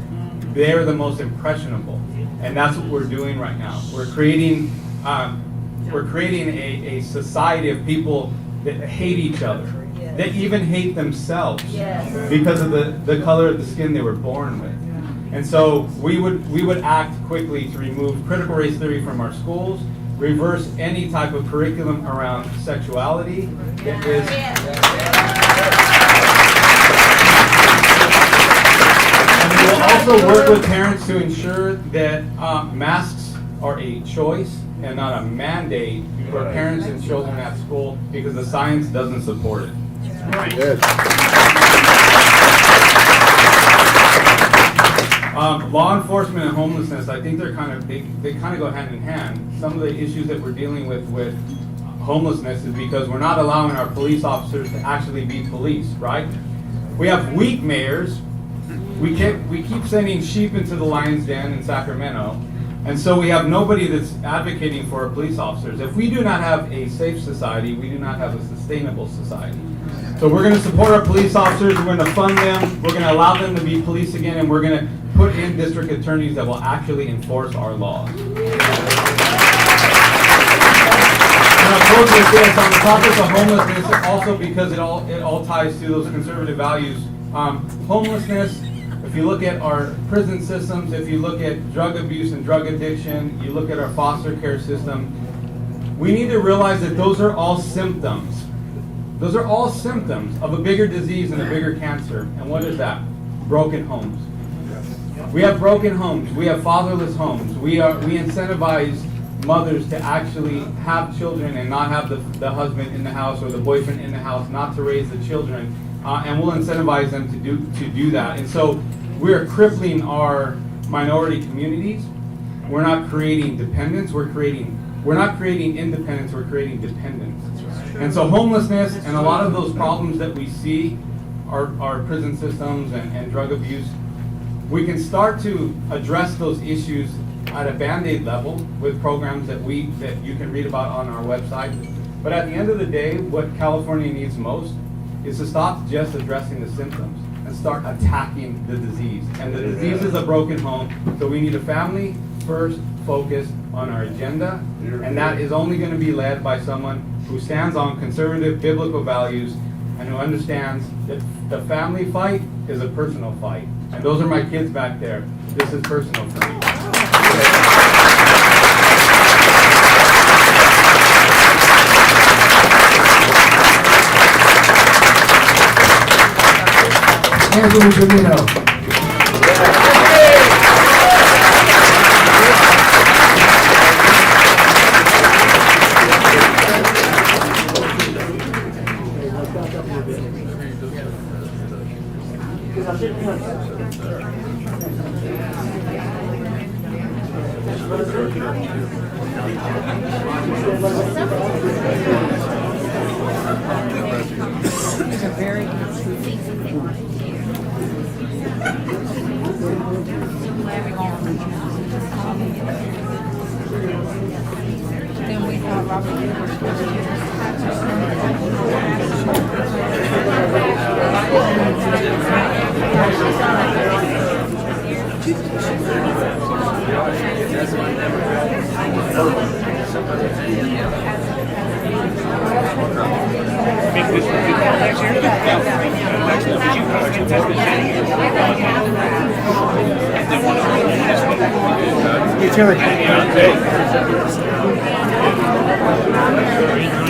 They're the most impressionable, and that's what we're doing right now. We're creating a society of people that hate each other, that even hate themselves because of the color of the skin they were born with. And so we would act quickly to remove critical race theory from our schools, reverse any type of curriculum around sexuality that is. And we will also work with parents to ensure that masks are a choice and not a mandate for parents and children at school, because the science doesn't support it. Law enforcement and homelessness, I think they kind of go hand in hand. Some of the issues that we're dealing with homelessness is because we're not allowing our police officers to actually be police, right? We have weak mayors. We keep sending sheep into the lion's den in Sacramento, and so we have nobody that's advocating for our police officers. If we do not have a safe society, we do not have a sustainable society. So we're going to support our police officers, we're going to fund them, we're going to allow them to be police again, and we're going to put in district attorneys that will actually enforce our laws. And I'll close with this, on the topic of homelessness, also because it all ties to those conservative values. Homelessness, if you look at our prison systems, if you look at drug abuse and drug addiction, you look at our foster care system, we need to realize that those are all symptoms. Those are all symptoms of a bigger disease and a bigger cancer. And what is that? Broken homes. We have broken homes. We have fatherless homes. We incentivize mothers to actually have children and not have the husband in the house or the boyfriend in the house, not to raise the children. And we'll incentivize them to do that. And so we're crippling our minority communities. We're not creating dependence. We're not creating independence. We're creating dependence. And so homelessness and a lot of those problems that we see, our prison systems and drug abuse, we can start to address those issues at a Band-Aid level with programs that you can read about on our website. But at the end of the day, what California needs most is to stop just addressing the symptoms and start attacking the disease. And the disease is a broken home, so we need a family first focus on our agenda, and that is only going to be led by someone who stands on conservative biblical values and who understands that the family fight is a personal fight. And those are my kids back there. This is personal for me. Andrew Domino. Then we have Robert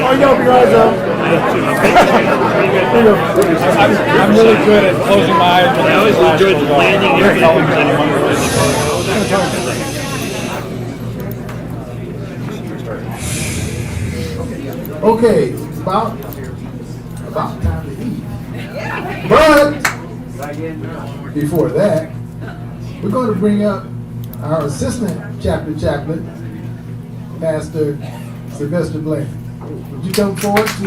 Oh, yo, be right up. I'm really good at closing my eyes. I always enjoyed the landing Okay, it's about time to eat. But before that, we're going to bring up our assistant chapter chaplain, Pastor Sylvester Blaine. Would you come forward to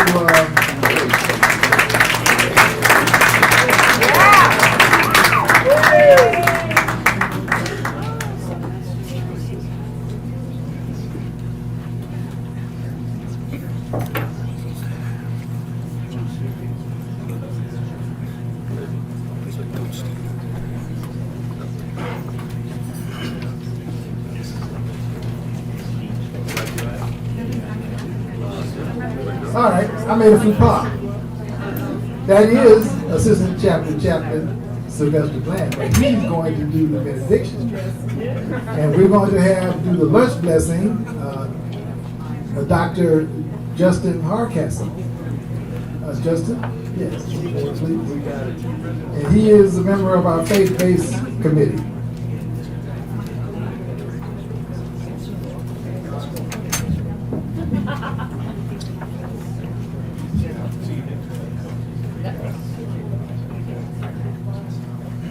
all right, I made a few pop. That is Assistant Chaplain Sylvester Bland, but he's going to do the benediction. And we're going to do the lunch blessing, Dr. Justin Hardcastle. Justin? Yes, please. And he is a member of our faith-based committee.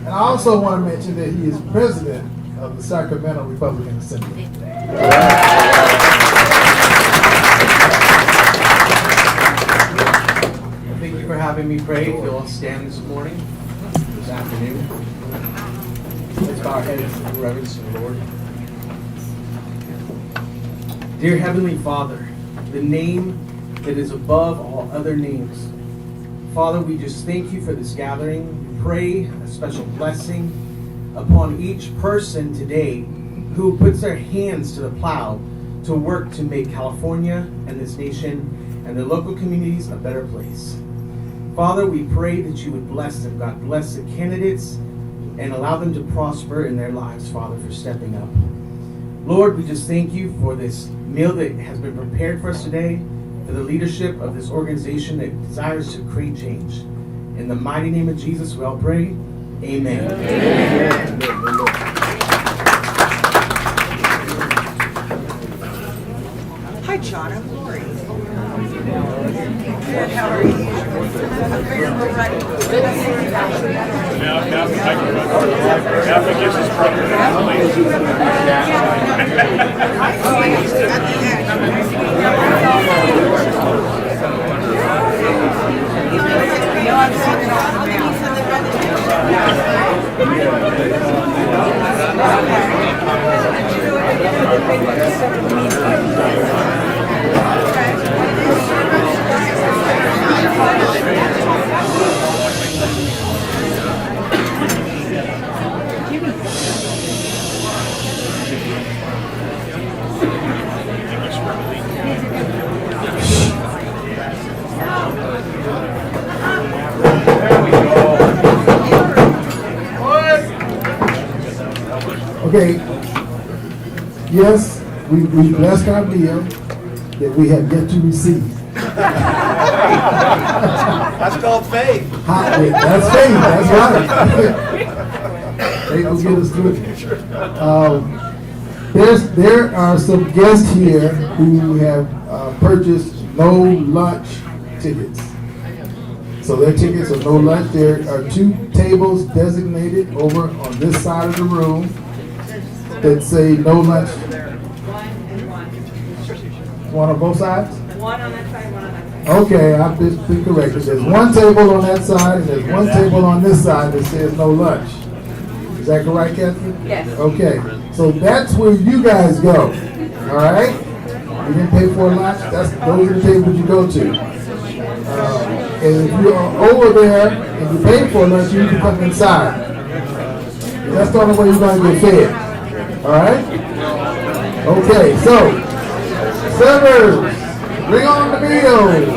And I also want to mention that he is president of the Sacramento Republican Assembly. Thank you for having me pray. If you'll all stand this morning, this afternoon. Let's bow our heads in reverence to the Lord. Dear Heavenly Father, the name that is above all other names, Father, we just thank you for this gathering. We pray a special blessing upon each person today who puts their hands to the plow to work to make California and this nation and their local communities a better place. Father, we pray that you would bless them. God, bless the candidates and allow them to prosper in their lives, Father, for stepping up. Lord, we just thank you for this meal that has been prepared for us today, for the leadership of this organization that desires to create change. In the mighty name of Jesus, we all pray. Amen. Amen. Hi, John. I'm Lori. Good. How are you? Catholic gives his Okay, yes, we blessed our meal that we have yet to receive. That's called faith. That's faith, that's right. Faith will get us through it. There are some guests here who have purchased no lunch tickets. So their tickets are no lunch. There are 2 tables designated over on this side of the room that say no lunch. One on both sides? One on that side, one on that side. Okay, I've been corrected. There's 1 table on that side and there's 1 table on this side that says no lunch. Is that correct, Catherine? Yes. Okay, so that's where you guys go. All right? You didn't pay for a lunch. Those are the tables you go to. And if you are over there and you pay for lunch, you can come inside. That's the only way you're going to get fed. All right? Okay, so servers, bring on the meals.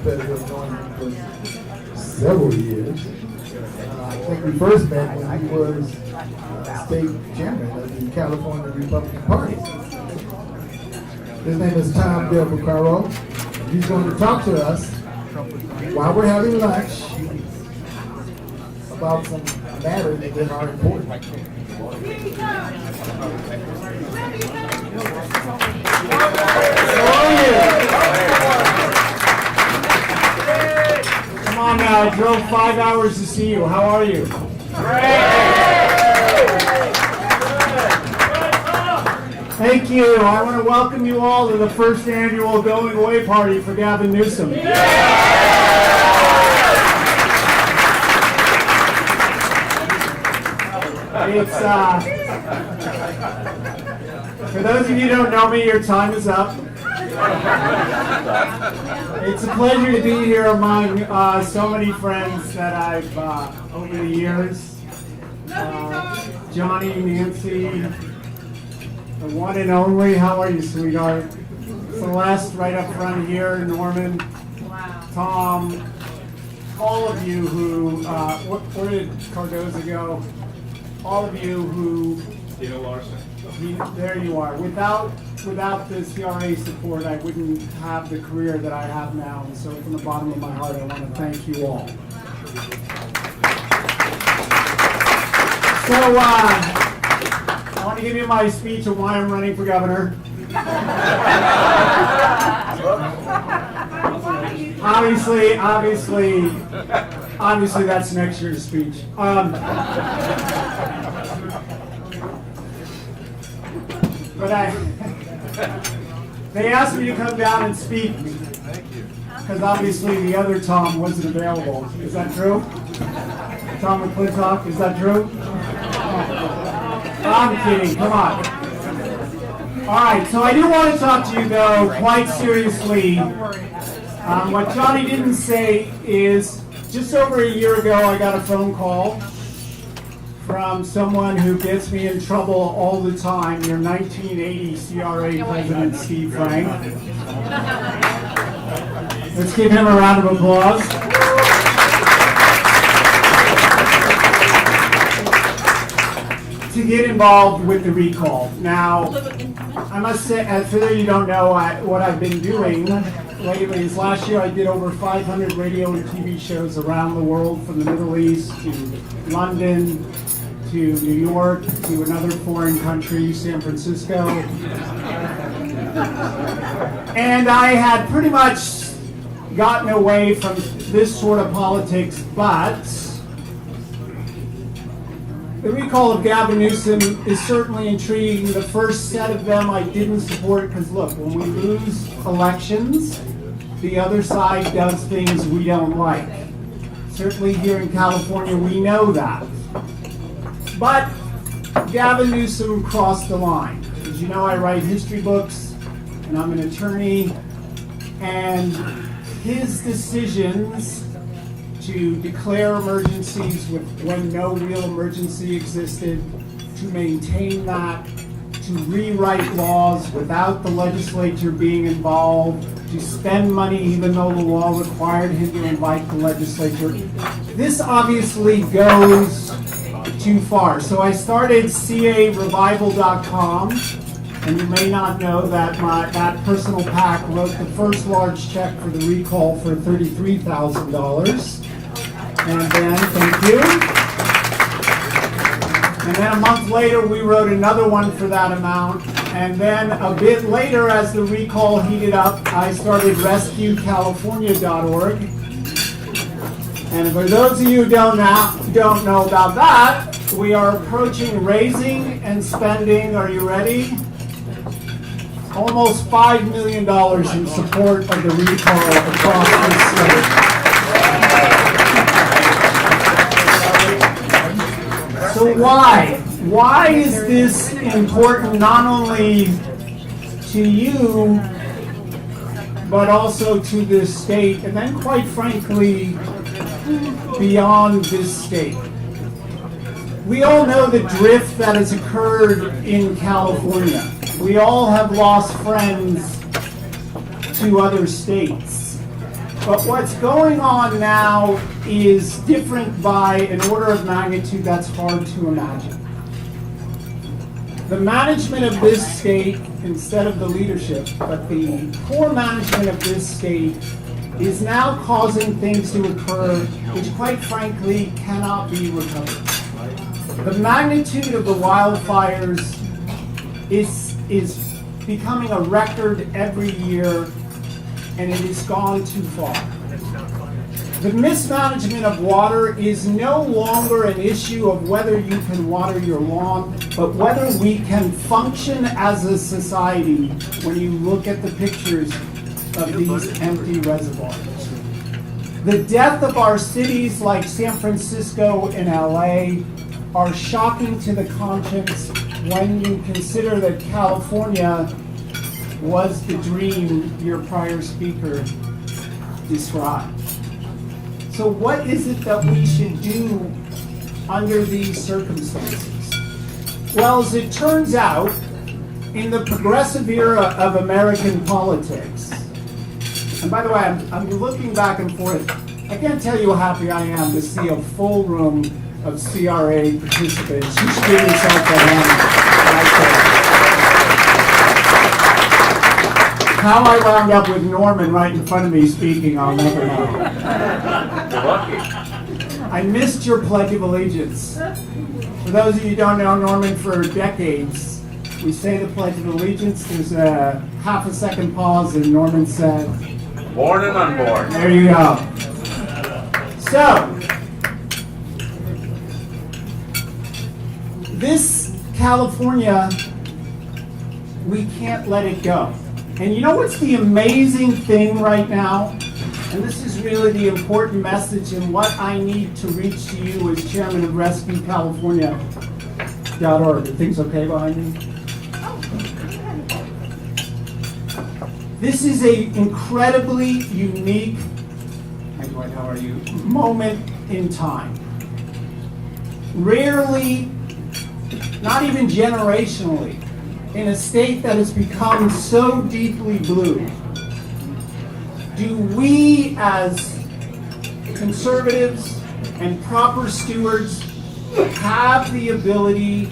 pleasure of knowing him for several years. I think we first met when he was state chairman of the California Republican Party. His name is Tom Del Bucaro. He's going to talk to us while we're having lunch about some matters that are important. Come on now, I drove 5 hours to see you. How are you? Thank you. I want to welcome you all to the first annual going away party for Gavin Newsom. It's for those of you who don't know me, your time is up. It's a pleasure to be here among so many friends that I've over the years. Johnny, Nancy, the one and only. How are you, sweetheart? Celeste, right up front here. Norman, Tom, all of you who. Where did Cardoza go? All of you who. There you are. Without the CRA support, I wouldn't have the career that I have now. And so from the bottom of my heart, I want to thank you all. So I want to give you my speech on why I'm running for governor. Obviously that's next year's speech. But they asked me to come down and speak because obviously the other Tom wasn't available. Is that true? Tom McClintock, is that true? I'm kidding, come on. All right, so I do want to talk to you though quite seriously. What Johnny didn't say is just over a year ago I got a phone call from someone who gets me in trouble all the time, your 1980 CRA President Steve Frank. Let's give him a round of applause. To get involved with the recall. Now, I must say, for those of you who don't know, what I've been doing lately is last year I did over 500 radio and TV shows around the world, from the Middle East to London, to New York, to another foreign country, San Francisco. And I had pretty much gotten away from this sort of politics, but the recall of Gavin Newsom is certainly intriguing. The first set of them I didn't support because, look, when we lose elections, the other side does things we don't like. Certainly here in California, we know that. But Gavin Newsom crossed the line. As you know, I write history books, and I'm an attorney, and his decisions to declare emergencies when no real emergency existed, to maintain that, to rewrite laws without the legislature being involved, to spend money even though the law required him to invite the legislature. This obviously goes too far. So I started CARevival.com, and you may not know that that personal PAC wrote the first large check for the recall for $33,000. And then, thank you. And then a month later, we wrote another one for that amount. And then a bit later, as the recall heated up, I started RescueCalifornia.org. And for those of you who don't know about that, we are approaching raising and spending, are you ready? Almost $5 million in support of the recall across the state. So why? Why is this important not only to you, but also to this state, and then quite frankly, beyond this state? We all know the drift that has occurred in California. We all have lost friends to other states. But what's going on now is different by an order of magnitude that's hard to imagine. The management of this state, instead of the leadership, but the poor management of this state is now causing things to occur which quite frankly cannot be recovered. The magnitude of the wildfires is becoming a record every year, and it has gone too far. The mismanagement of water is no longer an issue of whether you can water your lawn, but whether we can function as a society when you look at the pictures of these empty reservoirs. The death of our cities like San Francisco and LA are shocking to the conscience when you consider that California was the dream your prior speaker described. So what is it that we should do under these circumstances? Well, as it turns out, in the progressive era of American politics, and by the way, I'm looking back and forth, I can't tell you how happy I am to see a full room of CRA participants. You should give yourself a hand. How I wound up with Norman right in front of me speaking, I'll never know. You're lucky. I missed your Pledge of Allegiance. For those of you who don't know Norman, for decades, we say the Pledge of Allegiance. There's a half a second pause, and Norman said, Born and unborn. There you go. So, this California, we can't let it go. And you know what's the amazing thing right now? And this is really the important message and what I need to reach to you as chairman of RescueCalifornia.org. Are things okay behind me? This is an incredibly unique, hi Dwight, how are you, moment in time. Rarely, not even generationally, in a state that has become so deeply blue, do we as conservatives and proper stewards have the ability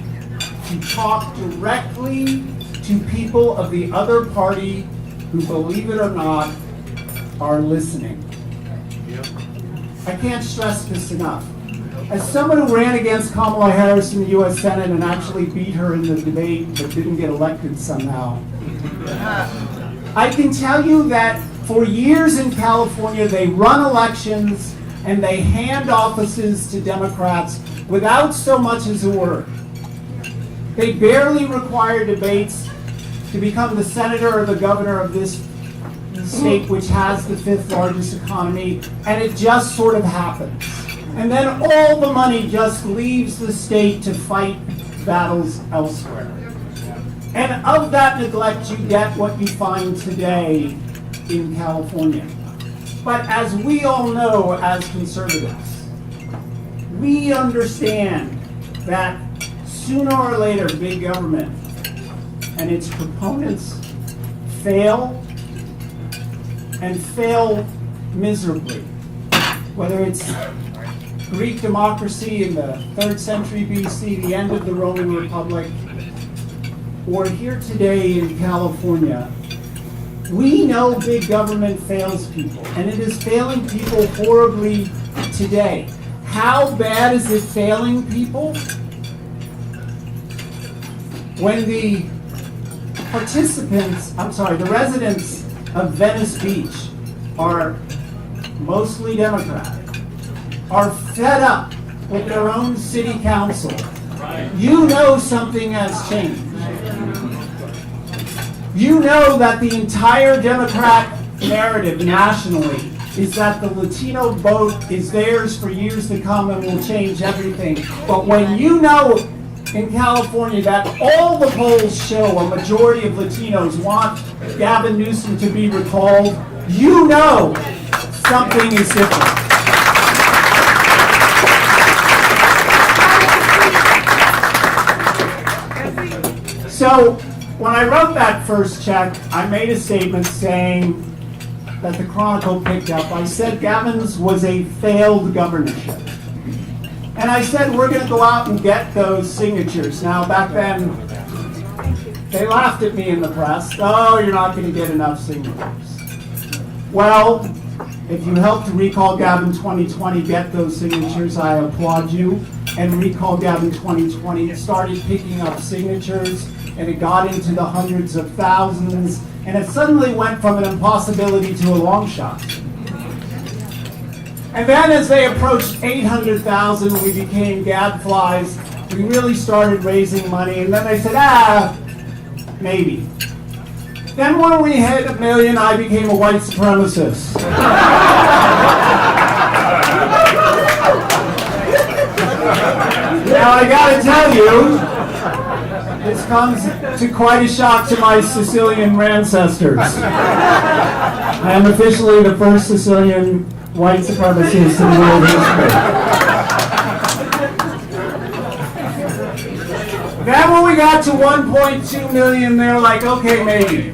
to talk directly to people of the other party who, believe it or not, are listening? I can't stress this enough. As someone who ran against Kamala Harris in the U.S. Senate and actually beat her in the debate but didn't get elected somehow, I can tell you that for years in California, they run elections and they hand offices to Democrats without so much as a word. They barely require debates to become the senator or the governor of this state, which has the 5th largest economy, and it just sort of happens. And then all the money just leaves the state to fight battles elsewhere. And of that neglect, you get what you find today in California. But as we all know as conservatives, we understand that sooner or later big government and its proponents fail, and fail miserably. Whether it's Greek democracy in the 3rd century BC, the end of the Roman Republic, or here today in California, we know big government fails people, and it is failing people horribly today. How bad is it failing people? When the the residents of Venice Beach are mostly Democratic, are fed up with their own city council, you know something has changed. You know that the entire Democrat narrative nationally is that the Latino vote is theirs for years to come and will change everything. But when you know in California that all the polls show a majority of Latinos want Gavin Newsom to be recalled, you know something is different. So when I wrote that first check, I made a statement saying that the Chronicle picked up. I said Gavin's was a failed governorship. And I said, we're going to go out and get those signatures. Now, back then, they laughed at me in the press. Oh, you're not going to get enough signatures. Well, if you helped Recall Gavin 2020 get those signatures, I applaud you. And Recall Gavin 2020 started picking up signatures, and it got into the hundreds of thousands, and it suddenly went from an impossibility to a long shot. And then as they approached 800,000, we became gadflies. We really started raising money, and then I said, maybe. Then when we hit 1 million, I became a white supremacist. Now I gotta tell you, this comes to quite a shock to my Sicilian ancestors. I am officially the first Sicilian white supremacist in world history. Then when we got to 1.2 million, they're like, okay, maybe.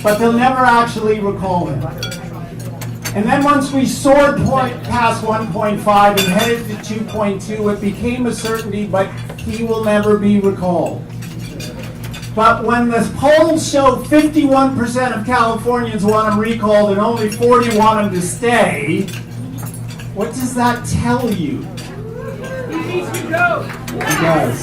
But they'll never actually recall him. And then once we soared past 1.5 and headed to 2.2, it became a certainty, but he will never be recalled. But when the polls show 51% of Californians want him recalled and only 40 want him to stay, what does that tell you? He needs to go. It does.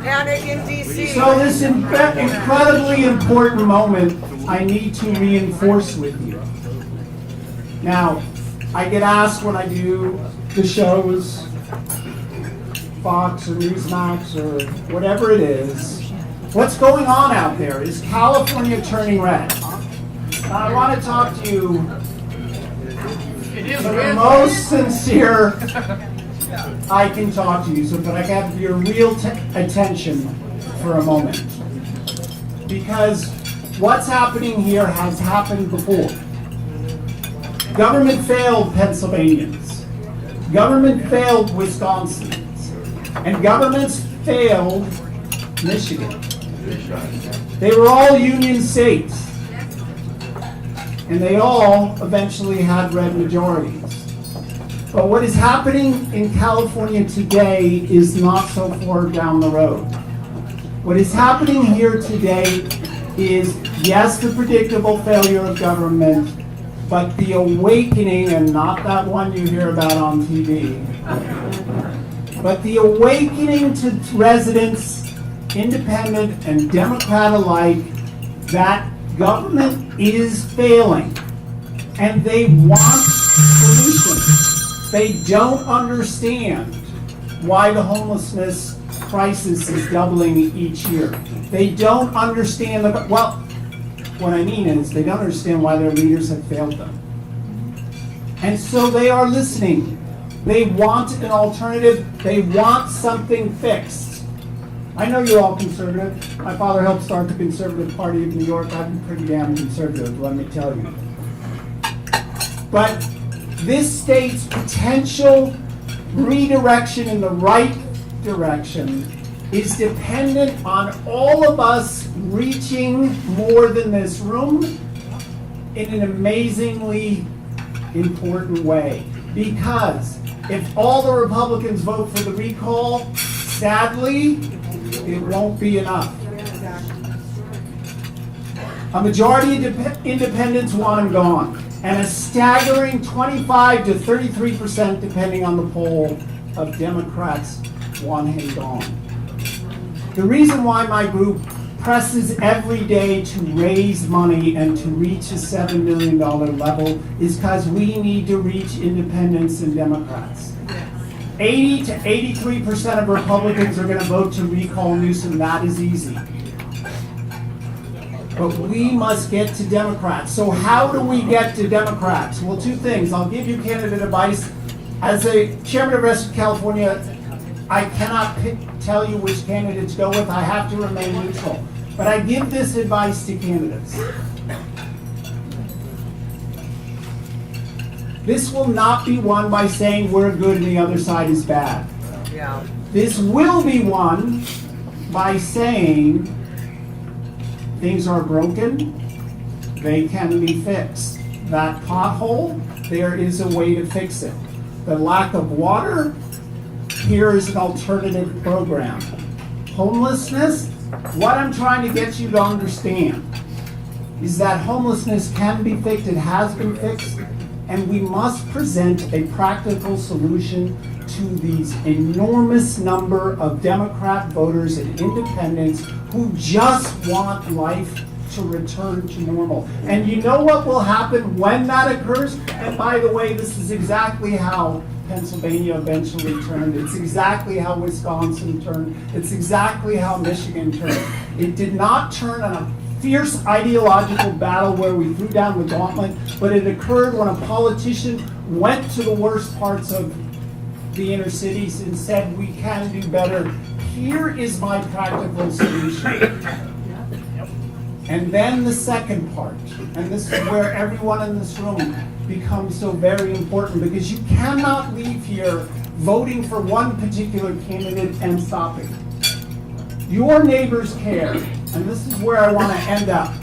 Panic in DC. So this incredibly important moment, I need to reinforce with you. Now, I get asked when I do the shows, Fox or Newsmax or whatever it is, what's going on out there? Is California turning red? Now, I want to talk to you the most sincere I can talk to you, but I have your real attention for a moment. Because what's happening here has happened before. Government failed Pennsylvanians. Government failed Wisconsinians. And governments failed Michigan. They were all union states. And they all eventually had red majorities. But what is happening in California today is not so far down the road. What is happening here today is, yes, the predictable failure of government, but the awakening, and not that one you hear about on TV, but the awakening to residents, independent and Democrat alike, that government is failing, and they want solutions. They don't understand why the homelessness crisis is doubling each year. They don't understand what I mean is they don't understand why their leaders have failed them. And so they are listening. They want an alternative. They want something fixed. I know you're all conservative. My father helped start the Conservative Party of New York. I've been pretty damn conservative, let me tell you. But this state's potential redirection in the right direction is dependent on all of us reaching more than this room in an amazingly important way. Because if all the Republicans vote for the recall, sadly, it won't be enough. A majority of independents want him gone, and a staggering 25 to 33%, depending on the poll, of Democrats want him gone. The reason why my group presses every day to raise money and to reach a $7 million level is because we need to reach independents and Democrats. 80 to 83% of Republicans are going to vote to recall Newsom. That is easy. But we must get to Democrats. So how do we get to Democrats? Well, two things. I'll give you candidate advice. As a chairman of Western California, I cannot tell you which candidate to go with. I have to remain neutral. But I give this advice to candidates. This will not be won by saying we're good and the other side is bad. Yeah. This will be won by saying things are broken, They can be fixed. That pothole, there is a way to fix it. The lack of water, here is an alternative program. Homelessness, what I'm trying to get you to understand is that homelessness can be fixed, it has been fixed, and we must present a practical solution to these enormous number of Democrat voters and independents who just want life to return to normal. And you know what will happen when that occurs? And by the way, this is exactly how Pennsylvania eventually turned. It's exactly how Wisconsin turned. It's exactly how Michigan turned. It did not turn on a fierce ideological battle where we threw down the gauntlet, but it occurred when a politician went to the worst parts of the inner cities and said, we can do better. Here is my practical solution. And then the second part, and this is where everyone in this room becomes so very important, because you cannot leave here voting for one particular candidate and stopping. Your neighbors care, and this is where I want to end up.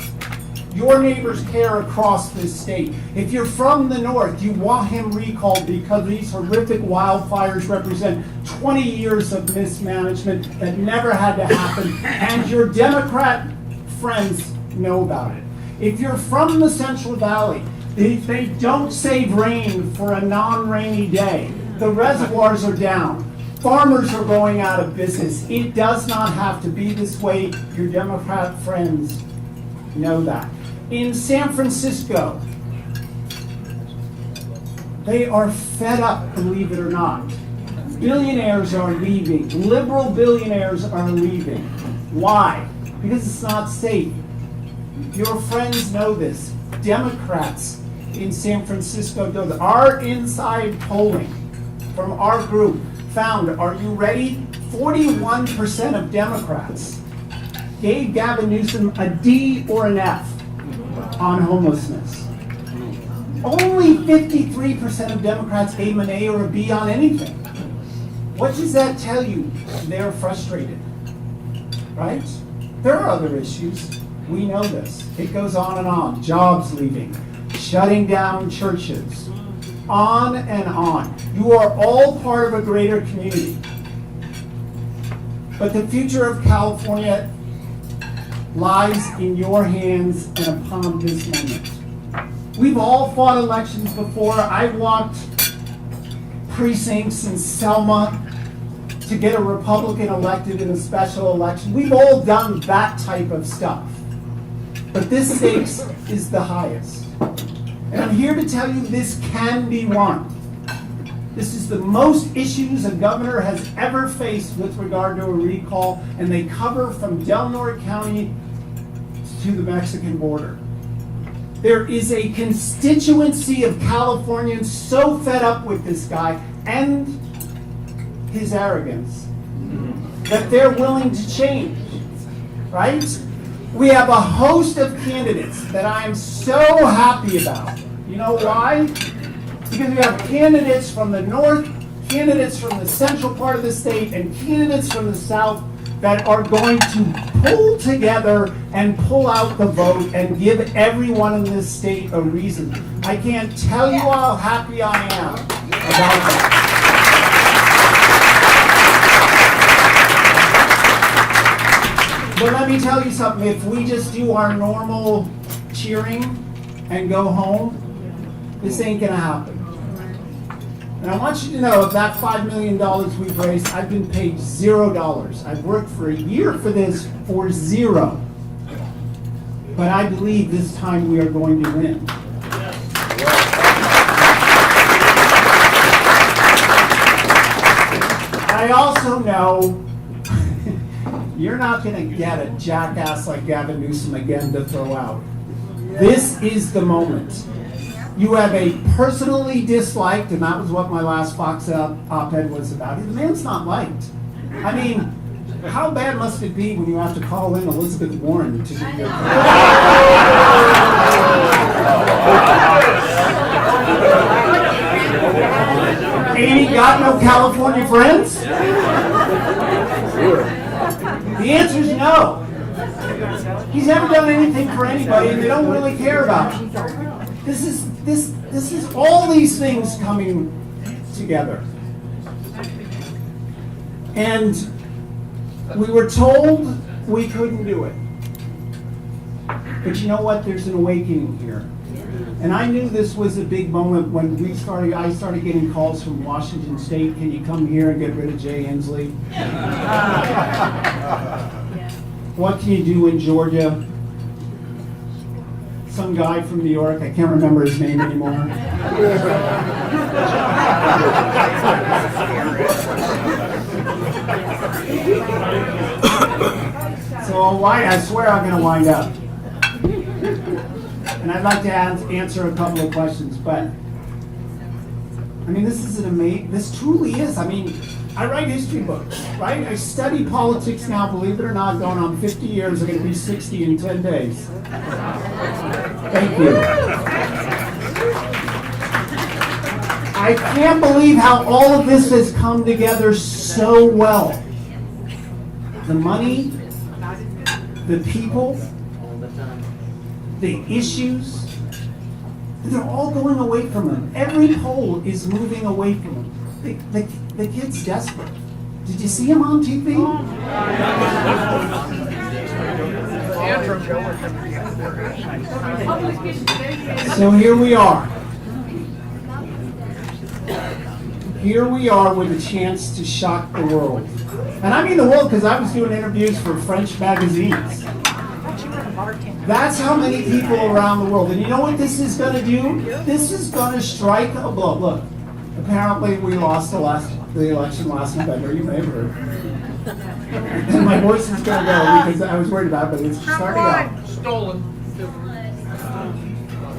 Your neighbors care across this state. If you're from the north, you want him recalled because these horrific wildfires represent 20 years of mismanagement that never had to happen, and your Democrat friends know about it. If you're from the Central Valley, they don't save rain for a non-rainy day. The reservoirs are down. Farmers are going out of business. It does not have to be this way. Your Democrat friends know that. In San Francisco, they are fed up, believe it or not. Billionaires are leaving. Liberal billionaires are leaving. Why? Because it's not safe. Your friends know this. Democrats in San Francisco know that. Our inside polling from our group found, are you ready? 41% of Democrats gave Gavin Newsom a D or an F on homelessness. Only 53% of Democrats gave him an A or a B on anything. What does that tell you? They're frustrated, right? There are other issues. We know this. It goes on and on. Jobs leaving, shutting down churches, on and on. You are all part of a greater community. But the future of California lies in your hands and upon this moment. We've all fought elections before. I've walked precincts in Selma to get a Republican elected in a special election. We've all done that type of stuff. But this stakes is the highest. And I'm here to tell you this can be won. This is the most issues a governor has ever faced with regard to a recall, and they cover from Del Norte County to the Mexican border. There is a constituency of Californians so fed up with this guy and his arrogance that they're willing to change, right? We have a host of candidates that I am so happy about. You know why? Because we have candidates from the north, candidates from the central part of the state, and candidates from the south that are going to pull together and pull out the vote and give everyone in this state a reason. I can't tell you how happy I am about that. But let me tell you something, if we just do our normal cheering and go home, this ain't gonna happen. And I want you to know, of that $5 million we've raised, I've been paid $0. I've worked for a year for this for $0. But I believe this time we are going to win. I also know you're not going to get a jackass like Gavin Newsom again to throw out. This is the moment. You have a personally disliked, and that was what my last Fox op-ed was about. The man's not liked. I mean, how bad must it be when you have to call in Elizabeth Warren to do your Ain't he got no California friends? The answer is no. He's never done anything for anybody, and they don't really care about him. This is all these things coming together. And we were told we couldn't do it. But you know what? There's an awakening here. And I knew this was a big moment when I started getting calls from Washington State. Can you come here and get rid of Jay Inslee? What can you do in Georgia? Some guy from New York, I can't remember his name anymore. So I swear I'm going to wind up. And I'd like to answer a couple of questions, but I mean, this is this truly is. I mean, I write history books, right? I study politics now, believe it or not, going on 50 years. I'm going to be 60 in 10 days. Thank you. I can't believe how all of this has come together so well. The money, the people, the issues, they're all going away from them. Every poll is moving away from them. The kid's desperate. Did you see him on TV? So here we are. Here we are with a chance to shock the world. And I mean the world because I was doing interviews for French magazines. That's how many people around the world. And you know what this is going to do? This is going to strike a blow. Look, apparently we lost the election last November. You may have heard. And my voice is going to go because I was worried about it, but it's starting out. Stolen.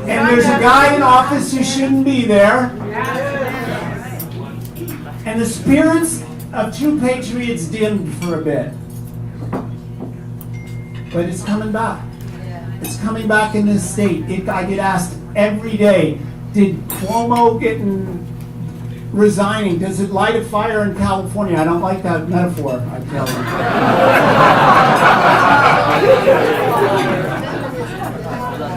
And there's a guy in office who shouldn't be there. And the spirits of true patriots dimmed for a bit. But it's coming back. It's coming back in this state. I get asked every day, did Cuomo resigning, does it light a fire in California? I don't like that metaphor, I tell you.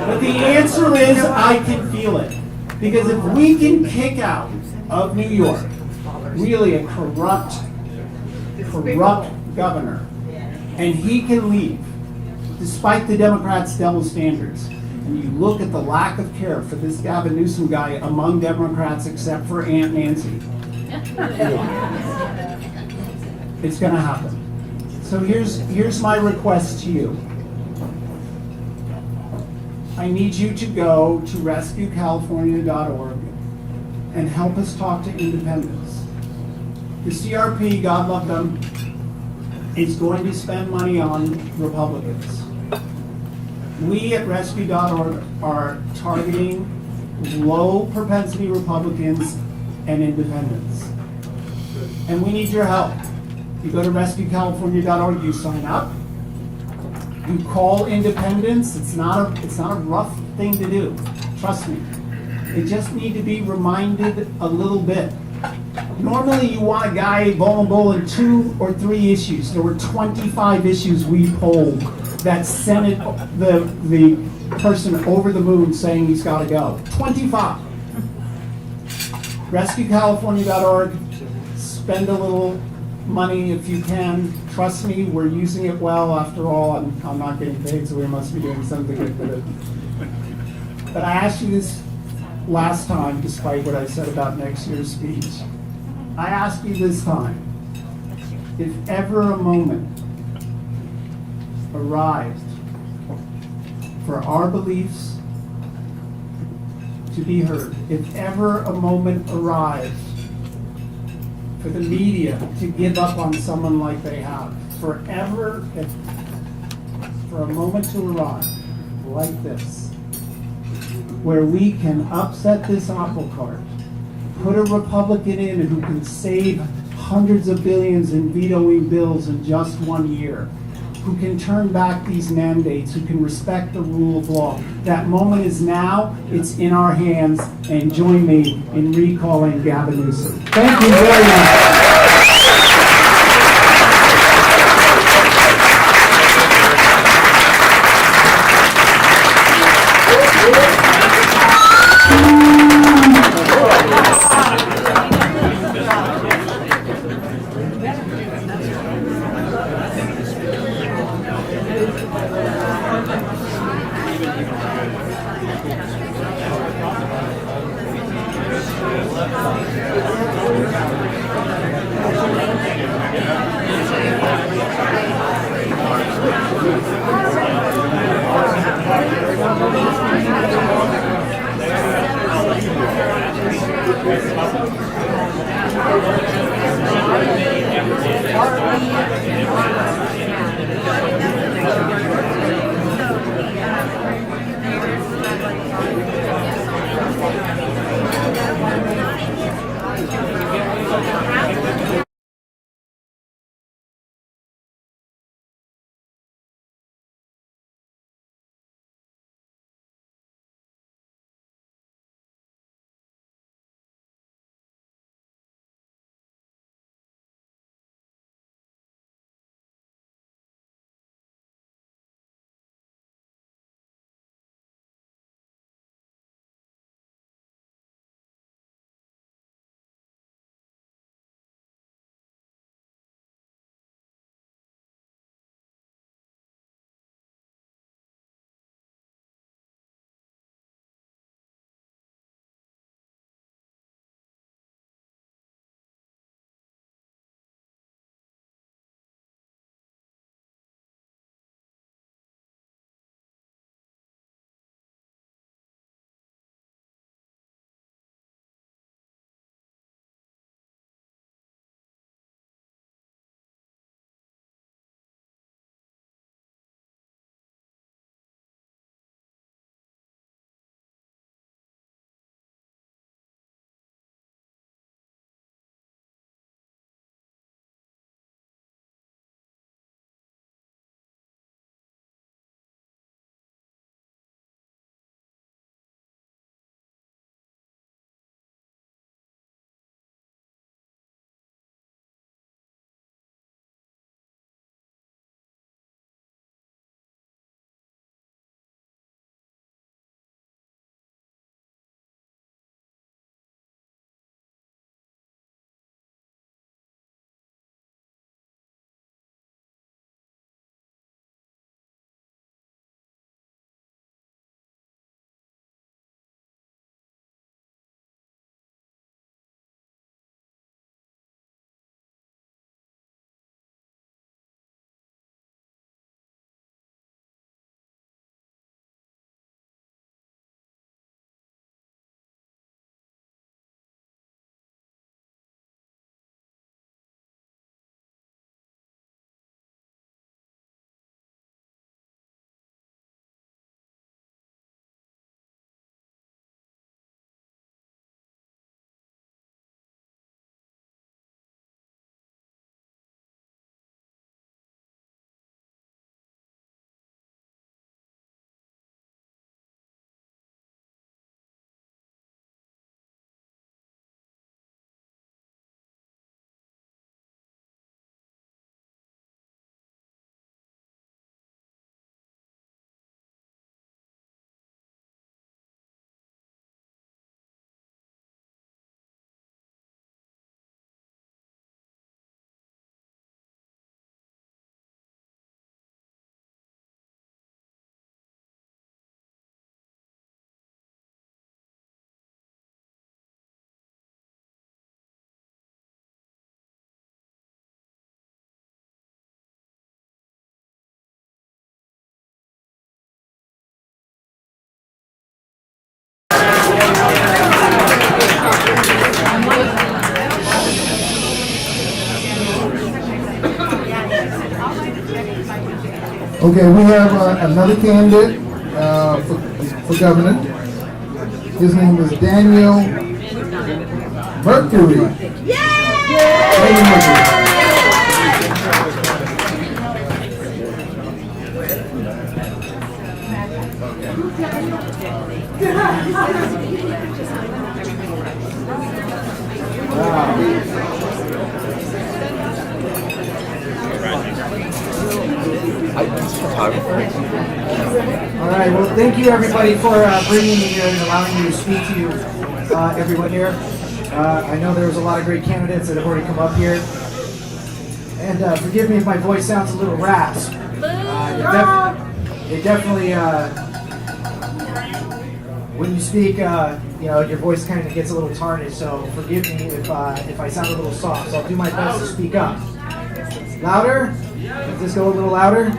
But the answer is, I can feel it. Because if we can kick out of New York, really a corrupt governor, and he can leave, despite the Democrats' double standards, and you look at the lack of care for this Gavin Newsom guy among Democrats except for Aunt Nancy, it's going to happen. So here's my request to you. I need you to go to rescuecalifornia.org and help us talk to independents. The CRP, God love them, is going to spend money on Republicans. We at rescue.org are targeting low propensity Republicans and independents. And we need your help. You go to rescuecalifornia.org, you sign up, you call independents. It's not a rough thing to do. Trust me. They just need to be reminded a little bit. Normally you want a guy vulnerable in 2 or 3 issues. There were 25 issues we polled that sent the person over the moon saying he's got to go. 25. RescueCalifornia.org. Spend a little money if you can. Trust me, we're using it well. After all, I'm not getting paid, so we must be doing something good with it. But I asked you this last time, despite what I said about next year's speech. I ask you this time, if ever a moment arrived for our beliefs to be heard, if ever a moment arrived for the media to give up on someone like they have, for a moment to arrive like this, where we can upset this apple cart, put a Republican in who can save hundreds of billions in vetoing bills in just 1 year, who can turn back these mandates, who can respect the rule of law. That moment is now, it's in our hands, and join me in recalling Gavin Newsom. Thank you very much. Okay, we have another candidate for governor. His name is Daniel Mercury. Daniel Mercury. All right, well, thank you everybody for bringing me here and allowing me to speak to you, everyone here. I know there was a lot of great candidates that have already come up here. And forgive me if my voice sounds a little rasp. It definitely, when you speak, your voice kind of gets a little tarnished, so forgive me if I sound a little soft. So I'll do my best to speak up. Louder? Does this go a little louder?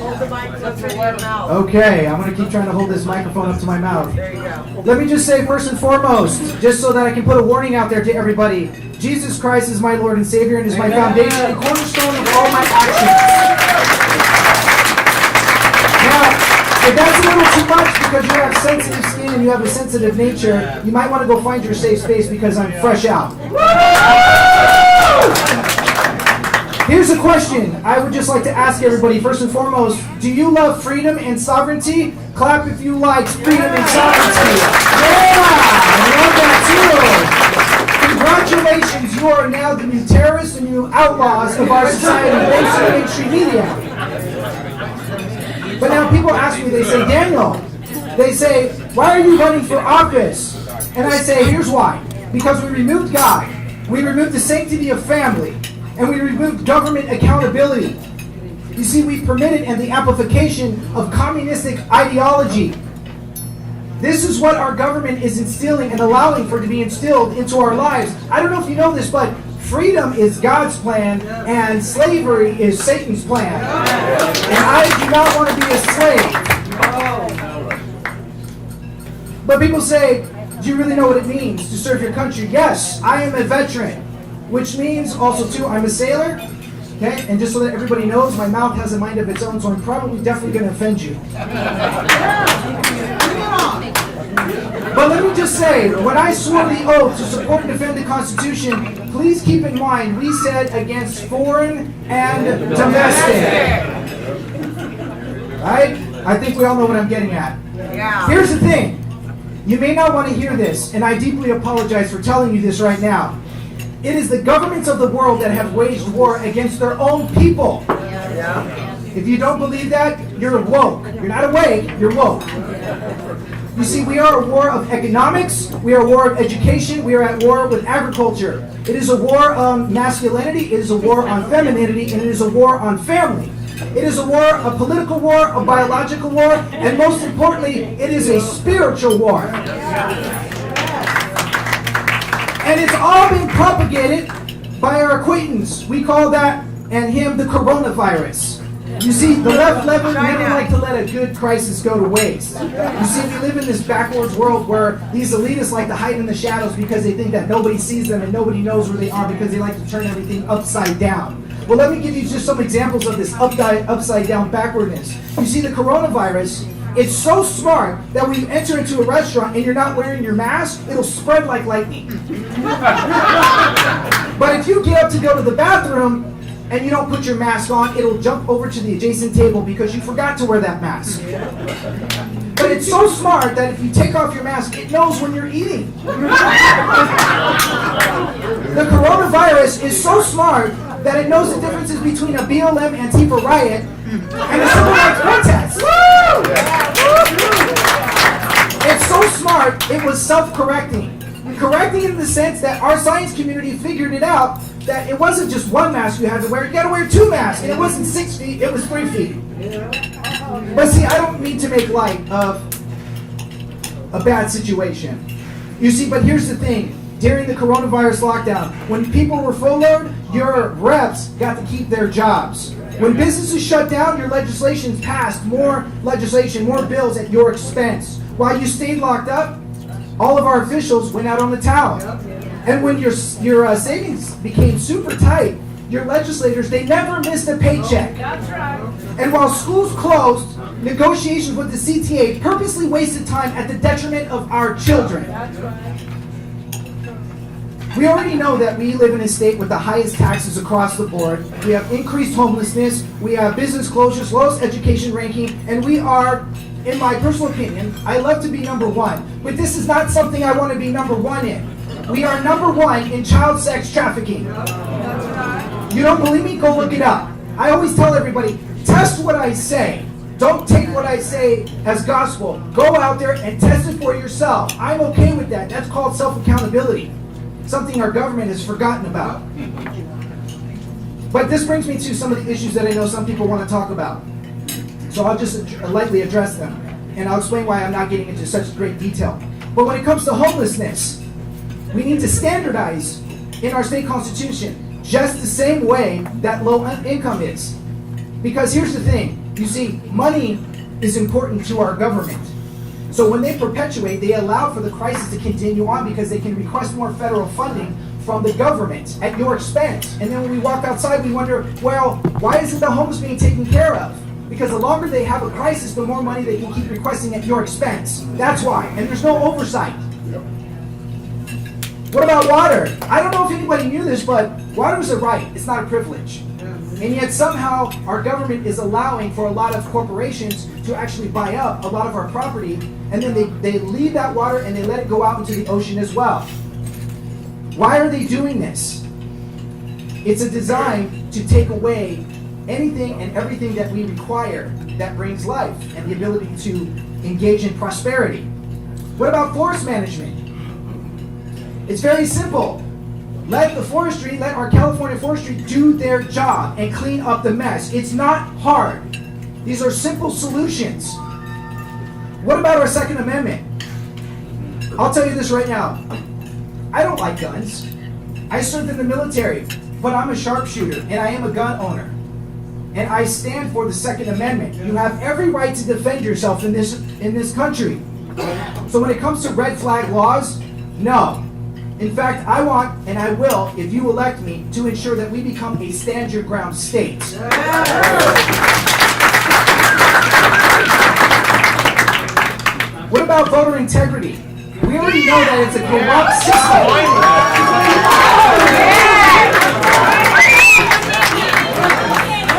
Hold the mic up to your mouth. Okay, I'm going to keep trying to hold this microphone up to my mouth. There you go. Let me just say first and foremost, just so that I can put a warning out there to everybody, Jesus Christ is my Lord and Savior and is my foundation and cornerstone of all my actions. Now, if that's a little too much because you have sensitive skin and you have a sensitive nature, you might want to go find your safe space because I'm fresh out. Here's a question I would just like to ask everybody. First and foremost, do you love freedom and sovereignty? Clap if you like freedom and sovereignty. Yeah, I love that too. Congratulations, you are now the new terrorists and new outlaws of our society based on mainstream media. But now people ask me, they say, Daniel, they say, why are you running for office? And I say, here's why. Because we removed God. We removed the sanctity of family. And we removed government accountability. You see, we permitted and the amplification of communistic ideology. This is what our government is instilling and allowing for to be instilled into our lives. I don't know if you know this, but freedom is God's plan and slavery is Satan's plan. And I do not want to be a slave. But people say, do you really know what it means to serve your country? Yes, I am a veteran. Which means also too, I'm a sailor, okay? And just so that everybody knows, my mouth has a mind of its own, so I'm probably definitely going to offend you. But let me just say, when I swore the oath to support and defend the Constitution, please keep in mind, we said against foreign and domestic. Right? I think we all know what I'm getting at. Yeah. Here's the thing. You may not want to hear this, and I deeply apologize for telling you this right now. It is the governments of the world that have waged war against their own people. Yeah. If you don't believe that, you're woke. You're not awake, you're woke. You see, we are at war of economics, we are at war of education, we are at war with agriculture. It is a war on masculinity, it is a war on femininity, and it is a war on family. It is a war, a political war, a biological war, and most importantly, it is a spiritual war. And it's all been propagated by our acquaintance. We call that and him the coronavirus. You see, the left never like to let a good crisis go to waste. You see, we live in this backwards world where these elitists like to hide in the shadows because they think that nobody sees them and nobody knows where they are because they like to turn everything upside down. Well, let me give you just some examples of this upside down backwardness. You see, the coronavirus, it's so smart that when you enter into a restaurant and you're not wearing your mask, it'll spread like lightning. But if you get up to go to the bathroom and you don't put your mask on, it'll jump over to the adjacent table because you forgot to wear that mask. But it's so smart that if you take off your mask, it knows when you're eating. The coronavirus is so smart that it knows the differences between a BLM Antifa riot and a civil rights protest. It's so smart, it was self-correcting. Correcting in the sense that our science community figured it out that it wasn't just one mask you had to wear, you had to wear 2 masks, and it wasn't 6 feet, it was 3 feet. But see, I don't mean to make light of a bad situation. You see, but here's the thing. During the coronavirus lockdown, when people were furloughed, your reps got to keep their jobs. When businesses shut down, your legislation passed more legislation, more bills at your expense. While you stayed locked up, all of our officials went out on the town. And when your savings became super tight, your legislators, they never missed a paycheck. That's right. And while schools closed, negotiations with the CTA purposely wasted time at the detriment of our children. That's right. We already know that we live in a state with the highest taxes across the board. We have increased homelessness, we have business closures, lowest education ranking, and we are, in my personal opinion, I love to be number one. But this is not something I want to be number one in. We are number one in child sex trafficking. You don't believe me? Go look it up. I always tell everybody, test what I say. Don't take what I say as gospel. Go out there and test it for yourself. I'm okay with that. That's called self-accountability. Something our government has forgotten about. But this brings me to some of the issues that I know some people want to talk about. So I'll just lightly address them. And I'll explain why I'm not getting into such great detail. But when it comes to homelessness, we need to standardize in our state constitution just the same way that low income is. Because here's the thing. You see, money is important to our government. So when they perpetuate, they allow for the crisis to continue on because they can request more federal funding from the government at your expense. And then when we walk outside, we wonder, well, why isn't the homeless being taken care of? Because the longer they have a crisis, the more money they can keep requesting at your expense. That's why. And there's no oversight. What about water? I don't know if anybody knew this, but water is a right. It's not a privilege. And yet somehow our government is allowing for a lot of corporations to actually buy up a lot of our property, and then they leave that water and they let it go out into the ocean as well. Why are they doing this? It's a design to take away anything and everything that we require that brings life and the ability to engage in prosperity. What about forest management? It's very simple. Let our California forestry do their job and clean up the mess. It's not hard. These are simple solutions. What about our Second Amendment? I'll tell you this right now. I don't like guns. I served in the military, but I'm a sharpshooter and I am a gun owner. And I stand for the Second Amendment. You have every right to defend yourself in this country. So when it comes to red flag laws, no. In fact, I want, and I will, if you elect me, to ensure that we become a stand your ground state. What about voter integrity? We already know that it's a corrupt system.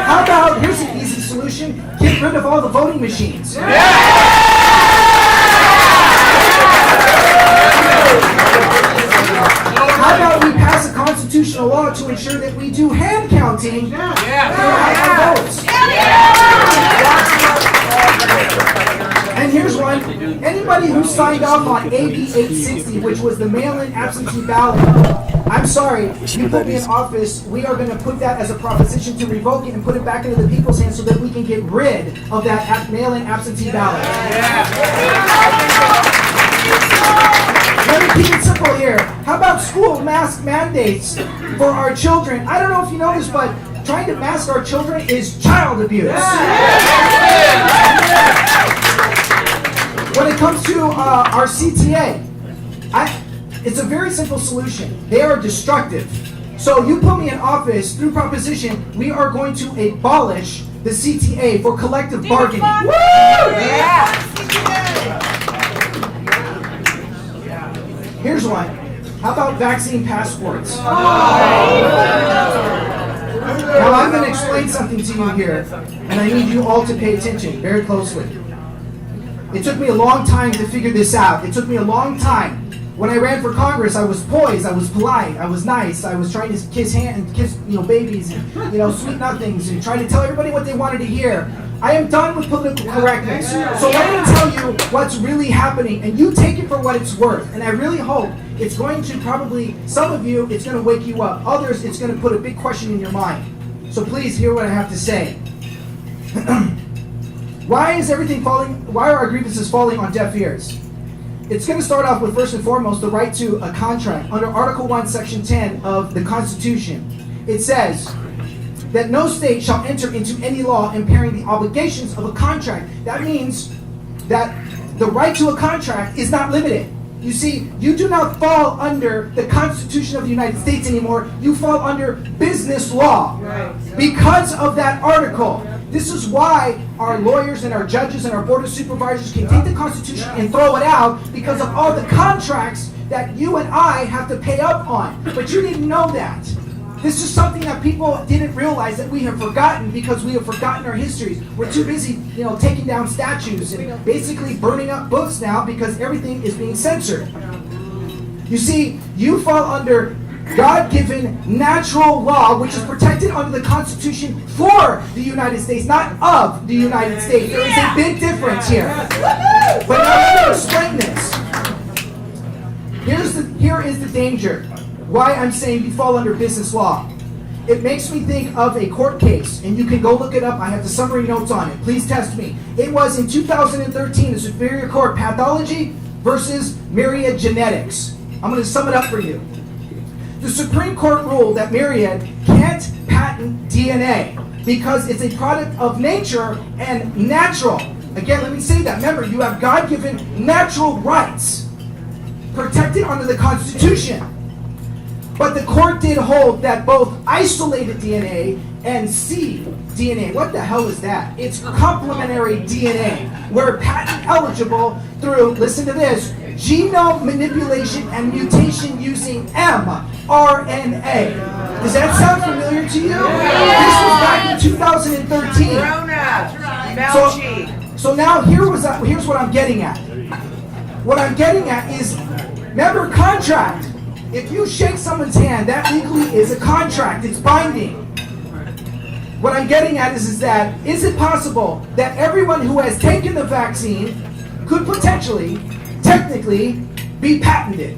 How about, here's an easy solution, get rid of all the voting machines. How about we pass a constitutional law to ensure that we do hand counting for our votes? And here's one. Anybody who signed off on AB 860, which was the mail-in absentee ballot, I'm sorry, you put me in office, we are going to put that as a proposition to revoke it and put it back into the people's hands so that we can get rid of that mail-in absentee ballot. Let me keep it simple here. How about school mask mandates for our children? I don't know if you know this, but trying to mask our children is child abuse. When it comes to our CTA, it's a very simple solution. They are destructive. So you put me in office through proposition, we are going to abolish the CTA for collective bargaining. Woo! Yeah. Here's one. How about vaccine passports? Now I'm going to explain something to you here, and I need you all to pay attention very closely. It took me a long time to figure this out. It took me a long time. When I ran for Congress, I was poised, I was polite, I was nice, I was trying to kiss babies and sweet nothings and trying to tell everybody what they wanted to hear. I am done with political correctness. So let me tell you what's really happening, and you take it for what it's worth. And I really hope it's going to probably, some of you, it's going to wake you up. Others, it's going to put a big question in your mind. So please hear what I have to say. Why are our grievances falling on deaf ears? It's going to start off with, first and foremost, the right to a contract. Under Article 1, Section 10 of the Constitution, it says that no state shall enter into any law impairing the obligations of a contract. That means that the right to a contract is not limited. You see, you do not fall under the Constitution of the United States anymore. You fall under business law because of that article. This is why our lawyers and our judges and our board of supervisors can take the Constitution and throw it out because of all the contracts that you and I have to pay up on. But you didn't know that. This is something that people didn't realize that we have forgotten because we have forgotten our histories. We're too busy, taking down statues and basically burning up books now because everything is being censored. You see, you fall under God-given natural law, which is protected under the Constitution for the United States, not of the United States. There is a big difference here. But now let me explain this. Here is the danger. Why I'm saying you fall under business law. It makes me think of a court case, and you can go look it up. I have the summary notes on it. Please test me. It was in 2013, the Superior Court, Pathology versus Myriad Genetics. I'm going to sum it up for you. The Supreme Court ruled that Myriad can't patent DNA because it's a product of nature and natural. Again, let me say that. Remember, you have God-given natural rights protected under the Constitution. But the court did hold that both isolated DNA and cDNA, what the hell is that? It's complementary DNA. We're patent eligible through, listen to this, genome manipulation and mutation using mRNA. Does that sound familiar to you? This was back in 2013. So now here's what I'm getting at. What I'm getting at is, remember contract. If you shake someone's hand, that legally is a contract. It's binding. What I'm getting at is that, is it possible that everyone who has taken the vaccine could potentially, technically, be patented?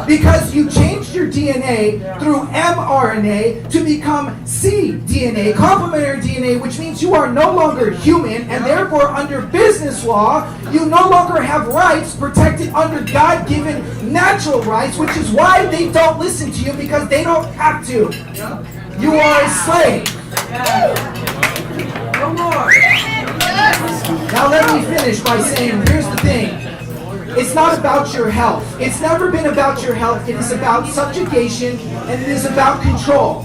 Because you changed your DNA through mRNA to become cDNA, complementary DNA, which means you are no longer human, and therefore under business law, you no longer have rights protected under God-given natural rights, which is why they don't listen to you, because they don't have to. You are a slave. No more. Now let me finish by saying, here's the thing. It's not about your health. It's never been about your health. It is about subjugation, and it is about control.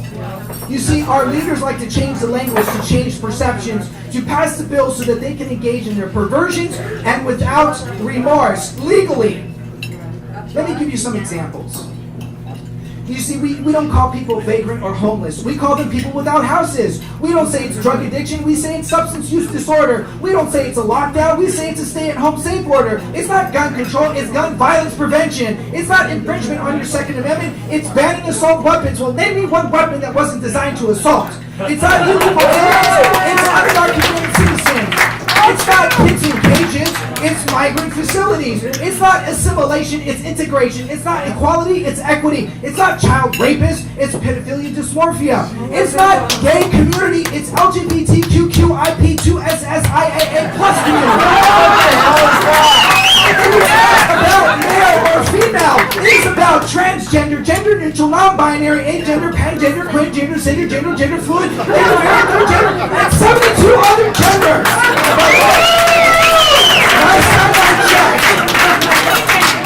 You see, our leaders like to change the language, to change perceptions, to pass the bill so that they can engage in their perversions and without remorse, legally. Let me give you some examples. You see, we don't call people vagrant or homeless. We call them people without houses. We don't say it's drug addiction. We say it's substance use disorder. We don't say it's a lockdown. We say it's a stay-at-home safe order. It's not gun control. It's gun violence prevention. It's not infringement on your Second Amendment. It's banning assault weapons. Well, name me one weapon that wasn't designed to assault. It's not illegal aliens. It's undocumented citizens. It's not kids in cages. It's migrant facilities. It's not assimilation, it's integration. It's not equality, it's equity. It's not child rapists, it's pedophilia dysmorphia. It's not gay community, it's LGBTQIP2SSIAA plus community. It is not about male or female. It is about transgender, gender neutral, non-binary, agender, pangender, queer gender, cisgender, gender fluid, intermarried, gender, and 72 other genders.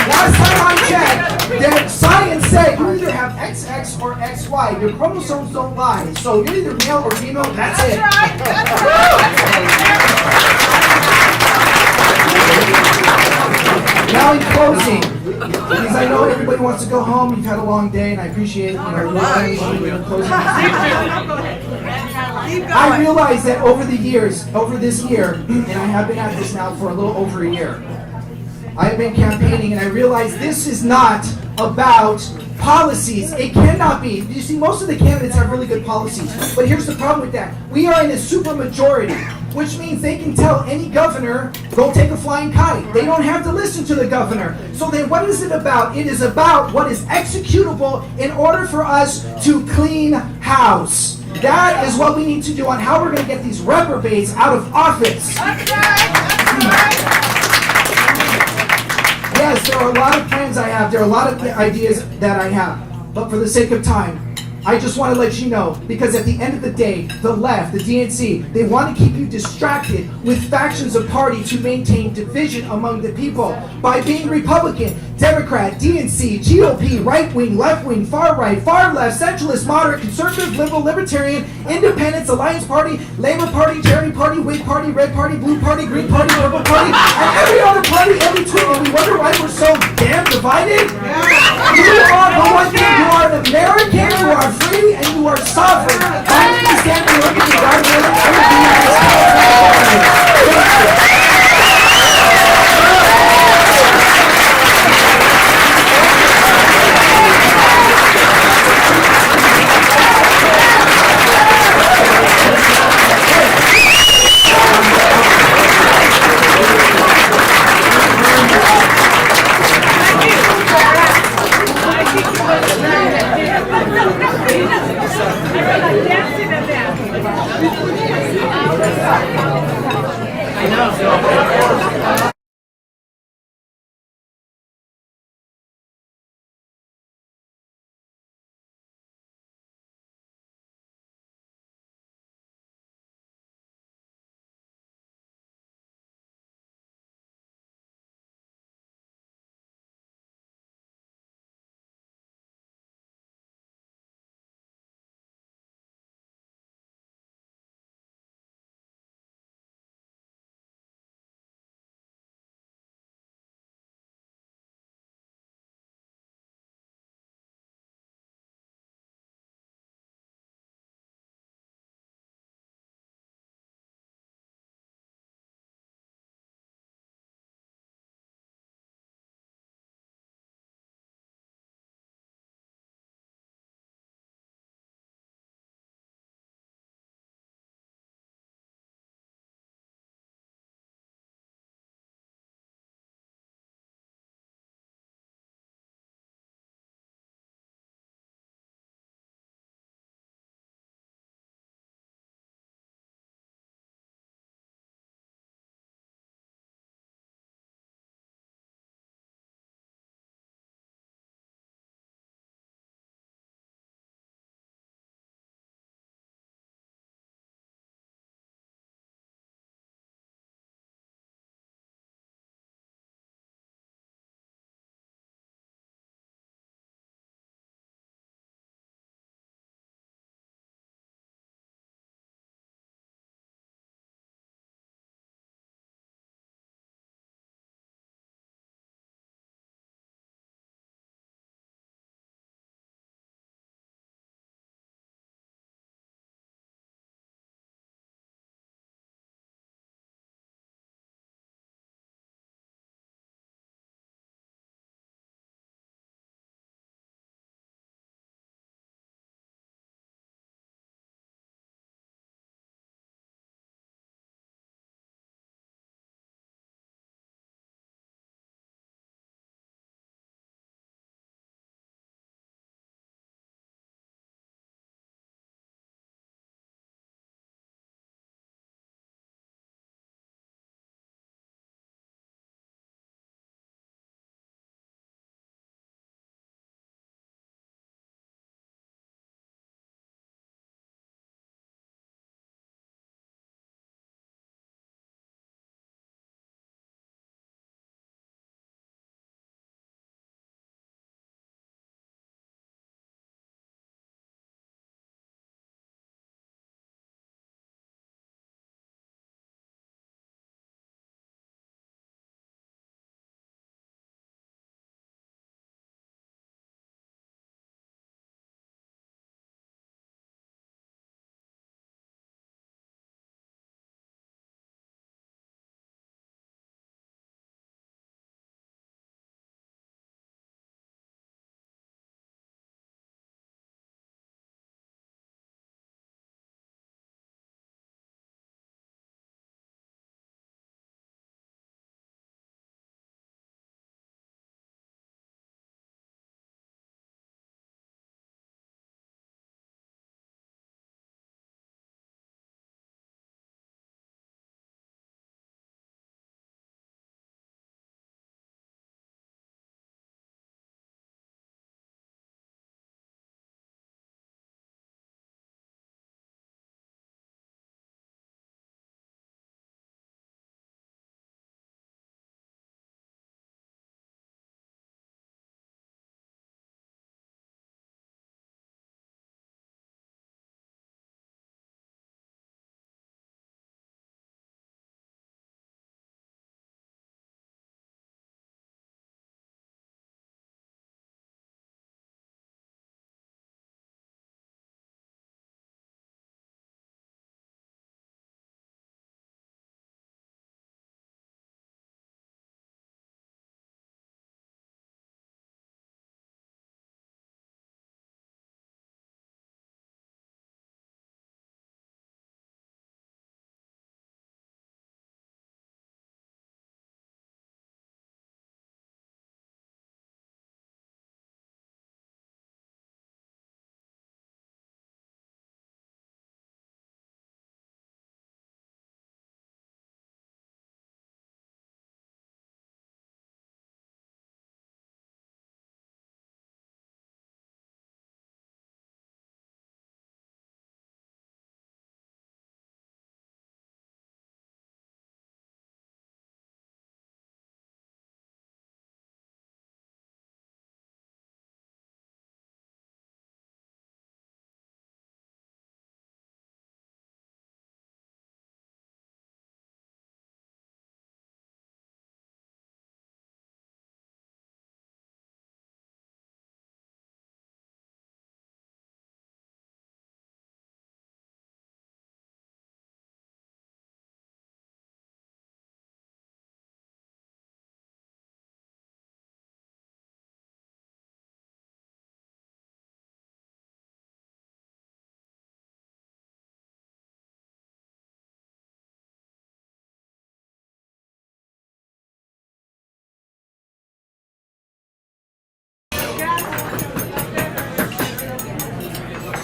Last time I checked, that science said you either have XX or XY. Your chromosomes don't lie. So you're either male or female, that's it. Now in closing, because I know everybody wants to go home, you've had a long day, and I appreciate closing. I realize that over this year, and I have been at this now for a little over a year, I have been campaigning, and I realize this is not about policies. It cannot be. You see, most of the candidates have really good policies, but here's the problem with that. We are in a supermajority, which means they can tell any governor, go take a flying kite. They don't have to listen to the governor. So then what is it about? It is about what is executable in order for us to clean house. That is what we need to do on how we're going to get these reprobates out of office. Yes, there are a lot of plans I have. There are a lot of ideas that I have. But for the sake of time, I just want to let you know, because at the end of the day, the left, the DNC, they want to keep you distracted with factions of party to maintain division among the people by being Republican, Democrat, DNC, GOP, right-wing, left-wing, far-right, far-left, centralist, moderate, conservative, liberal, libertarian, independents, Alliance Party, Labor Party, Charity Party, Whig Party, Red Party, Blue Party, Green Party, Purple Party, and every other party in between. And we wonder why we're so damn divided. You are the one thing. You are an American, you are free, and you are sovereign. I stand for liberty, God willing,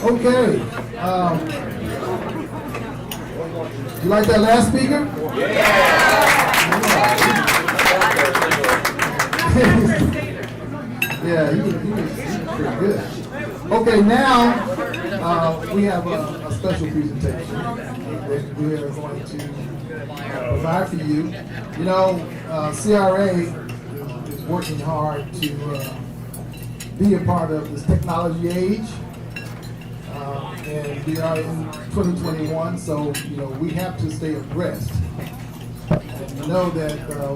Okay. You like that last speaker? Yeah, he was pretty good. Okay, now we have a special presentation that we are going to provide for you. You know, CRA is working hard to be a part of this technology age. And we are in 2021, so you know we have to stay abreast. And you know that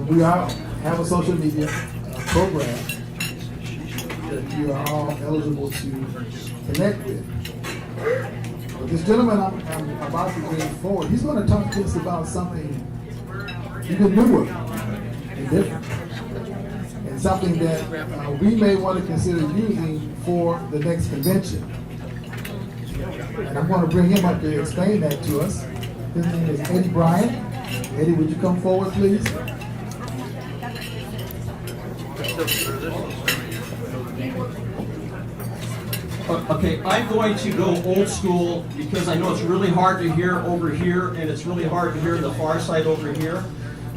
we have a social media program that you are all eligible to connect with. But this gentleman I'm about to bring forward, he's going to talk to us about something even newer and different, and something that we may want to consider using for the next convention. And I'm going to bring him up to explain that to us. His name is Eddie Bryant. Eddie, would you come forward, please? Okay, I'm going to go old school because I know it's really hard to hear over here and it's really hard to hear the far side over here.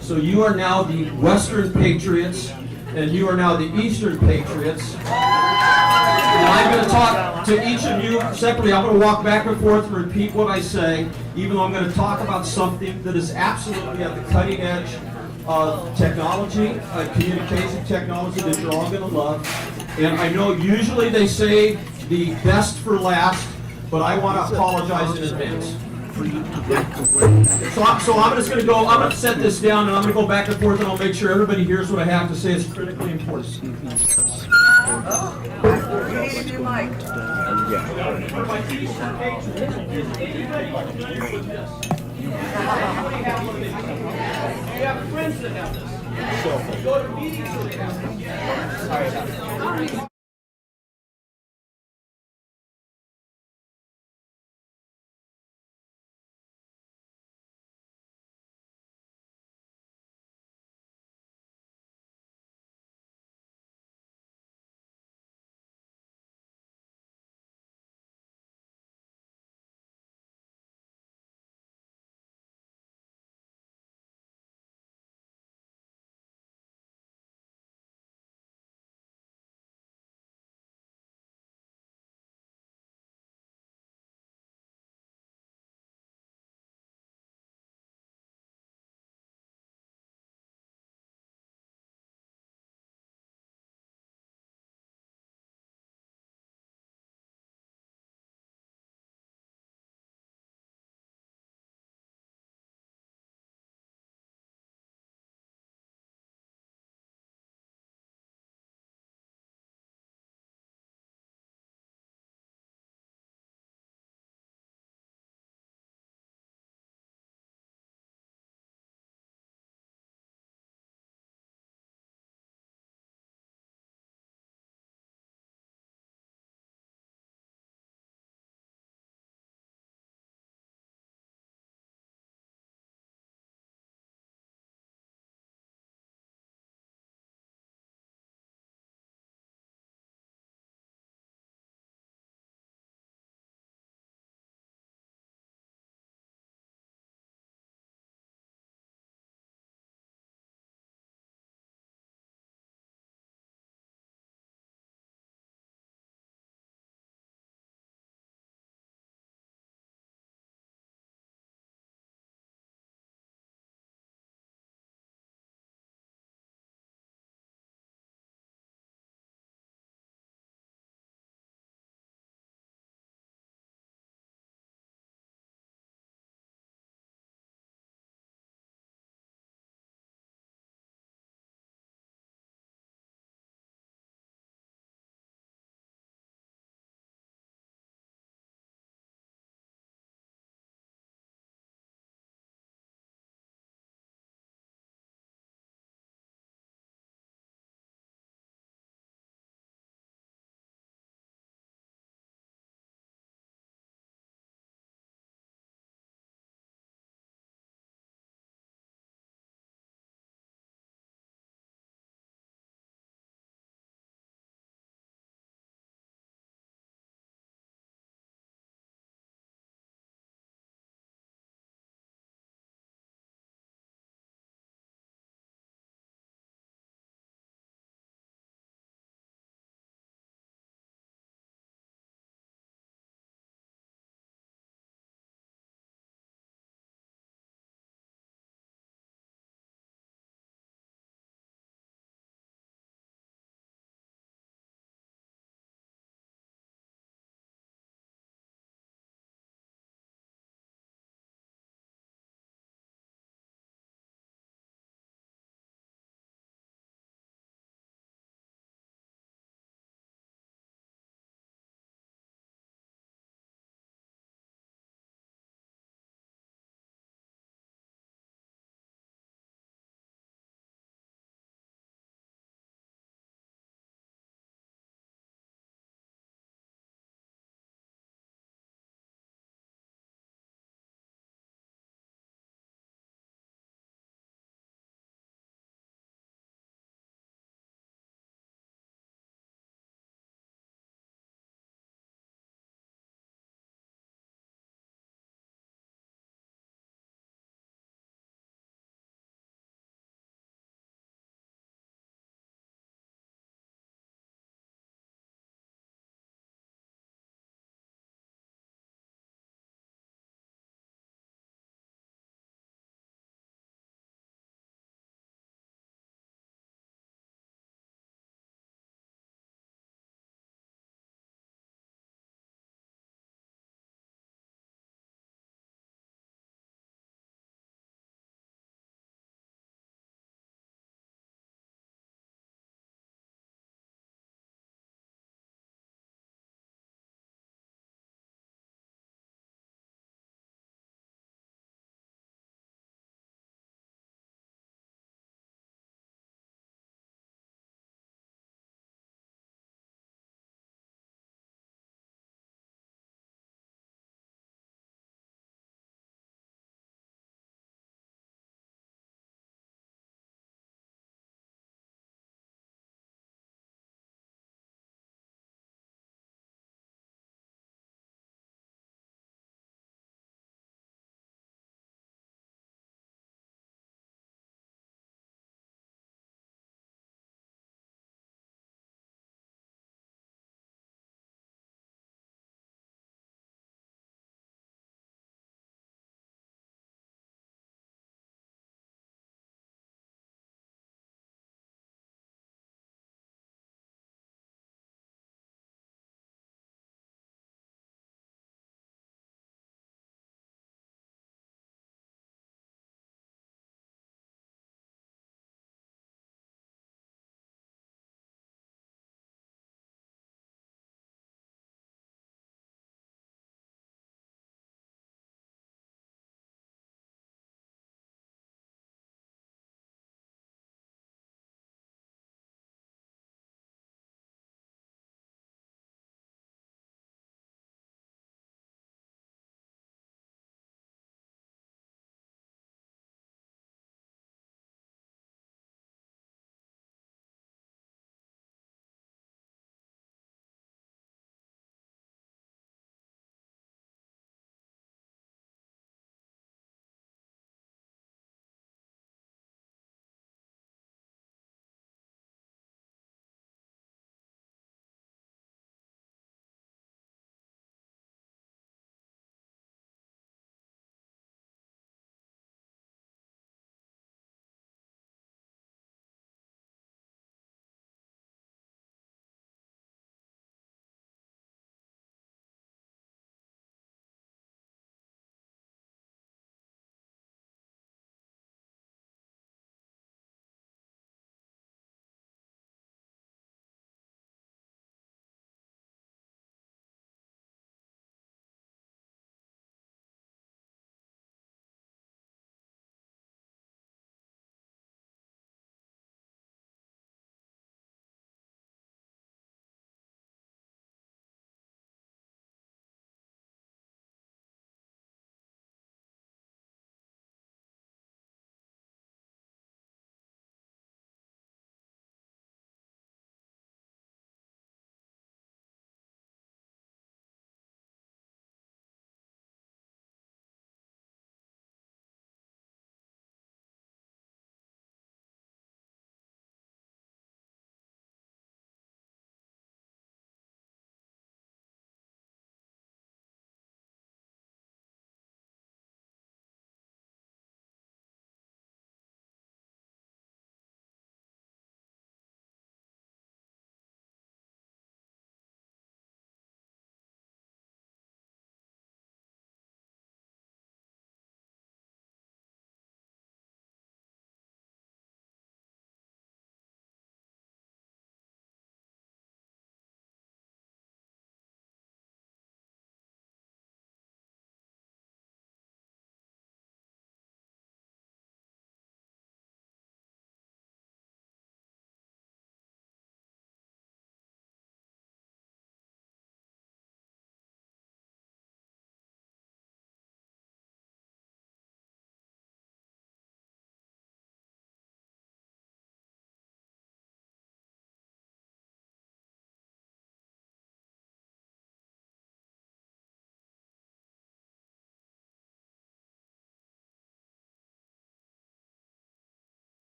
So you are now the Western Patriots and you are now the Eastern Patriots. And I'm going to talk to each of you separately. I'm going to walk back and forth and repeat what I say, even though I'm going to talk about something that is absolutely at the cutting edge of technology, communication technology that you're all going to love. And I know usually they say the best for last, but I want to apologize in advance. So I'm just going to go, I'm going to set this down and I'm going to go back and forth and I'll make sure everybody hears what I have to say. It's critically important. You have friends that have this. Go to meetings.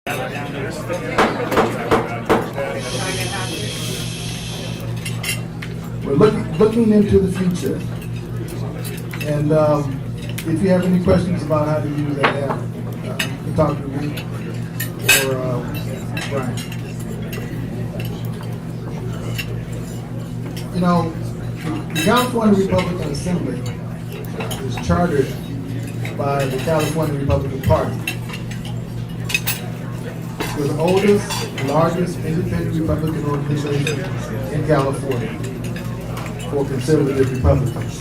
We're looking into the future. And if you have any questions about how to use that app, you can talk to me or Brian. You know, the California Republican Assembly is chartered by the California Republican Party. We're the oldest, largest independent Republican organization in California for conservative Republicans.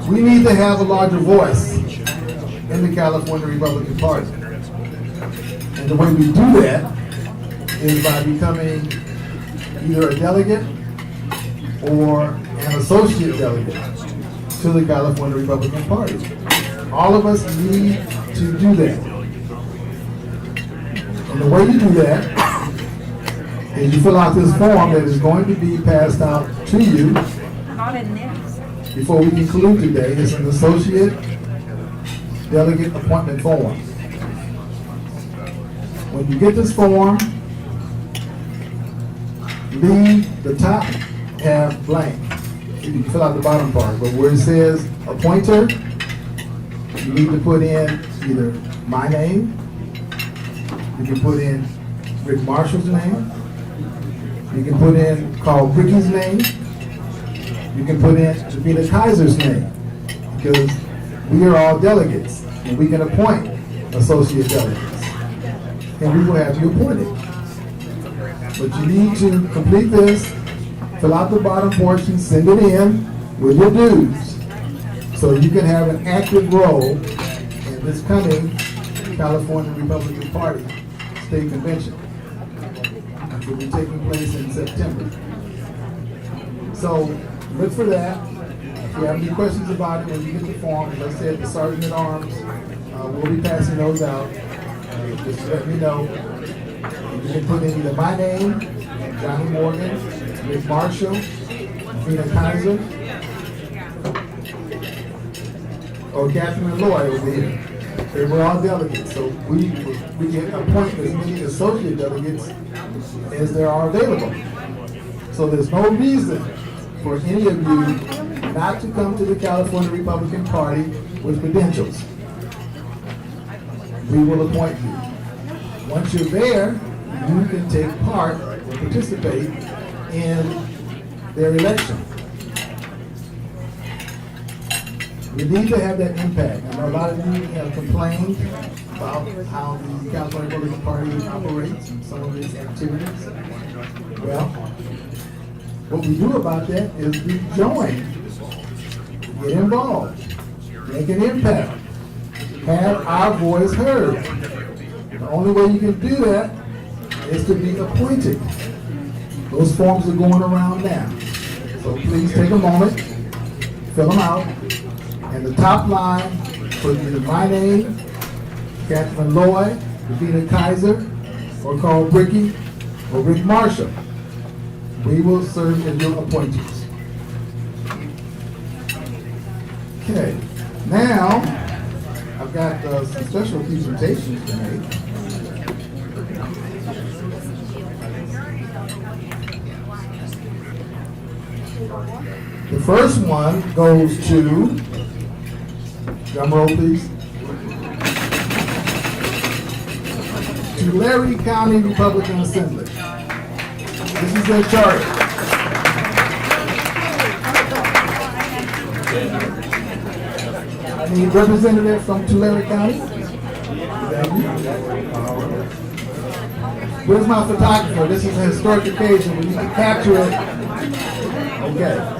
We need to have a larger voice in the California Republican Party. And the way we do that is by becoming either a delegate or an associate delegate to the California Republican Party. All of us need to do that. And the way you do that is you fill out this form that is going to be passed out to you before we conclude today. It's an associate delegate appointment form. When you get this form, leave the top half blank. You can fill out the bottom part, but where it says appointer, you need to put in either my name, you can put in Rick Marshall's name, you can put in Carl Bricky's name, you can put in Davina Kaiser's name, because we are all delegates, and we can appoint associate delegates, and we will have you appointed. But you need to complete this, fill out the bottom portion, send it in with your dues, so you can have an active role in this coming California Republican Party State Convention, which will be taking place in September. So look for that. If you have any questions about it when you get the form, as I said, the Sergeant at Arms will be passing those out. Just let me know. You can put in either my name, Johnny Morgan, Rick Marshall, Davina Kaiser, or Catherine Lloyd over here. They were all delegates, so we can appoint as many associate delegates as there are available. So there's no reason for any of you not to come to the California Republican Party with credentials. We will appoint you. Once you're there, you can take part or participate in their election. We need to have that impact. I know a lot of you have complained about how the California Republican Party operates and some of its activities. Well, what we do about that is we join, get involved, make an impact, have our voice heard. The only way you can do that is to be appointed. Those forms are going around now. So please take a moment, fill them out, and the top line for either my name, Catherine Lloyd, Davina Kaiser, or Carl Bricky, or Rick Marshall. We will serve as your appointees. Okay, now I've got some special presentations to make. The first one goes to, drum roll please, Tulare County Republican Assembly. This is their charter. I need a representative from Tulare County. Thank you. Where's my photographer? This is a historic occasion. We need to capture it. Okay.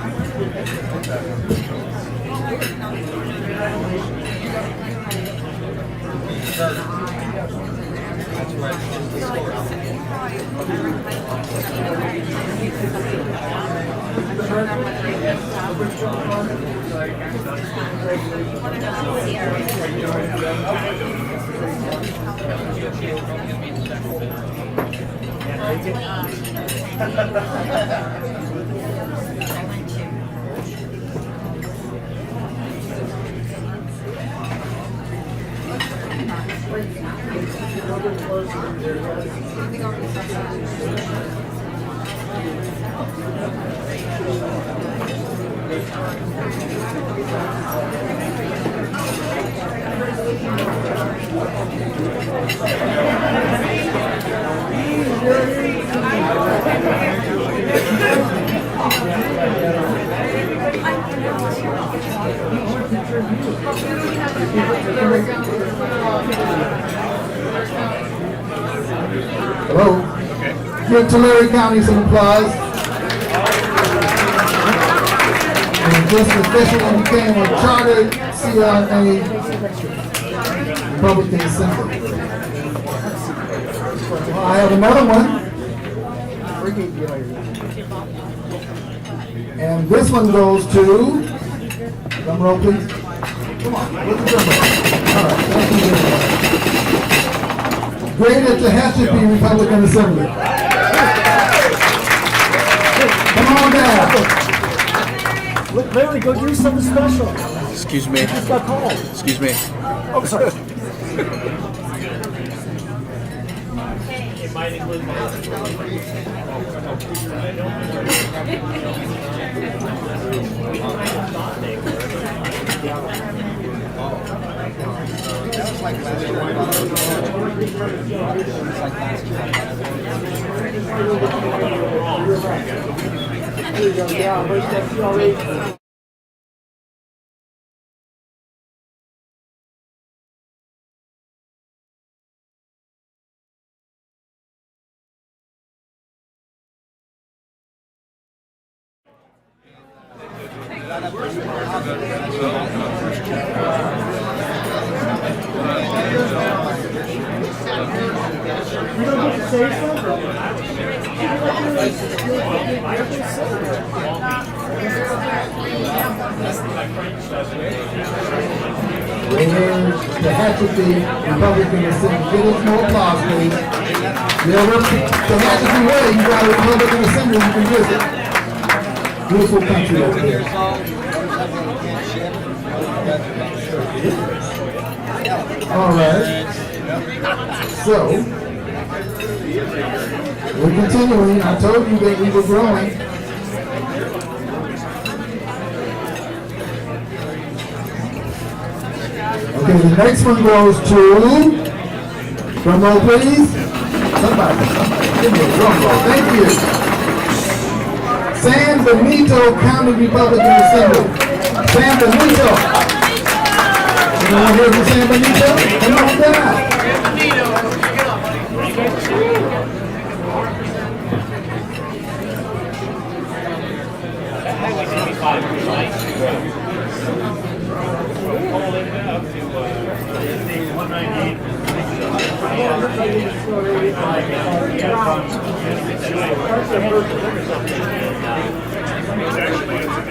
Hello? Give Tulare County some applause. And just officially became a chartered CRA Republican Assembly. Well, I have another one. And this one goes to, drum roll please. Come on, what's the drum roll? All right, thank you very much. Great at the Tehachapi Republican Assembly. Come on down. Look, Larry, go do something special. Excuse me. You just got called. Excuse me. Oh, sorry. You don't get to say The Tehachapi Republican Assembly. Give us more applause, please. Yeah, we're Tehachapi Way. You got a Republican Assembly you can visit. Beautiful country over there. All right. So, we're continuing. I told you that we were growing. Okay, the next one goes to, drum roll please. Somebody give me a drum roll. Thank you. San Benito County Republican Assembly. San Benito. Anyone here from San Benito? Come on down.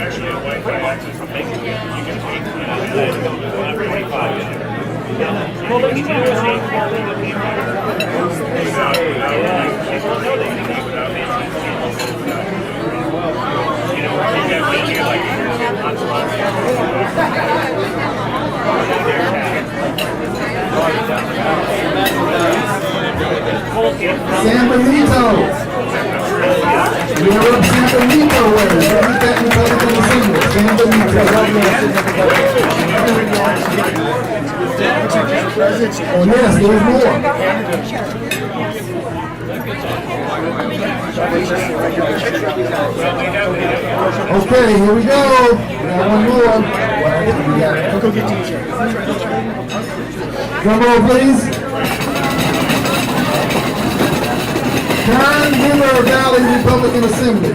Actually a Wi-Fi access from making it. You can take every Wi-Fi. San Benito. You're up San Benito way. Look at Republican Assembly. San Benito. Oh yes, there's more. Okay, here we go. We got one more. Go get teacher. Drum roll, please. Kern Miller Valley Republican Assembly.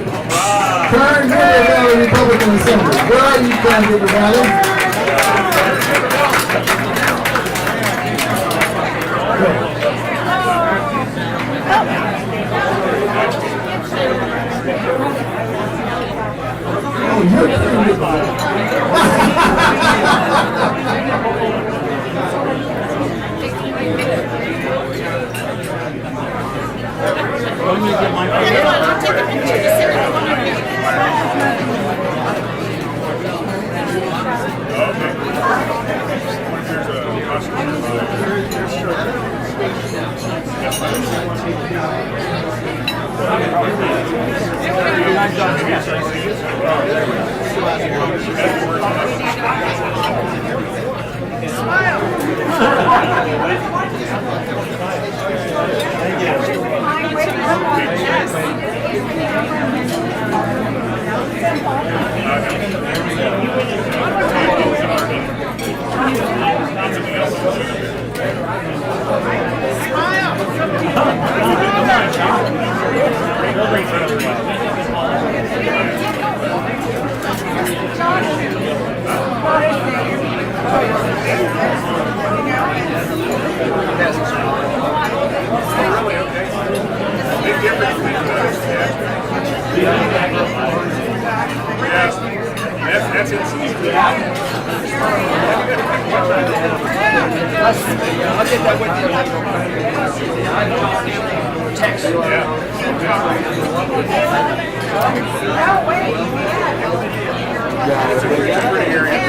Kern Miller Valley Republican Assembly. Where are you, Kern Miller Valley? Oh, you're Kern Miller Valley. I'm going to get my phone. I'll take a picture. Just send it to Okay. There's a That's it. I'll get that with you. Text.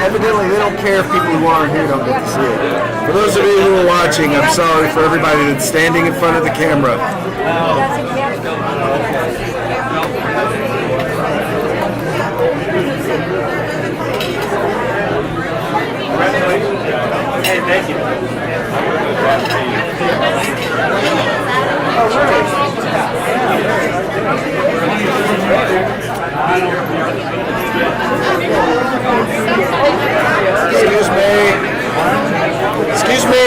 Evidently, they don't care if people who aren't here don't get to see it. For those of you who are watching, I'm sorry for everybody that's standing in front of the camera. Hey, thank you. Excuse me. Excuse me.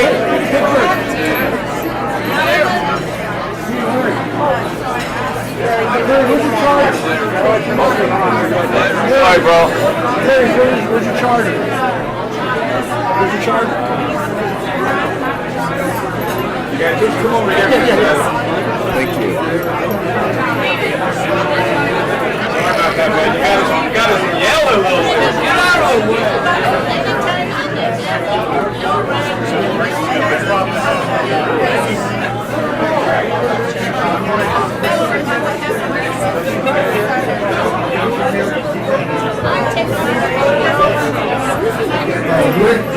All right, bro. Where's your charter? Where's your charter? Yeah, just come over here. Thank you. Sorry about that, man. You got us yellow a little bit. Get out of the way.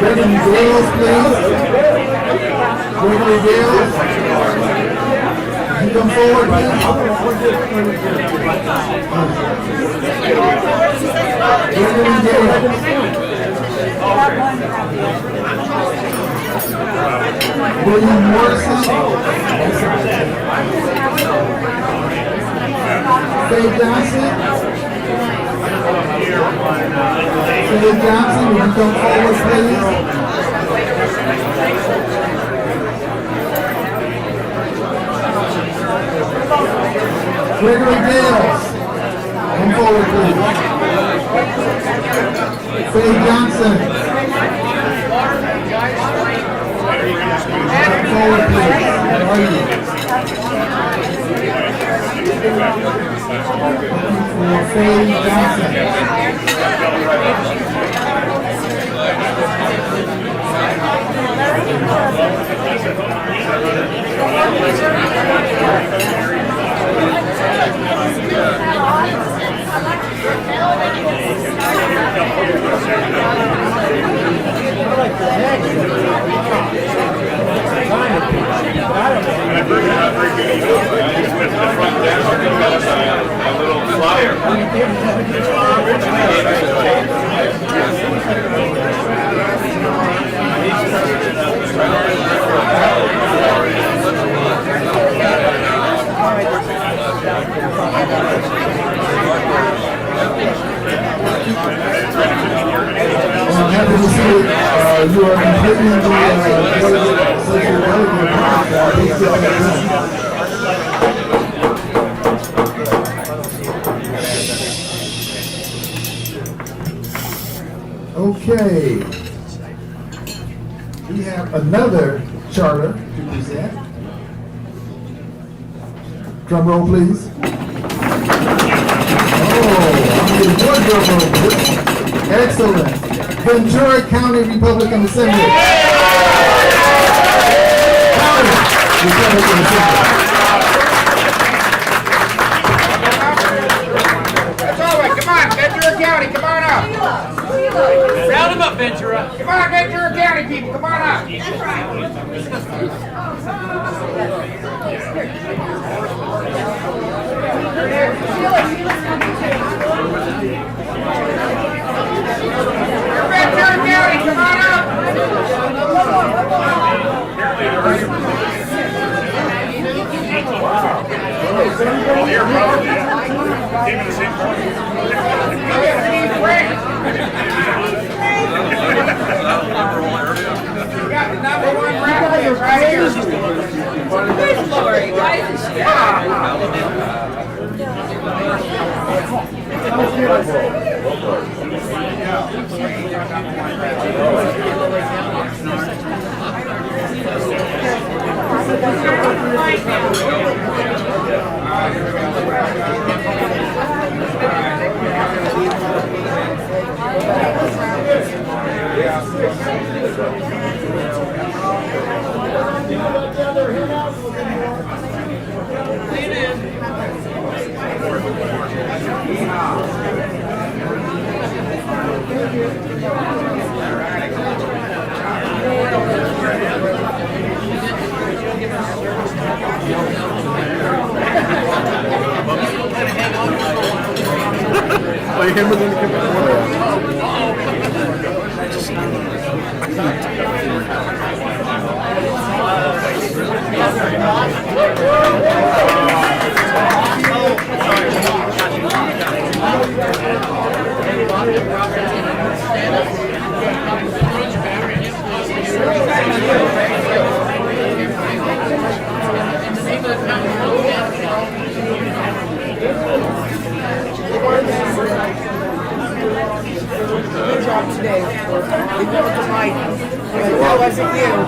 Gregory Dales, please. Gregory Dales. You come forward, please. Gregory Dales. William Morrison. Faye Johnson. Faye Johnson, will you come forward, please? Gregory Dales, come forward, please. Faye Johnson. Come forward, please. How are you? For Faye Johnson. A little flyer. I'm happy to see that you are completing the social development Okay. We have another charter to present. Drum roll, please. Excellent. Ventura County Republican Assembly. County Republican Assembly. That's all right. Come on, Ventura County. Come on up. Round them up, Ventura. Come on, Ventura County people. Come on up. That's right.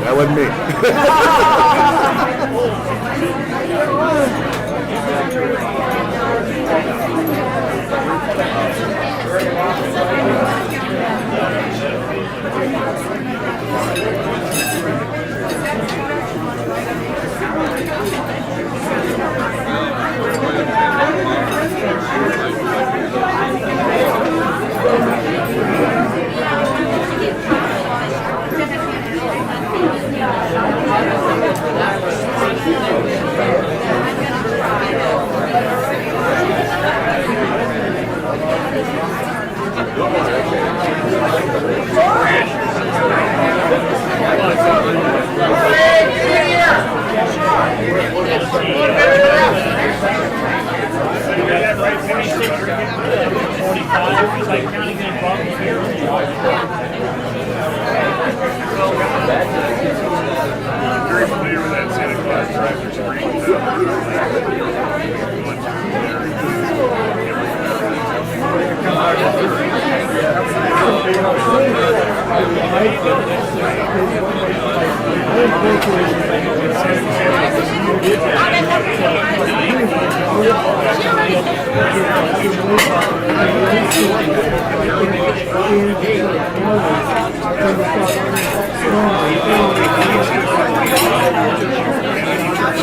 That wasn't me.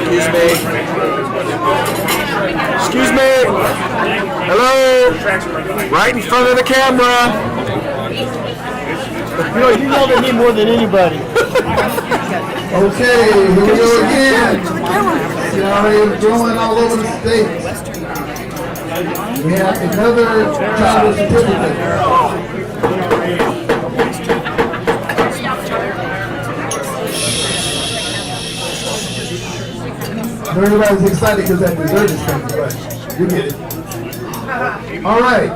Excuse me. Excuse me. Hello. Right in front of the camera. You know they need more than anybody. Okay, here we go again. CRA is growing all over the state. We have another charter certificate. Everybody's excited because that dessert is coming, but you get it. All right,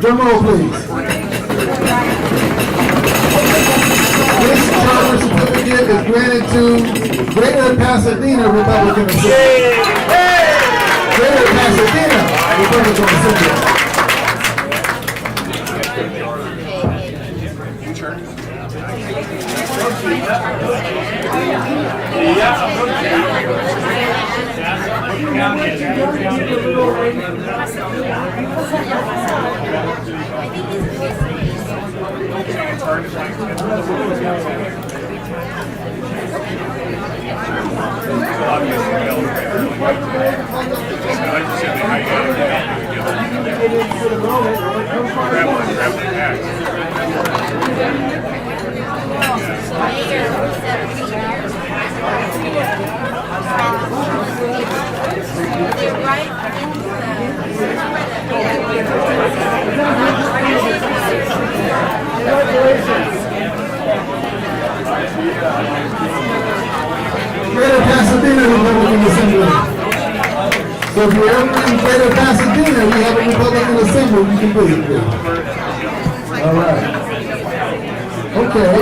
drum roll, please. This charter certificate is granted to Greater Pasadena Republican Assembly. Greater Pasadena Republican Assembly. Greater Pasadena Republican Assembly. So if you're ever in Greater Pasadena, we have a Republican Assembly, you can breathe. All right. Okay.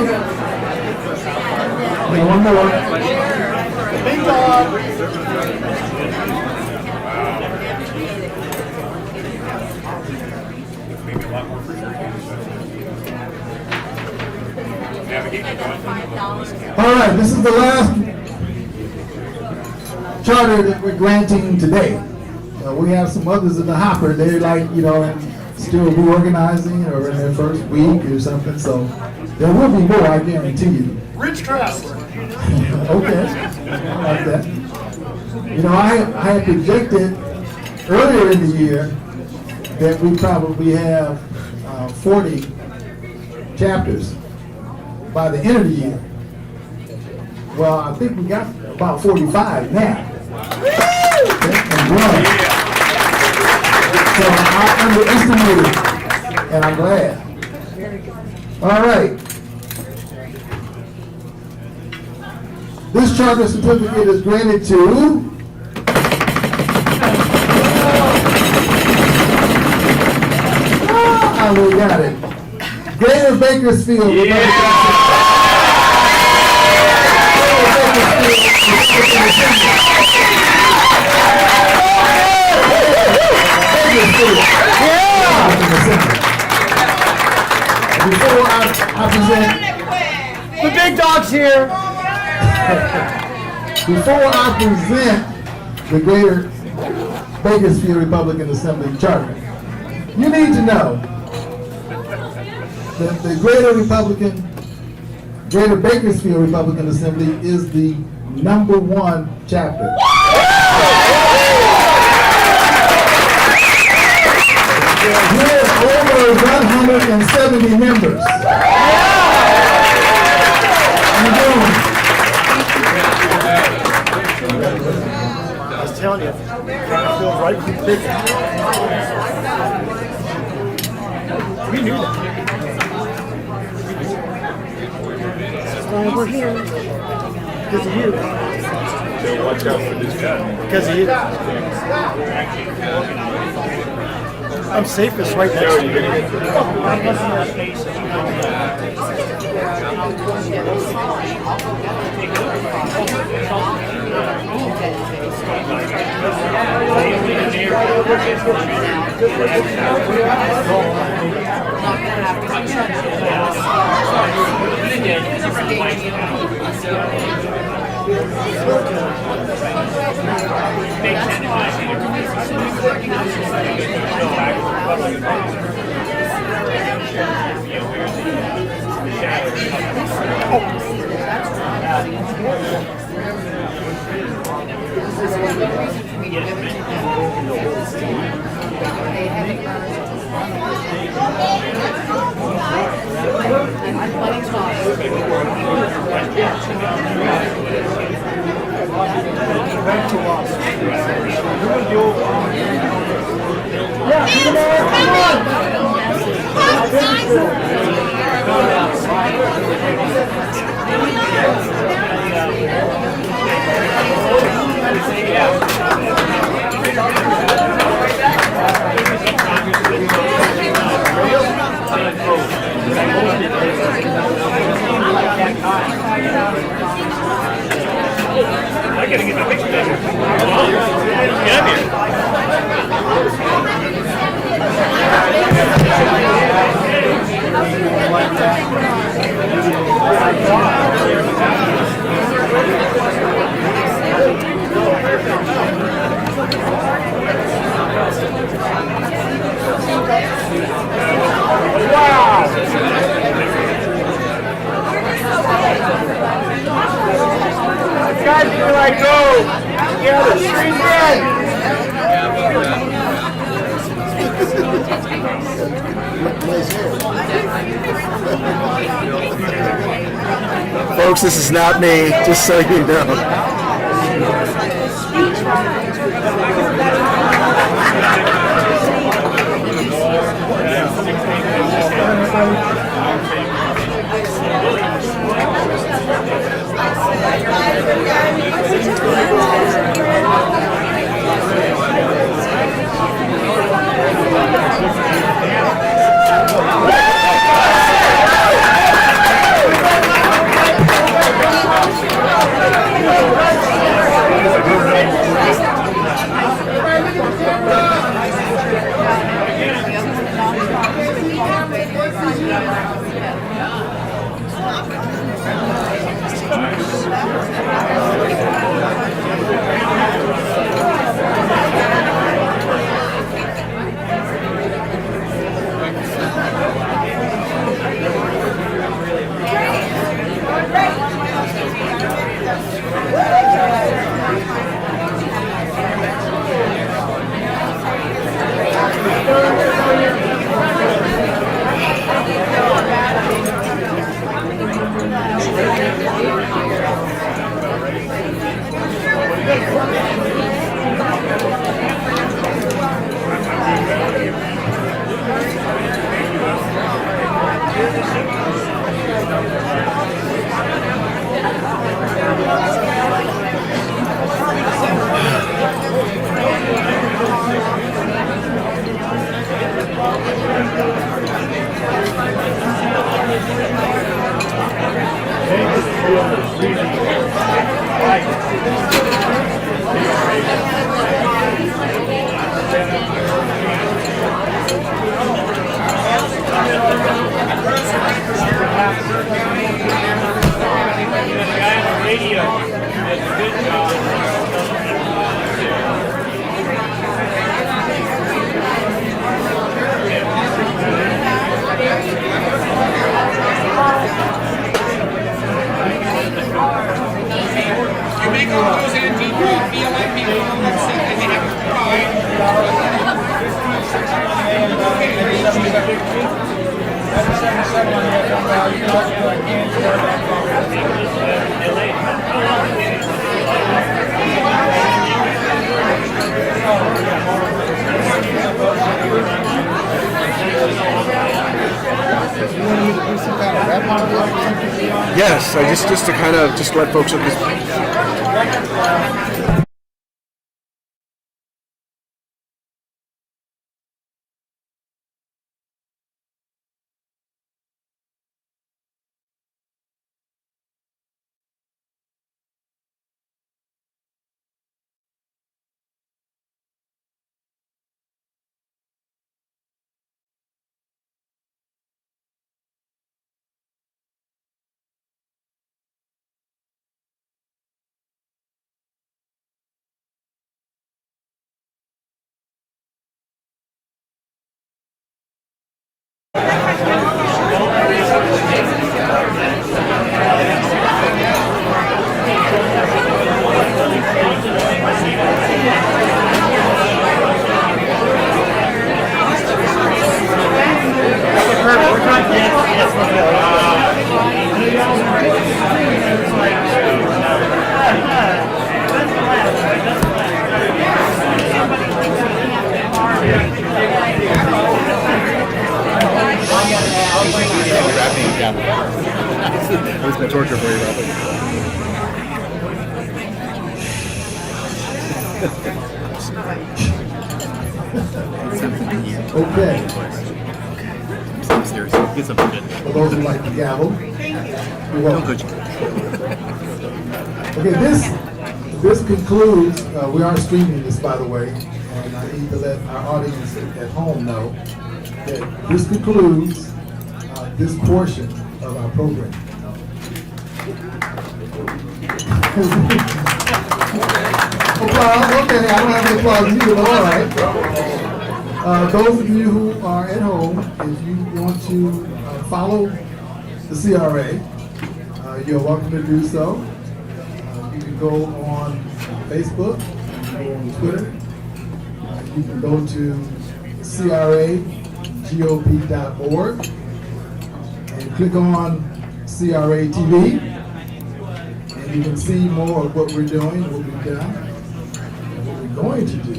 Now one more. Big dog. All right, this is the last charter that we're granting today. We have some others in the hopper. They're like, still reorganizing or in their first week or something. So there will be more, I guarantee you. Rich Trust. Okay, I like that. I had projected earlier in the year that we probably have 40 chapters by the end of the year. Well, I think we got about 45 now. And growing. So I underestimated, and I'm glad. All right. This charter certificate is granted to we got it. Greater Bakersfield. Before I present, the big dog's here. Before I present the Greater Bakersfield Republican Assembly Charter, you need to know that the Greater Bakersfield Republican Assembly is the #1 chapter. We have over 170 members. I was telling you, it feels right from the big. We knew that. That's why we're here. Because of you. So watch out for this guy. Because of you. I'm safest right next to you. I gotta get my picture back. Get up here. Wow! Guys, you're like, go! Yeah, the street's dead! Folks, this is not me, just so you know. Yes, I just to kind of just let folks know this. That was my torture for you, Robert. Okay. I'm serious. Get something good. For those who like the gavel, you're welcome. Okay, this concludes. We are streaming this, by the way, and I need to let our audience at home know that this concludes this portion of our program. Applause. Okay, I don't have any applause either, but all right. Those of you who are at home, if you want to follow the CRA, you're welcome to do so. You can go on Facebook, you can go on Twitter, you can go to CRAGOP.org and click on CRATV, and you can see more of what we're doing, what we've done, and what we're going to do,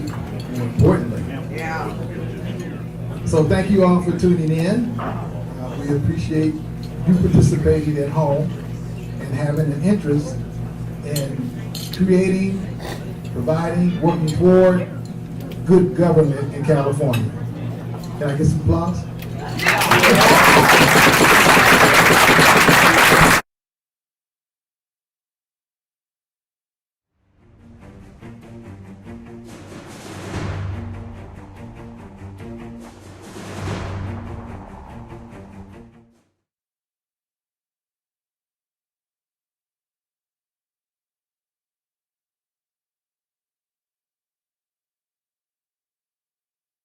more importantly. So thank you all for tuning in. We appreciate you participating at home and having an interest in creating, providing, working toward good government in California. Can I get some applause?